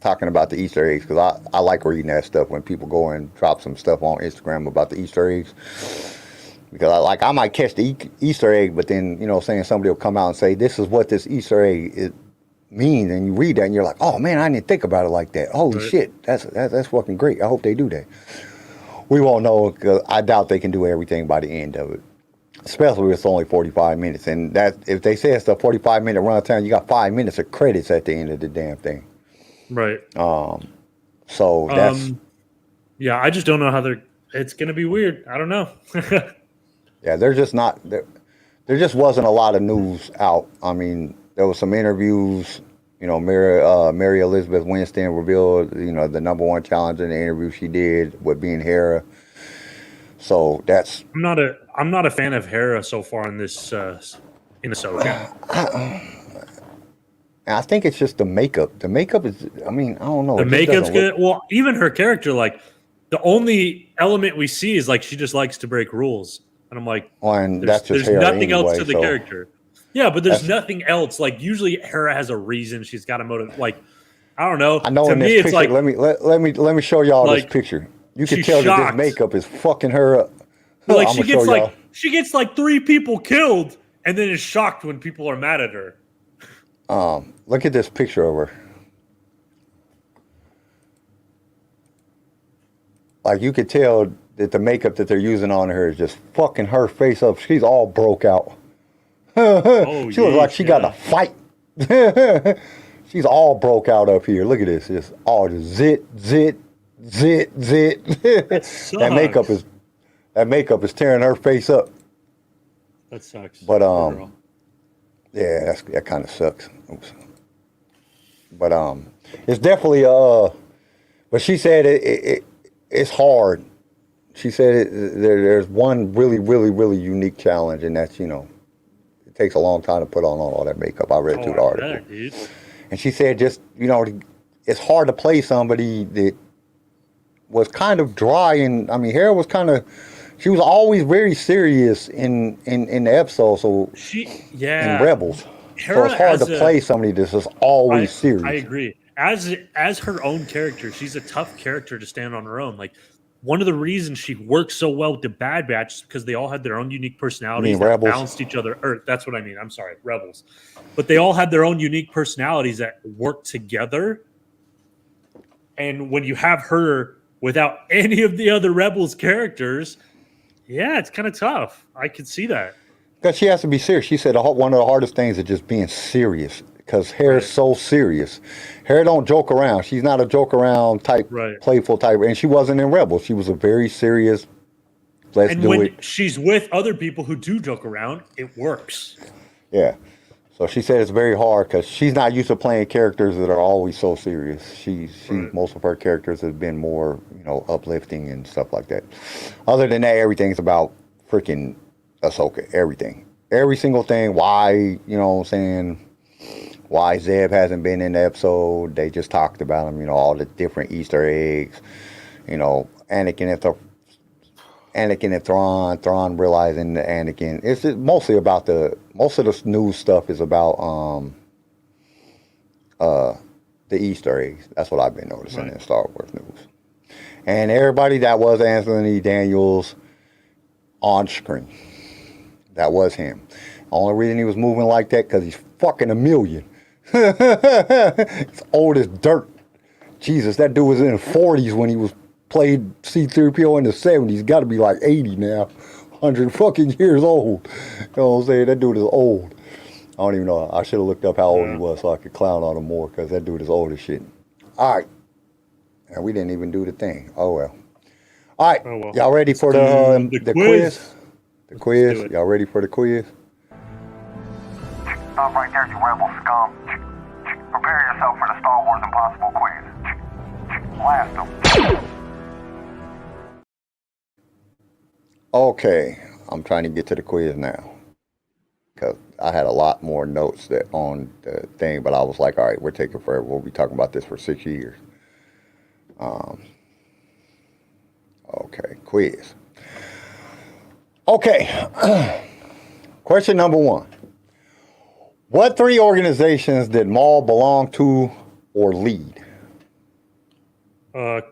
talking about the Easter eggs, because I like reading that stuff when people go and drop some stuff on Instagram about the Easter eggs. Because I might catch the Easter egg, but then, you know, saying somebody will come out and say, this is what this Easter egg means, and you read that and you're like, oh man, I didn't think about it like that. Holy shit, that's fucking great. I hope they do that. We won't know, because I doubt they can do everything by the end of it. Especially if it's only 45 minutes, and that if they say it's a 45-minute runtime, you got 5 minutes of credits at the end of the damn thing. Right. So that's yeah. I just don't know how it's gonna be weird. I don't know. Yeah, they're just not there. There just wasn't a lot of news out. I mean, there was some interviews. You know, Mary Elizabeth Winston revealed, you know, the #1 challenge in the interview she did with being Hera. So that's. I'm not a fan of Hera so far in this in Ahsoka. I think it's just the makeup. The makeup is. I mean, I don't know. The makeup's good. Well, even her character, like, the only element we see is like she just likes to break rules, and I'm like, and that's just there's nothing anyway, else to the character. Yeah, but there's nothing else. Like, usually Hera has a reason. She's got a motive. Like, I don't know. I know. To in me, this it's picture, like let me show y'all like, this picture. You can she's tell that shocked. this makeup is fucking her up. like I'm she gonna show y'all. gets like 3 people killed, and then is shocked when people are mad at her. Look at this picture of her. Like, you could tell that the makeup that they're using on her is just fucking her face up. She's all broke out. She looks like she got in a fight. She's all broke out up here. Look at this. It's all just zit. That makeup is tearing her face up. That sucks. But yeah, that kind of sucks. Oops. But it's definitely but she said it's hard. She said there's one really unique challenge, and that's, you know, it takes a long time to put on all that makeup. I read through the article. Dude. And she said, just, you know, it's hard to play somebody that was kind of dry, and I mean, Hera was kind of, she was always very serious in the episode. So in Rebels, Hera, so it's hard to play somebody that's just always serious. I agree. As her own character, she's a tough character to stand on her own. Like, one of the reasons she works so well with the Bad Batch is because they all had their own unique personalities that Rebels? balanced each other. Or that's what I mean. I'm sorry, Rebels. But they all had their own unique personalities that worked together. And when you have her without any of the other Rebels characters, yeah, it's kind of tough. I can see that. Because she has to be serious. She said one of the hardest things is just being serious. Because Hera's so serious. Hera don't joke around. She's not a joke around type, playful type. And she wasn't in Rebels. She was a very serious, and when she's with other people who do joke around, it works. Yeah. So she said it's very hard because she's not used to playing characters that are always so serious. Most of her characters have been more, you know, uplifting and stuff like that. Other than that, everything's about freaking Ahsoka. Everything. Every single thing. Why, you know what I'm saying, why Zeb hasn't been in the episode. They just talked about him, you know, all the different Easter eggs. You know, Anakin and Thrawn realizing the Anakin. It's just mostly about most of the news stuff is about the Easter eggs. That's what I've been noticing in Star Wars news. And everybody, that was Anthony Daniels on screen. That was him. Only reason he was moving like that because he's fucking a million. He's old as dirt. Jesus, that dude was in his 40s when he was played C-3PO in the 70s. Got to be like 80 now. 100 fucking years old. You know what I'm saying? That dude is old. I don't even know. I should have looked up how old he was so I could clown on him more, because that dude is old as shit. All right. And we didn't even do the thing. Oh, well. All right. Y'all ready for the quiz? The quiz. do it. Y'all ready for the quiz? Stop right there, you rebel scum. Prepare yourself for the Star Wars Impossible quiz. Blast them. Okay, I'm trying to get to the quiz now. Because I had a lot more notes that on the thing, but I was like, all right, we're taking forever. We'll be talking about this for 6 years. Okay, quiz. Okay, question number 1. What 3 organizations did Maul belong to or lead? Can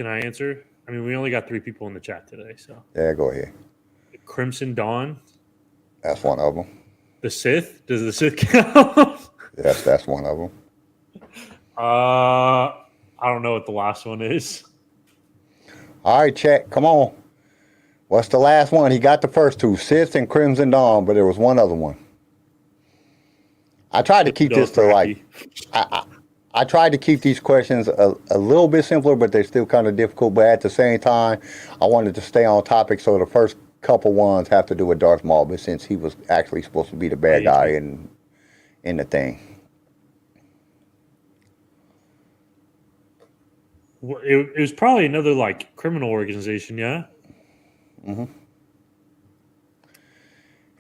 I answer? I mean, we only got 3 people in the chat today, so. Yeah, go ahead. Crimson Dawn. That's one of them. The Sith? Does the Sith count? Yes, that's one of them. I don't know what the last one is. All right, chat, come on. What's the last one? He got the first 2, Sith and Crimson Dawn, but there was one other one. I tried to keep this to like, I tried to keep these questions a little bit simpler, but they're still kind of difficult. But at the same time, I wanted to stay on topic. So the first couple ones have to do with Darth Maul, but since he was actually supposed to be the bad guy in the thing. It was probably another like criminal organization, yeah. Mm-hmm.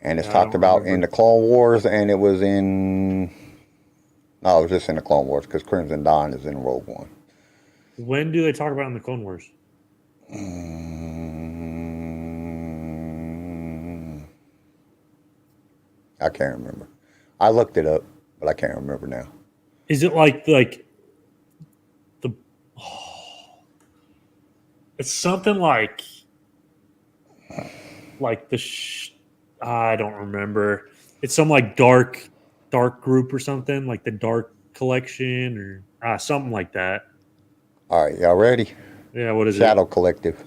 And it's talked about in the Clone Wars, and it was in. No, it was just in the Clone Wars because Crimson Dawn is in Rogue One. When do they talk about it in the Clone Wars? I can't remember. I looked it up, but I can't remember now. Is it like the? It's something like the. I don't remember. It's some like dark group or something, like the Dark Collection or something like that. All right, y'all ready? Yeah, what is Shadow it? Collective.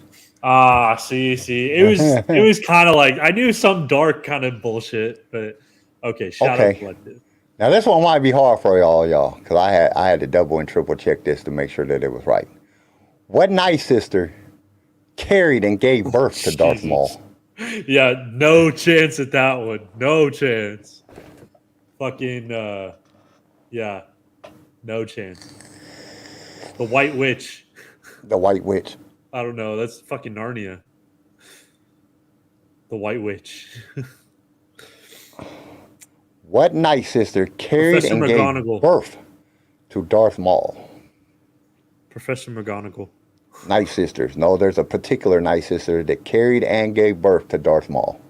See. It was kind of like I knew some dark kind of bullshit, but okay, Shadow Collective. Now this one might be hard for y'all, because I had to double and triple check this to make sure that it was right. What Night Sister carried and gave birth to Darth Maul? Yeah, no chance at that one. No chance. Fucking, yeah, no chance. The White Witch. The White Witch. I don't know. That's fucking Narnia. The White Witch. What Night Sister carried Professor and McGonagall. gave birth to Darth Maul? Professor McGonagall. Night Sisters. No, there's a particular Night Sister that carried and gave birth to Darth Maul.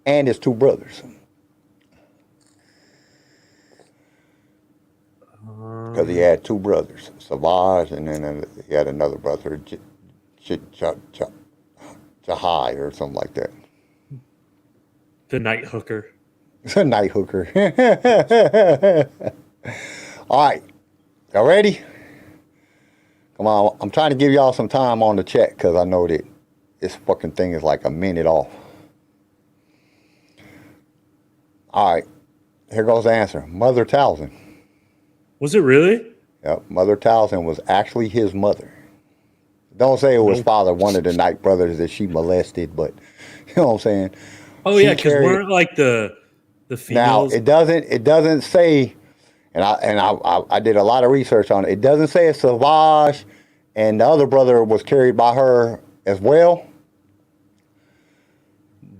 And his 2 brothers. Because he had 2 brothers, Savage, and then he had another brother, Jahai, or something like that. The Night Hooker. It's a Night Hooker. All right, y'all ready? Come on, I'm trying to give y'all some time on the chat because I know that this fucking thing is like a minute off. All right, here goes the answer. Mother Talzin. Was it really? Yep, Mother Talzin was actually his mother. Don't say it was father, one of the Night brothers that she molested, but you know what I'm saying? Oh yeah, because weren't like the females. Now it doesn't say, and I did a lot of research on it. It doesn't say it's Savage and the other brother was carried by her as well.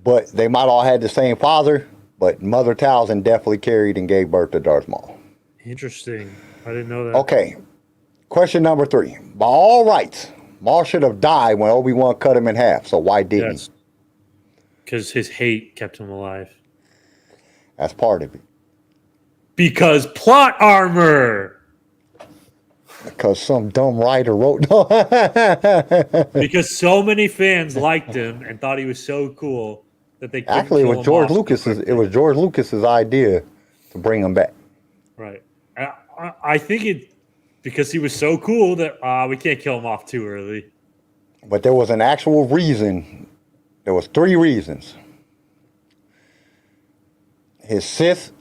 But they might all had the same father, but Mother Talzin definitely carried and gave birth to Darth Maul. Interesting. I didn't know that. Okay. Question number 3. By all rights, Maul should have died when Obi-Wan cut him in half. So why didn't he? Because his hate kept him alive. That's part of it. Because plot armor. Because some dumb writer wrote. Because so many fans liked him and thought he was so cool that they actually it was George Lucas's idea to bring him back. Right. I think it because he was so cool that we can't kill him off too early. But there was an actual reason. There was 3 reasons. His Sith,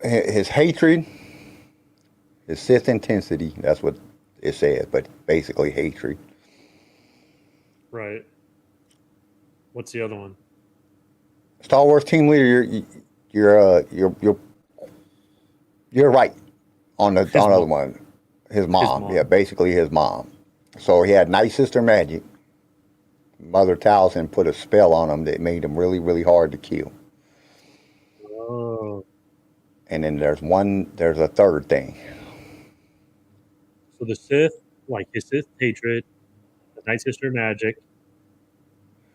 his hatred, his Sith intensity. That's what it says, but basically hatred. Right. What's the other one? Star Wars team leader, you're right on the other one. His mom. Yeah, basically his mom. So he had Night Sister magic. Mother Taliesin put a spell on him that made him really, really hard to kill. Oh. And then there's a third thing. So the Sith, like his Sith hatred, the Night Sister magic,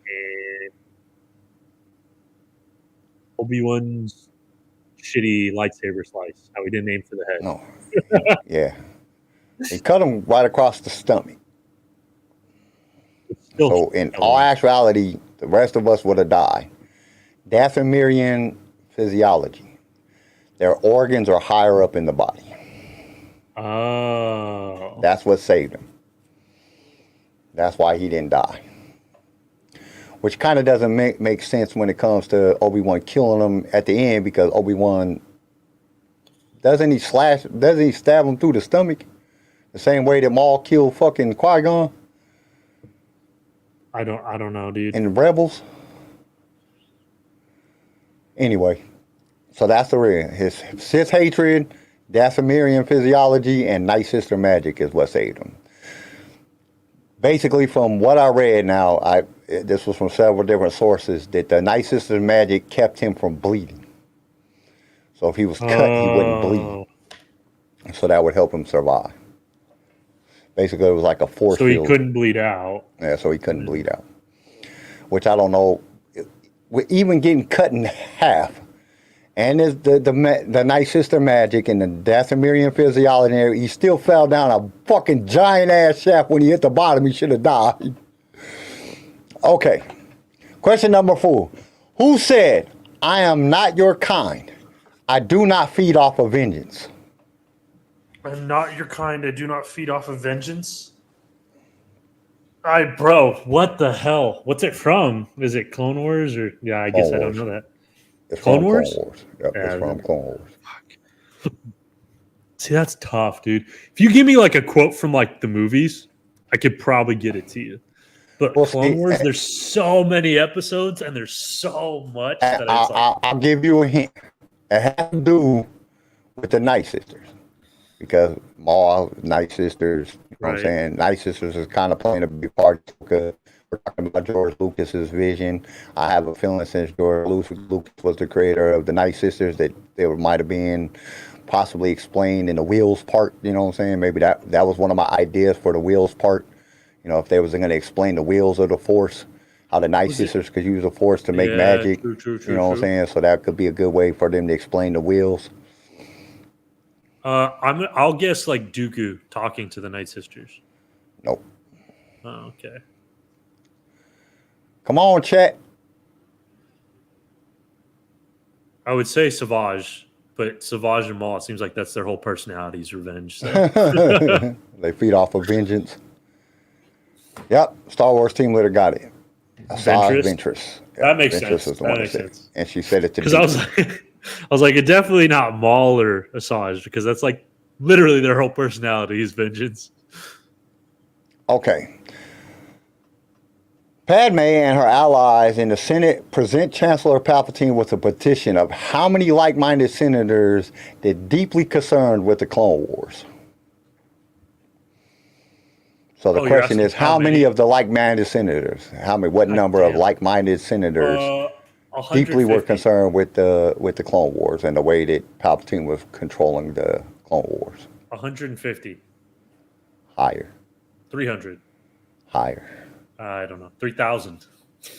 and Obi-Wan's shitty lightsaber slice. How he didn't aim for the head. No. Yeah. He cut him right across the stomach. So in all actuality, the rest of us would have died. Dathomirian physiology. Their organs are higher up in the body. Oh. That's what saved him. That's why he didn't die. Which kind of doesn't make sense when it comes to Obi-Wan killing him at the end, because Obi-Wan, doesn't he stab him through the stomach? The same way that Maul killed fucking Qui-Gon? I don't know, dude. In the Rebels? Anyway, so that's the real. His Sith hatred, Dathomirian physiology, and Night Sister magic is what saved him. Basically, from what I read now, this was from several different sources, that the Night Sister magic kept him from bleeding. So if he was cut, he wouldn't bleed. So that would help him survive. Basically, it was like a force field. So he couldn't bleed out. Yeah, so he couldn't bleed out. Which I don't know. Even getting cut in half, and the Night Sister magic and the Dathomirian physiology, he still fell down a fucking giant ass shaft. When he hit the bottom, he should have died. Okay. Question number 4. Who said, "I am not your kind. I do not feed off of vengeance"? I'm not your kind. I do not feed off of vengeance. Bro, what the hell? What's it from? Is it Clone Wars or? Yeah, I guess Clone I don't Wars. know that. It's Clone from Wars? Clone Wars. Yep, Yeah, it's from Clone Wars. See, that's tough, dude. If you give me like a quote from like the movies, I could probably get it to you. But Well, Clone Wars, there's so many episodes and there's so much that it's like, I'll give you a hint. It has to do with the Night Sisters. Because Maul, Night Sisters, you know what I'm saying? Night Sisters is kind of playing a big part. We're talking about George Lucas's vision. I have a feeling since George Lucas was the creator of the Night Sisters that there might have been possibly explained in the Wheels part, you know what I'm saying? Maybe that was one of my ideas for the Wheels part. You know, if they was going to explain the wheels of the Force, how the Night Sisters could use the Force to make magic. True, you know what I'm saying? So that could be a good way for them to explain the wheels. I'll guess like Dooku talking to the Night Sisters. Nope. Oh, okay. Come on, chat. I would say Savage, but Savage and Maul, it seems like that's their whole personality's revenge. So. They feed off of vengeance. Yep, Star Wars team leader got it. Ventress. Yep, That makes Ventress sense. is the That one makes that said it. sense. And she said it to me. Because I was like, definitely not Maul or Asajj, because that's like literally their whole personality is vengeance. Okay. Padme and her allies in the Senate present Chancellor Palpatine with a petition of how many like-minded senators that deeply concerned with the Clone Wars. So the question is, how many of the like-minded senators? What number of like-minded senators deeply were concerned with the Clone Wars and the way that Palpatine was controlling the Clone Wars? 150. Higher. 300. Higher. I don't know. 3,000.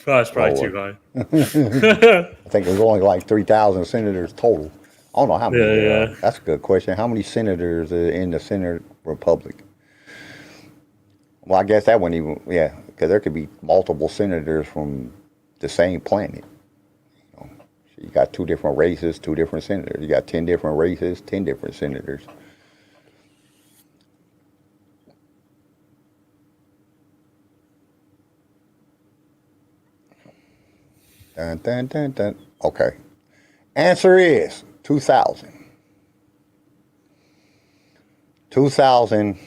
That's probably too high. I think there's only like 3,000 senators total. I don't know how many there are. That's a good question. How many senators are in the Senate Republic? Well, I guess that wouldn't even, because there could be multiple senators from the same planet. So you got 2 different races, 2 different senators. You got 10 different races, 10 different senators. Dun, dun, dun, dun. Okay. Answer is 2,000. 2,000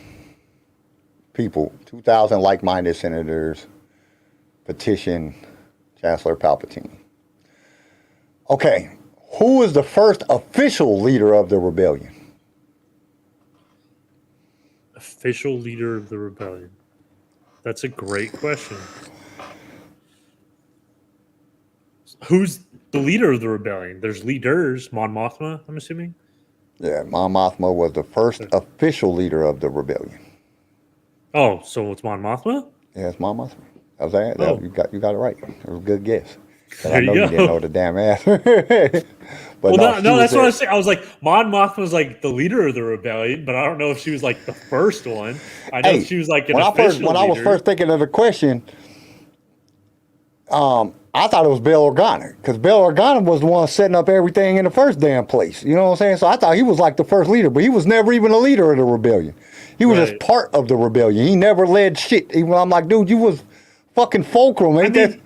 people, 2,000 like-minded senators petition Chancellor Palpatine. Okay, who was the first official leader of the rebellion? Official leader of the rebellion. That's a great question. Who's the leader of the rebellion? There's leaders. Mon Mothma, I'm assuming. Yeah, Mon Mothma was the first official leader of the rebellion. Oh, so it's Mon Mothma? Yeah, it's Mon Mothma. That was that. Oh. You got it right. It was a good guess. But There I know you you go. didn't know the damn answer. But Well, she no, was that's what I there. was saying. I was like, Mon Mothma was like the leader of the rebellion, but I don't know if she was like the first one. I know she was like an official when I was leader. first thinking of the question, I thought it was Bail Organa, because Bail Organa was the one setting up everything in the first damn place. You know what I'm saying? So I thought he was like the first leader, but he was never even a leader of the rebellion. He was Right. just part of the rebellion. He never led shit. Even I'm like, dude, you was fucking fulcrum, ain't that?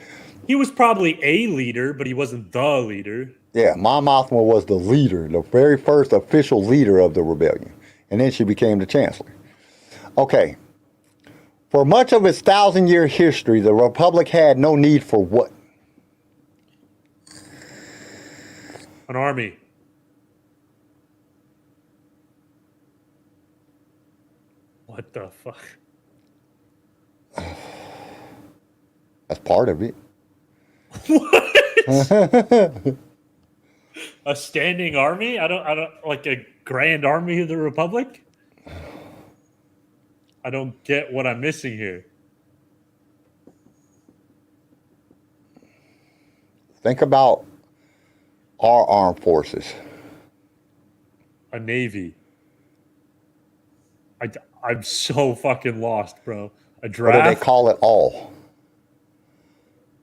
He was probably a leader, but he wasn't the leader. Yeah, Mon Mothma was the leader, the very first official leader of the rebellion. And then she became the chancellor. Okay. For much of its 1,000-year history, the Republic had no need for what? An army. What the fuck? That's part of it. A standing army? I don't like a grand army of the Republic? I don't get what I'm missing here. Think about our armed forces. A navy. I'm so fucking lost, bro. A What do draft? they call it all?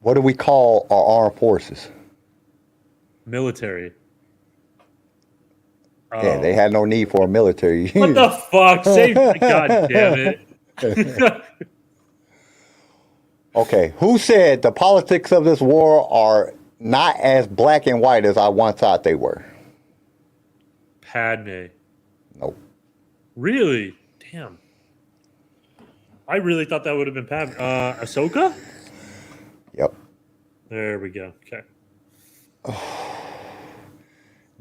What do we call our armed forces? Military. Yeah, they had no need for a military. What the fuck? God damn it. Okay, who said the politics of this war are not as black and white as I once thought they were? Padme. Nope. Really? Damn. I really thought that would have been Padme. Ahsoka? Yep. There we go. Okay.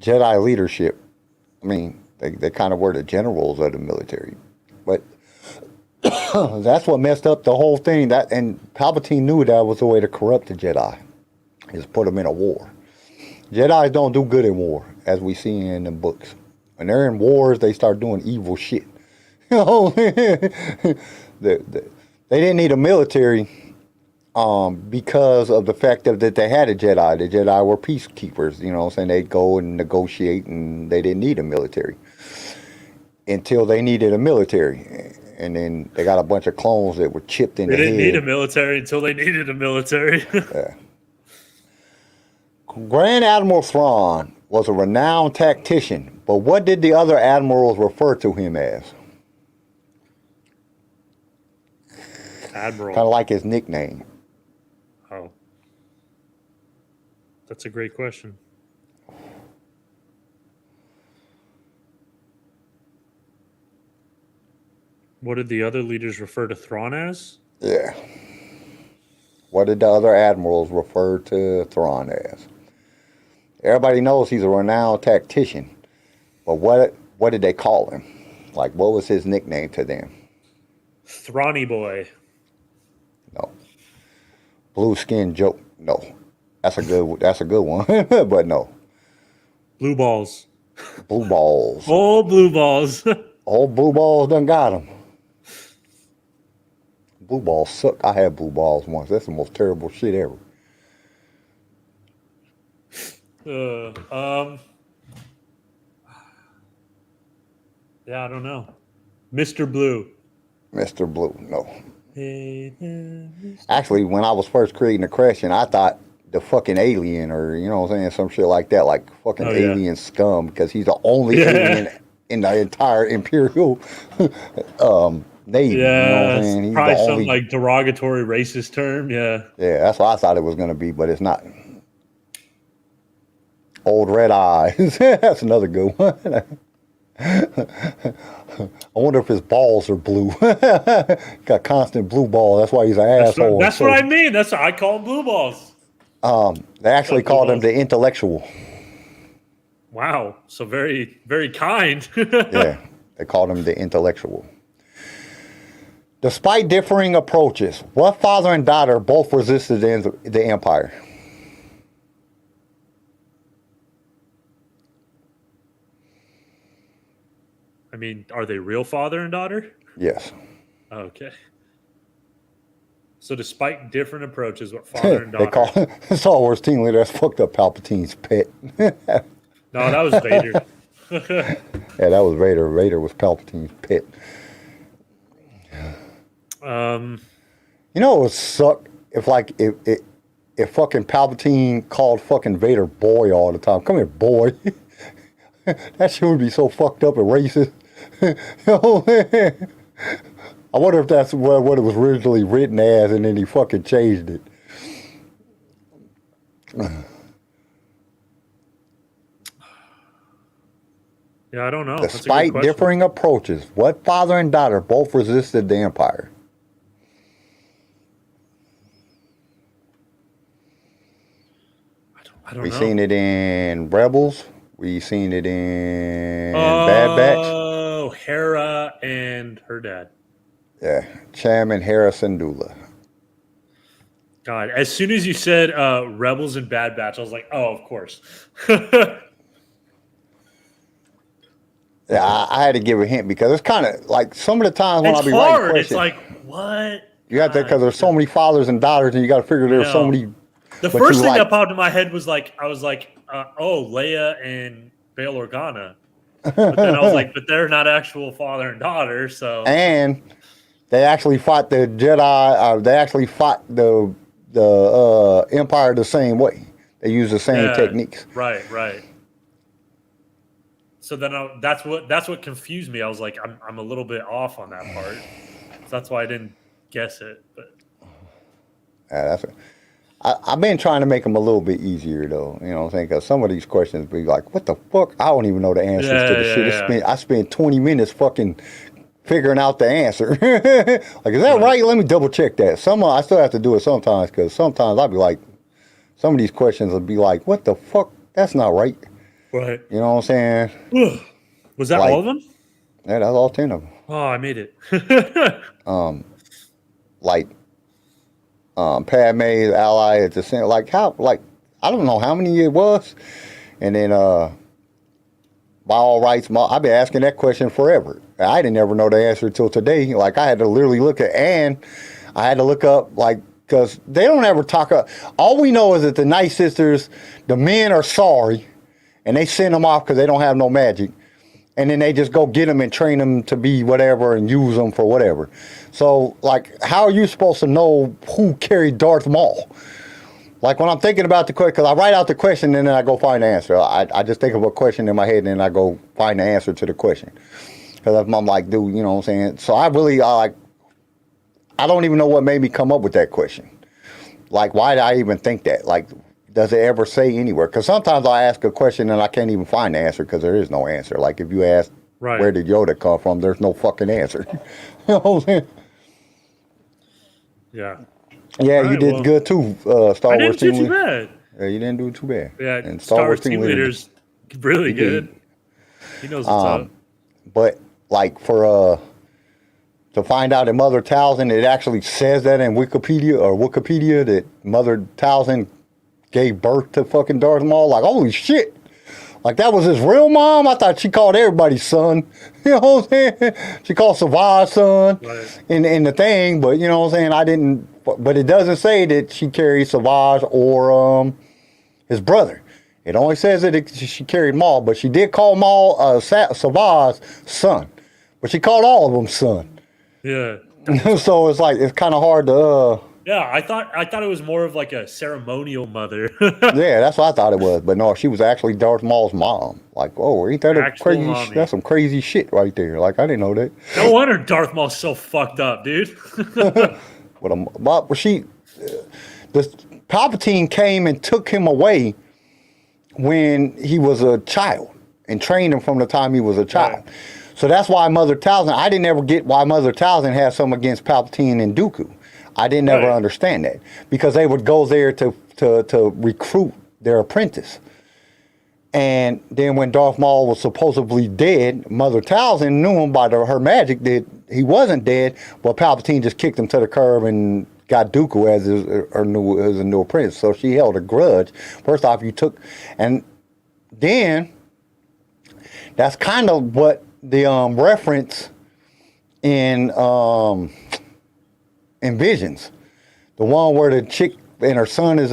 Jedi leadership. I mean, they kind of were the generals of the military. But that's what messed up the whole thing. And Palpatine knew that was the way to corrupt the Jedi. Is put them in a war. Jedi don't do good in war, as we see in the books. When they're in wars, they start doing evil shit. You know, they didn't need a military because of the fact that they had a Jedi. The Jedi were peacekeepers. You know what I'm saying? They'd go and negotiate, and they didn't need a military until they needed a military. And then they got a bunch of clones that were chipped in the head. They didn't need a military until they needed a military. Yeah. Grand Admiral Thrawn was a renowned tactician, but what did the other admirals refer to him as? Admiral. Kind of like his nickname. Oh. That's a great question. What did the other leaders refer to Thrawn as? Yeah. What did the other admirals refer to Thrawn as? Everybody knows he's a renowned tactician, but what did they call him? Like, what was his nickname to them? Thrawny boy. No. Blue skin joke. No. That's a good one, but no. Blue balls. Blue balls. Oh, blue balls. Old blue balls done got him. Blue balls suck. I had blue balls once. That's the most terrible shit ever. Yeah, I don't know. Mr. Blue. Mr. Blue, no. Hey, Actually, when I was first creating the question, I thought the fucking alien, or you know what I'm saying, some shit like that, like fucking alien scum, because he's the only alien in the entire Imperial Navy. Yeah, you know what I'm saying? He's probably the some only, like derogatory racist term. Yeah. yeah, that's what I thought it was going to be, but it's not. Old red eyes. That's another good one. I wonder if his balls are blue. Got constant blue ball. That's why he's an asshole. That's what I mean. I call them blue balls. They actually called him the intellectual. Wow. So very, very kind. Yeah, they called him the intellectual. Despite differing approaches, what father and daughter both resisted the Empire? I mean, are they real father and daughter? Yes. Okay. So despite different approaches, what father and They daughter? call Star Wars team leader. That's fucked up Palpatine's pet. No, that was Vader. Yeah, that was Vader. Vader was Palpatine's pet. You know, it would suck if if fucking Palpatine called fucking Vader boy all the time. Come here, boy. That shit would be so fucked up and racist. I wonder if that's what it was originally written as, and then he fucking changed it. Yeah, I don't know. Despite differing approaches, what father and daughter both resisted the Empire? I don't We know. seen it in Rebels. We seen it in Bad Batch. Oh, Hera and her dad. Yeah, Cham and Hera Syndulla. God, as soon as you said Rebels and Bad Batch, I was like, oh, of course. Yeah, I had to give a hint because it's kind of like some of the times when It's I'll be writing hard. questions. It's like, what? You have to, because there's so many fathers and daughters, and you got to figure there's so No. many. The but first you thing like- that popped in my head was like, I was like, oh, Leia and Bail Organa. But then I was like, but they're not actual father and daughter, so. And they actually fought the Jedi. They actually fought the Empire the same way. They used the same techniques. Right. So then that's what confused me. I was like, I'm a little bit off on that part. So that's why I didn't guess it. But Yeah, I've been trying to make them a little bit easier, though. You know what I'm saying? Because some of these questions be like, what the fuck? I don't even know the answers to the shit. I spent 20 minutes fucking figuring out the answer. Like, is that right? Let me double check that. I still have to do it sometimes, because sometimes I'll be like, some of these questions will be like, what the fuck? That's not right. right. You know what I'm saying? Was that Like- all of them? Yeah, that's all 10 of them. Oh, I made it. Like, Padme's ally at the center. Like, how, like, I don't know how many it was. And then, by all rights, I've been asking that question forever. I didn't ever know the answer until today. Like, I had to literally look at, and I had to look up, like, because they don't ever talk. All we know is that the Night Sisters, the men are sorry, and they send them off because they don't have no magic. And then they just go get them and train them to be whatever and use them for whatever. So, like, how are you supposed to know who carried Darth Maul? Like, when I'm thinking about the question, because I write out the question and then I go find the answer. I just think of a question in my head and then I go find the answer to the question. Because I'm like, dude, you know what I'm saying? So I really, I don't even know what made me come up with that question. Like, why did I even think that? Like, does it ever say anywhere? Because sometimes I ask a question and I can't even find the answer because there is no answer. Like, if you ask, where did Yoda come from? There's no fucking answer. You know what I'm saying? Yeah. Yeah, All you did good too, Star I Wars didn't do team too leader. bad. Yeah, you didn't do too bad. Yeah, And Star Wars team leader's really He did. good. He knows what's up. But like for to find out that Mother Talzin, it actually says that in Wikipedia that Mother Talzin gave birth to fucking Darth Maul. Like, holy shit. Like, that was his real mom? I thought she called everybody son. You know what I'm saying? She called Savage son in the thing, but you know what I'm saying? But it doesn't say that she carried Savage or his brother. It only says that she carried Maul, but she did call Maul Savage son. But she called all of them son. Yeah. So it's like, it's kind of hard to... Yeah, I thought it was more of like a ceremonial mother. Yeah, that's what I thought it was. But no, she was actually Darth Maul's mom. Like, oh, ain't that a Actual crazy? mommy. That's some crazy shit right there. Like, I didn't know that. No wonder Darth Maul's so fucked up, dude. But Palpatine came and took him away when he was a child and trained him from the time he was a child. Right. So that's why Mother Talzin, I didn't ever get why Mother Talzin had something against Palpatine and Dooku. I didn't ever Right. understand that because they would go there to recruit their apprentice. And then when Darth Maul was supposedly dead, Mother Talzin knew him by her magic that he wasn't dead, but Palpatine just kicked him to the curb and got Dooku as a new apprentice. So she held a grudge. First off, and then that's kind of what the reference in Visions, the one where the chick and her son is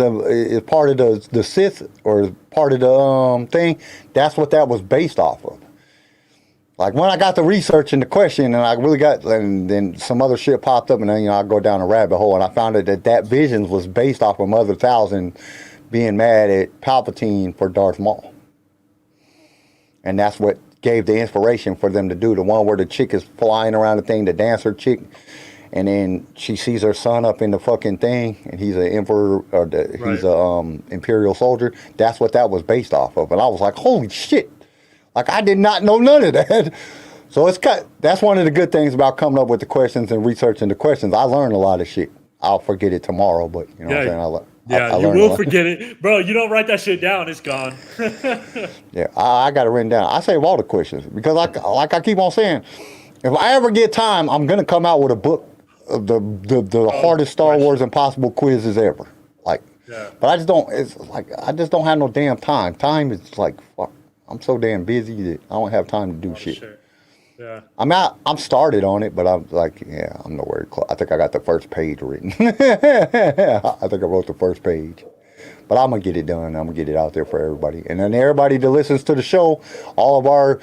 part of the Sith or part of the thing. That's what that was based off of. Like when I got the research and the question, and I really got, and then some other shit popped up, and then I go down a rabbit hole, and I found out that Visions was based off of Mother Talzin being mad at Palpatine for Darth Maul, and that's what gave the inspiration for them to do the one where the chick is flying around the thing, the dancer chick. And then she sees her son up in the fucking thing, and he's an emperor, or he's a imperial soldier. That's what that was based off of. And I was like, holy shit. Like, I did not know none of that. So that's one of the good things about coming up with the questions and reaching the questions. I learned a lot of shit. I'll forget it tomorrow, but you know what I'm saying? I you will forget it. Bro, you don't write that shit down, it's gone. Yeah, I got it written down. I save all the questions because like I keep on saying, if I ever get time, I'm going to come out with a book of the hardest Star Wars Impossible quizzes ever. Like, but I just don't. It's like I just don't have no damn time. Time is like fuck. I'm so damn busy that I don't have time to do shit. Sure. Yeah. I'm started on it, but I'm like, I'm nowhere close. I think I got the first page written. I think I wrote the first page, but I'm gonna get it done. I'm gonna get it out there for everybody, and then everybody that listens to the show, all of our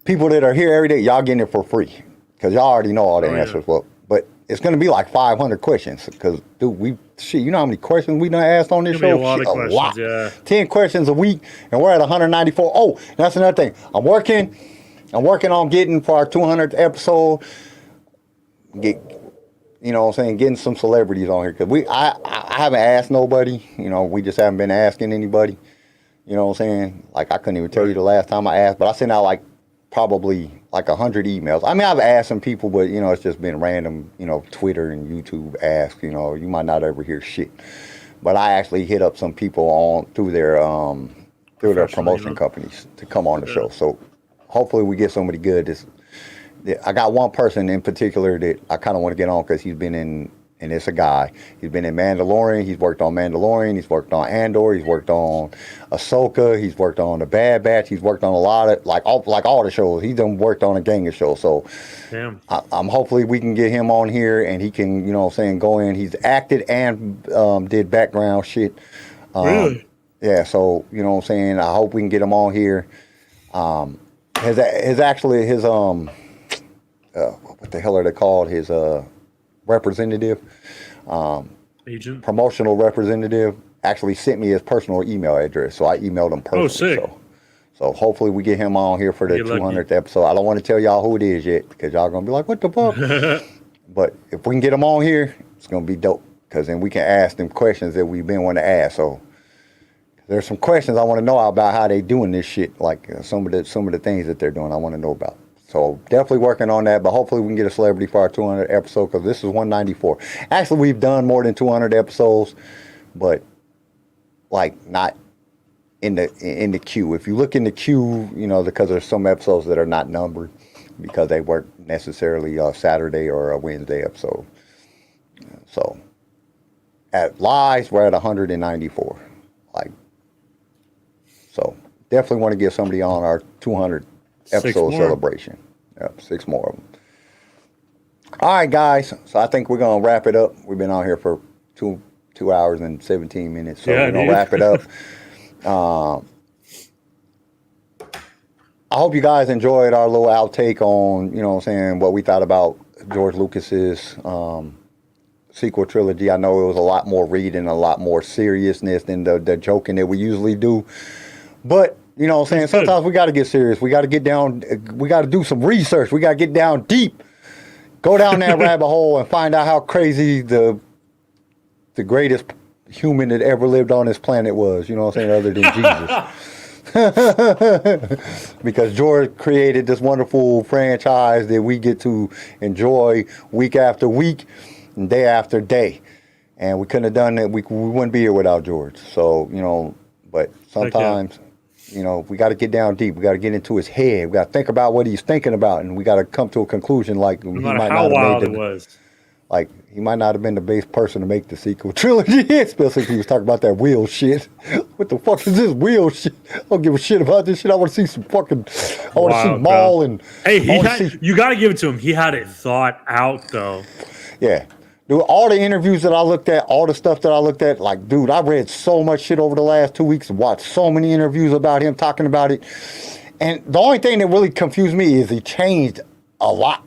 people that are here every day, y'all getting it for free. Because y'all already know all the answers. Yeah. Well, but it's going to be like 500 questions. Because, dude, you know how many questions we done asked on this show? A lot of questions, lot. Yeah. 10 questions a week, and we're at 194. Oh, that's another thing. I'm working on getting for our 200th episode, you know what I'm saying, getting some celebrities on here. Because I haven't asked nobody. You know, we just haven't been asking anybody. You know what I'm saying? Like, I couldn't even tell you the last time I asked, but I sent out like probably like 100 emails. I mean, I've asked some people, but you know, it's just been random, you know, Twitter and YouTube ask, you know, you might not ever hear shit. But I actually hit up some people through their promotion companies to come on the show. So hopefully we get somebody good. I got one person in particular that I kind of want to get on because he's been in, and it's a guy. He's been in Mandalorian. He's worked on Mandalorian. He's worked on Andor. He's worked on Ahsoka. He's worked on The Bad Batch. He's worked on a lot of all the shows. He's done worked on a gang of shows. So I'm hopefully we can get him on here and he can, you know what I'm saying, go in. He's acted and did background shit. Really? Yeah. So you know what I'm saying. I hope we can get him on here. His what the hell are they called? His representative, agent, promotional representative, actually sent me his personal email address, so I emailed him personally. Oh, sick. So hopefully we get him on here for the 200th episode. I don't want to tell y'all who it is yet because y'all gonna be like, what the fuck? But if we can get him on here, it's gonna be dope because then we can ask them questions that we've been wanting to ask. So there's some questions I want to know about how they doing this shit, like some of the things that they're doing. I want to know about. So definitely working on that, but hopefully we can get a celebrity for our 200th episode because this is 194. Actually, we've done more than 200 episodes, but like not in the queue. If you look in the queue, you know, because there's some episodes that are not numbered because they weren't necessarily a Saturday or a Wednesday episode. So at lives, we're at 194. So definitely want to get somebody on our 200 episode celebration. Yep, 6 more of them. All right, guys. So I think we're gonna wrap it up. We've been on here for 2 hours and 17 minutes. So we're gonna wrap it up. I hope you guys enjoyed our little outtake on, you know what I'm saying, what we thought about George Lucas's sequel trilogy. I know it was a lot more reading, a lot more seriousness than the joking that we usually do. But you know what I'm saying? Sometimes we got to get serious. We got to get down. We got to do some research. We got to get down deep. Go down that rabbit hole and find out how crazy the greatest human that ever lived on this planet was. You know what I'm saying? Other than Jesus. Because George created this wonderful franchise that we get to enjoy week after week. and day after day. And we couldn't have done it. We wouldn't be here without George. So, you know, but sometimes, you know, we got to get down deep. We got to get into his head. We got to think about what he's thinking about, and we got to come to a conclusion. Like, no matter how wild it was. Like, he might not have been the best person to make the sequel trilogy, especially if he was talking about that wheel shit. What the fuck is this wheel shit? I don't give a shit about this shit. I want to see some fucking, I want to see Maul and... Hey, you got to give it to him. He had it thought out, though. Yeah. Dude, all the interviews that I looked at, all the stuff that I looked at, like, dude, I read so much shit over the last 2 weeks, watched so many interviews about him talking about it. And the only thing that really confused me is he changed a lot.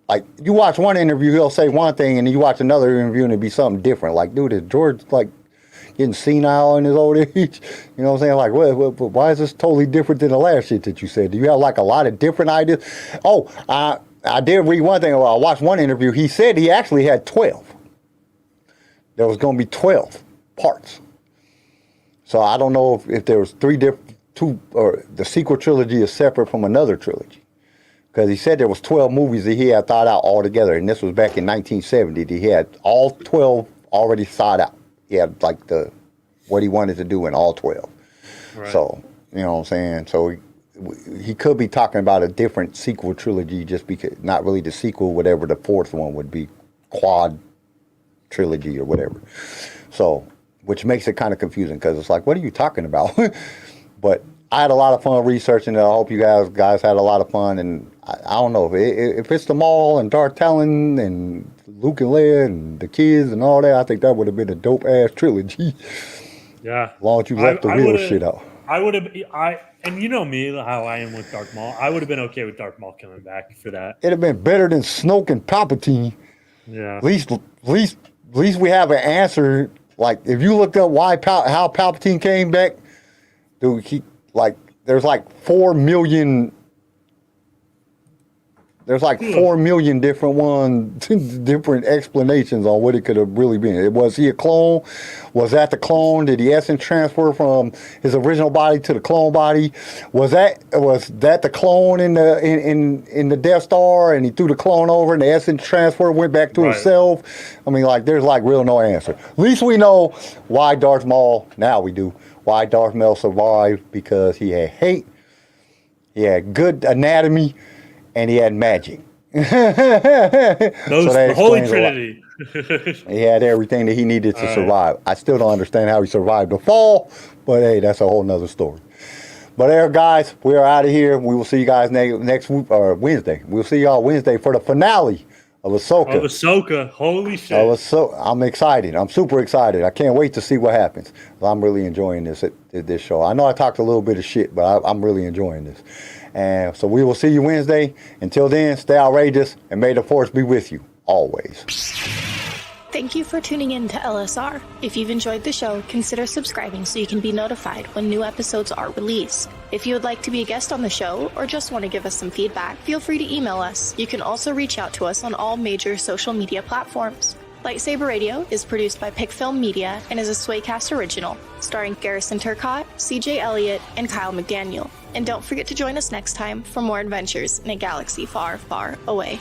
Like, you watch one interview, he'll say one thing, and then you watch another interview, and it'd be something different. Like, dude, is George, like, getting senile in his old age? You know what I'm saying? Like, why is this totally different than the last shit that you said? Do you have, like, a lot of different ideas? Oh, I did read one thing. Well, I watched one interview. He said he actually had 12. There was going to be 12 parts. So I don't know if there was or the sequel trilogy is separate from another trilogy. Because he said there was 12 movies that he had thought out altogether, and this was back in 1970. He had all 12 already thought out. He had like what he wanted to do in all 12. Right. So, you know what I'm saying? So he could be talking about a different sequel trilogy, just because, not really the sequel, whatever the fourth one would be, quad trilogy or whatever. So, which makes it kind of confusing, because it's like, what are you talking about? But I had a lot of fun researching it. I hope you guys had a lot of fun. And I don't know if it's the Maul and Darth Talon and Luke and Leia and the kids and all that. I think that would have been a dope ass trilogy. Yeah, as long as you left the real shit out. I would have. And you know me, how I am with Darth Maul. I would have been okay with Darth Maul coming back for that. It'd have been better than Snoke and Palpatine. Yeah. At least we have an answer. Like, if you looked up how Palpatine came back, dude, there's like 4 million. There's like 4 million different explanations on what it could have really been. Was he a clone? Was that the clone? Did the essence transfer from his original body to the clone body? Was that the clone in the Death Star, and he threw the clone over, and the essence transfer went back to himself? I mean, like, there's like real no answer. At least we know why Darth Maul. Now we do. Why Darth Maul survived, because he had hate, he had good anatomy, and he had magic. The Holy Trinity. He had everything that he needed to survive. I still don't understand how he survived the fall, but hey, that's a whole nother story. But there, guys, we are out of here. We will see you guys next week, or Wednesday. We'll see y'all Wednesday for the finale of Ahsoka. Holy shit. I'm excited. I'm super excited. I can't wait to see what happens. I'm really enjoying this show. I know I talked a little bit of shit, but I'm really enjoying this. And so we will see you Wednesday. Until then, stay outrageous, and may the Force be with you always. Thank you for tuning in to LSR. If you've enjoyed the show, consider subscribing so you can be notified when new episodes are released. If you would like to be a guest on the show, or just want to give us some feedback, feel free to email us. You can also reach out to us on all major social media platforms. LightSaber Radio is produced by PicFilm Media and is a Swaycast original, starring Garrison Turcotte, CJ Elliott, and Kyle McDaniel. And don't forget to join us next time for more adventures in a galaxy far, far away.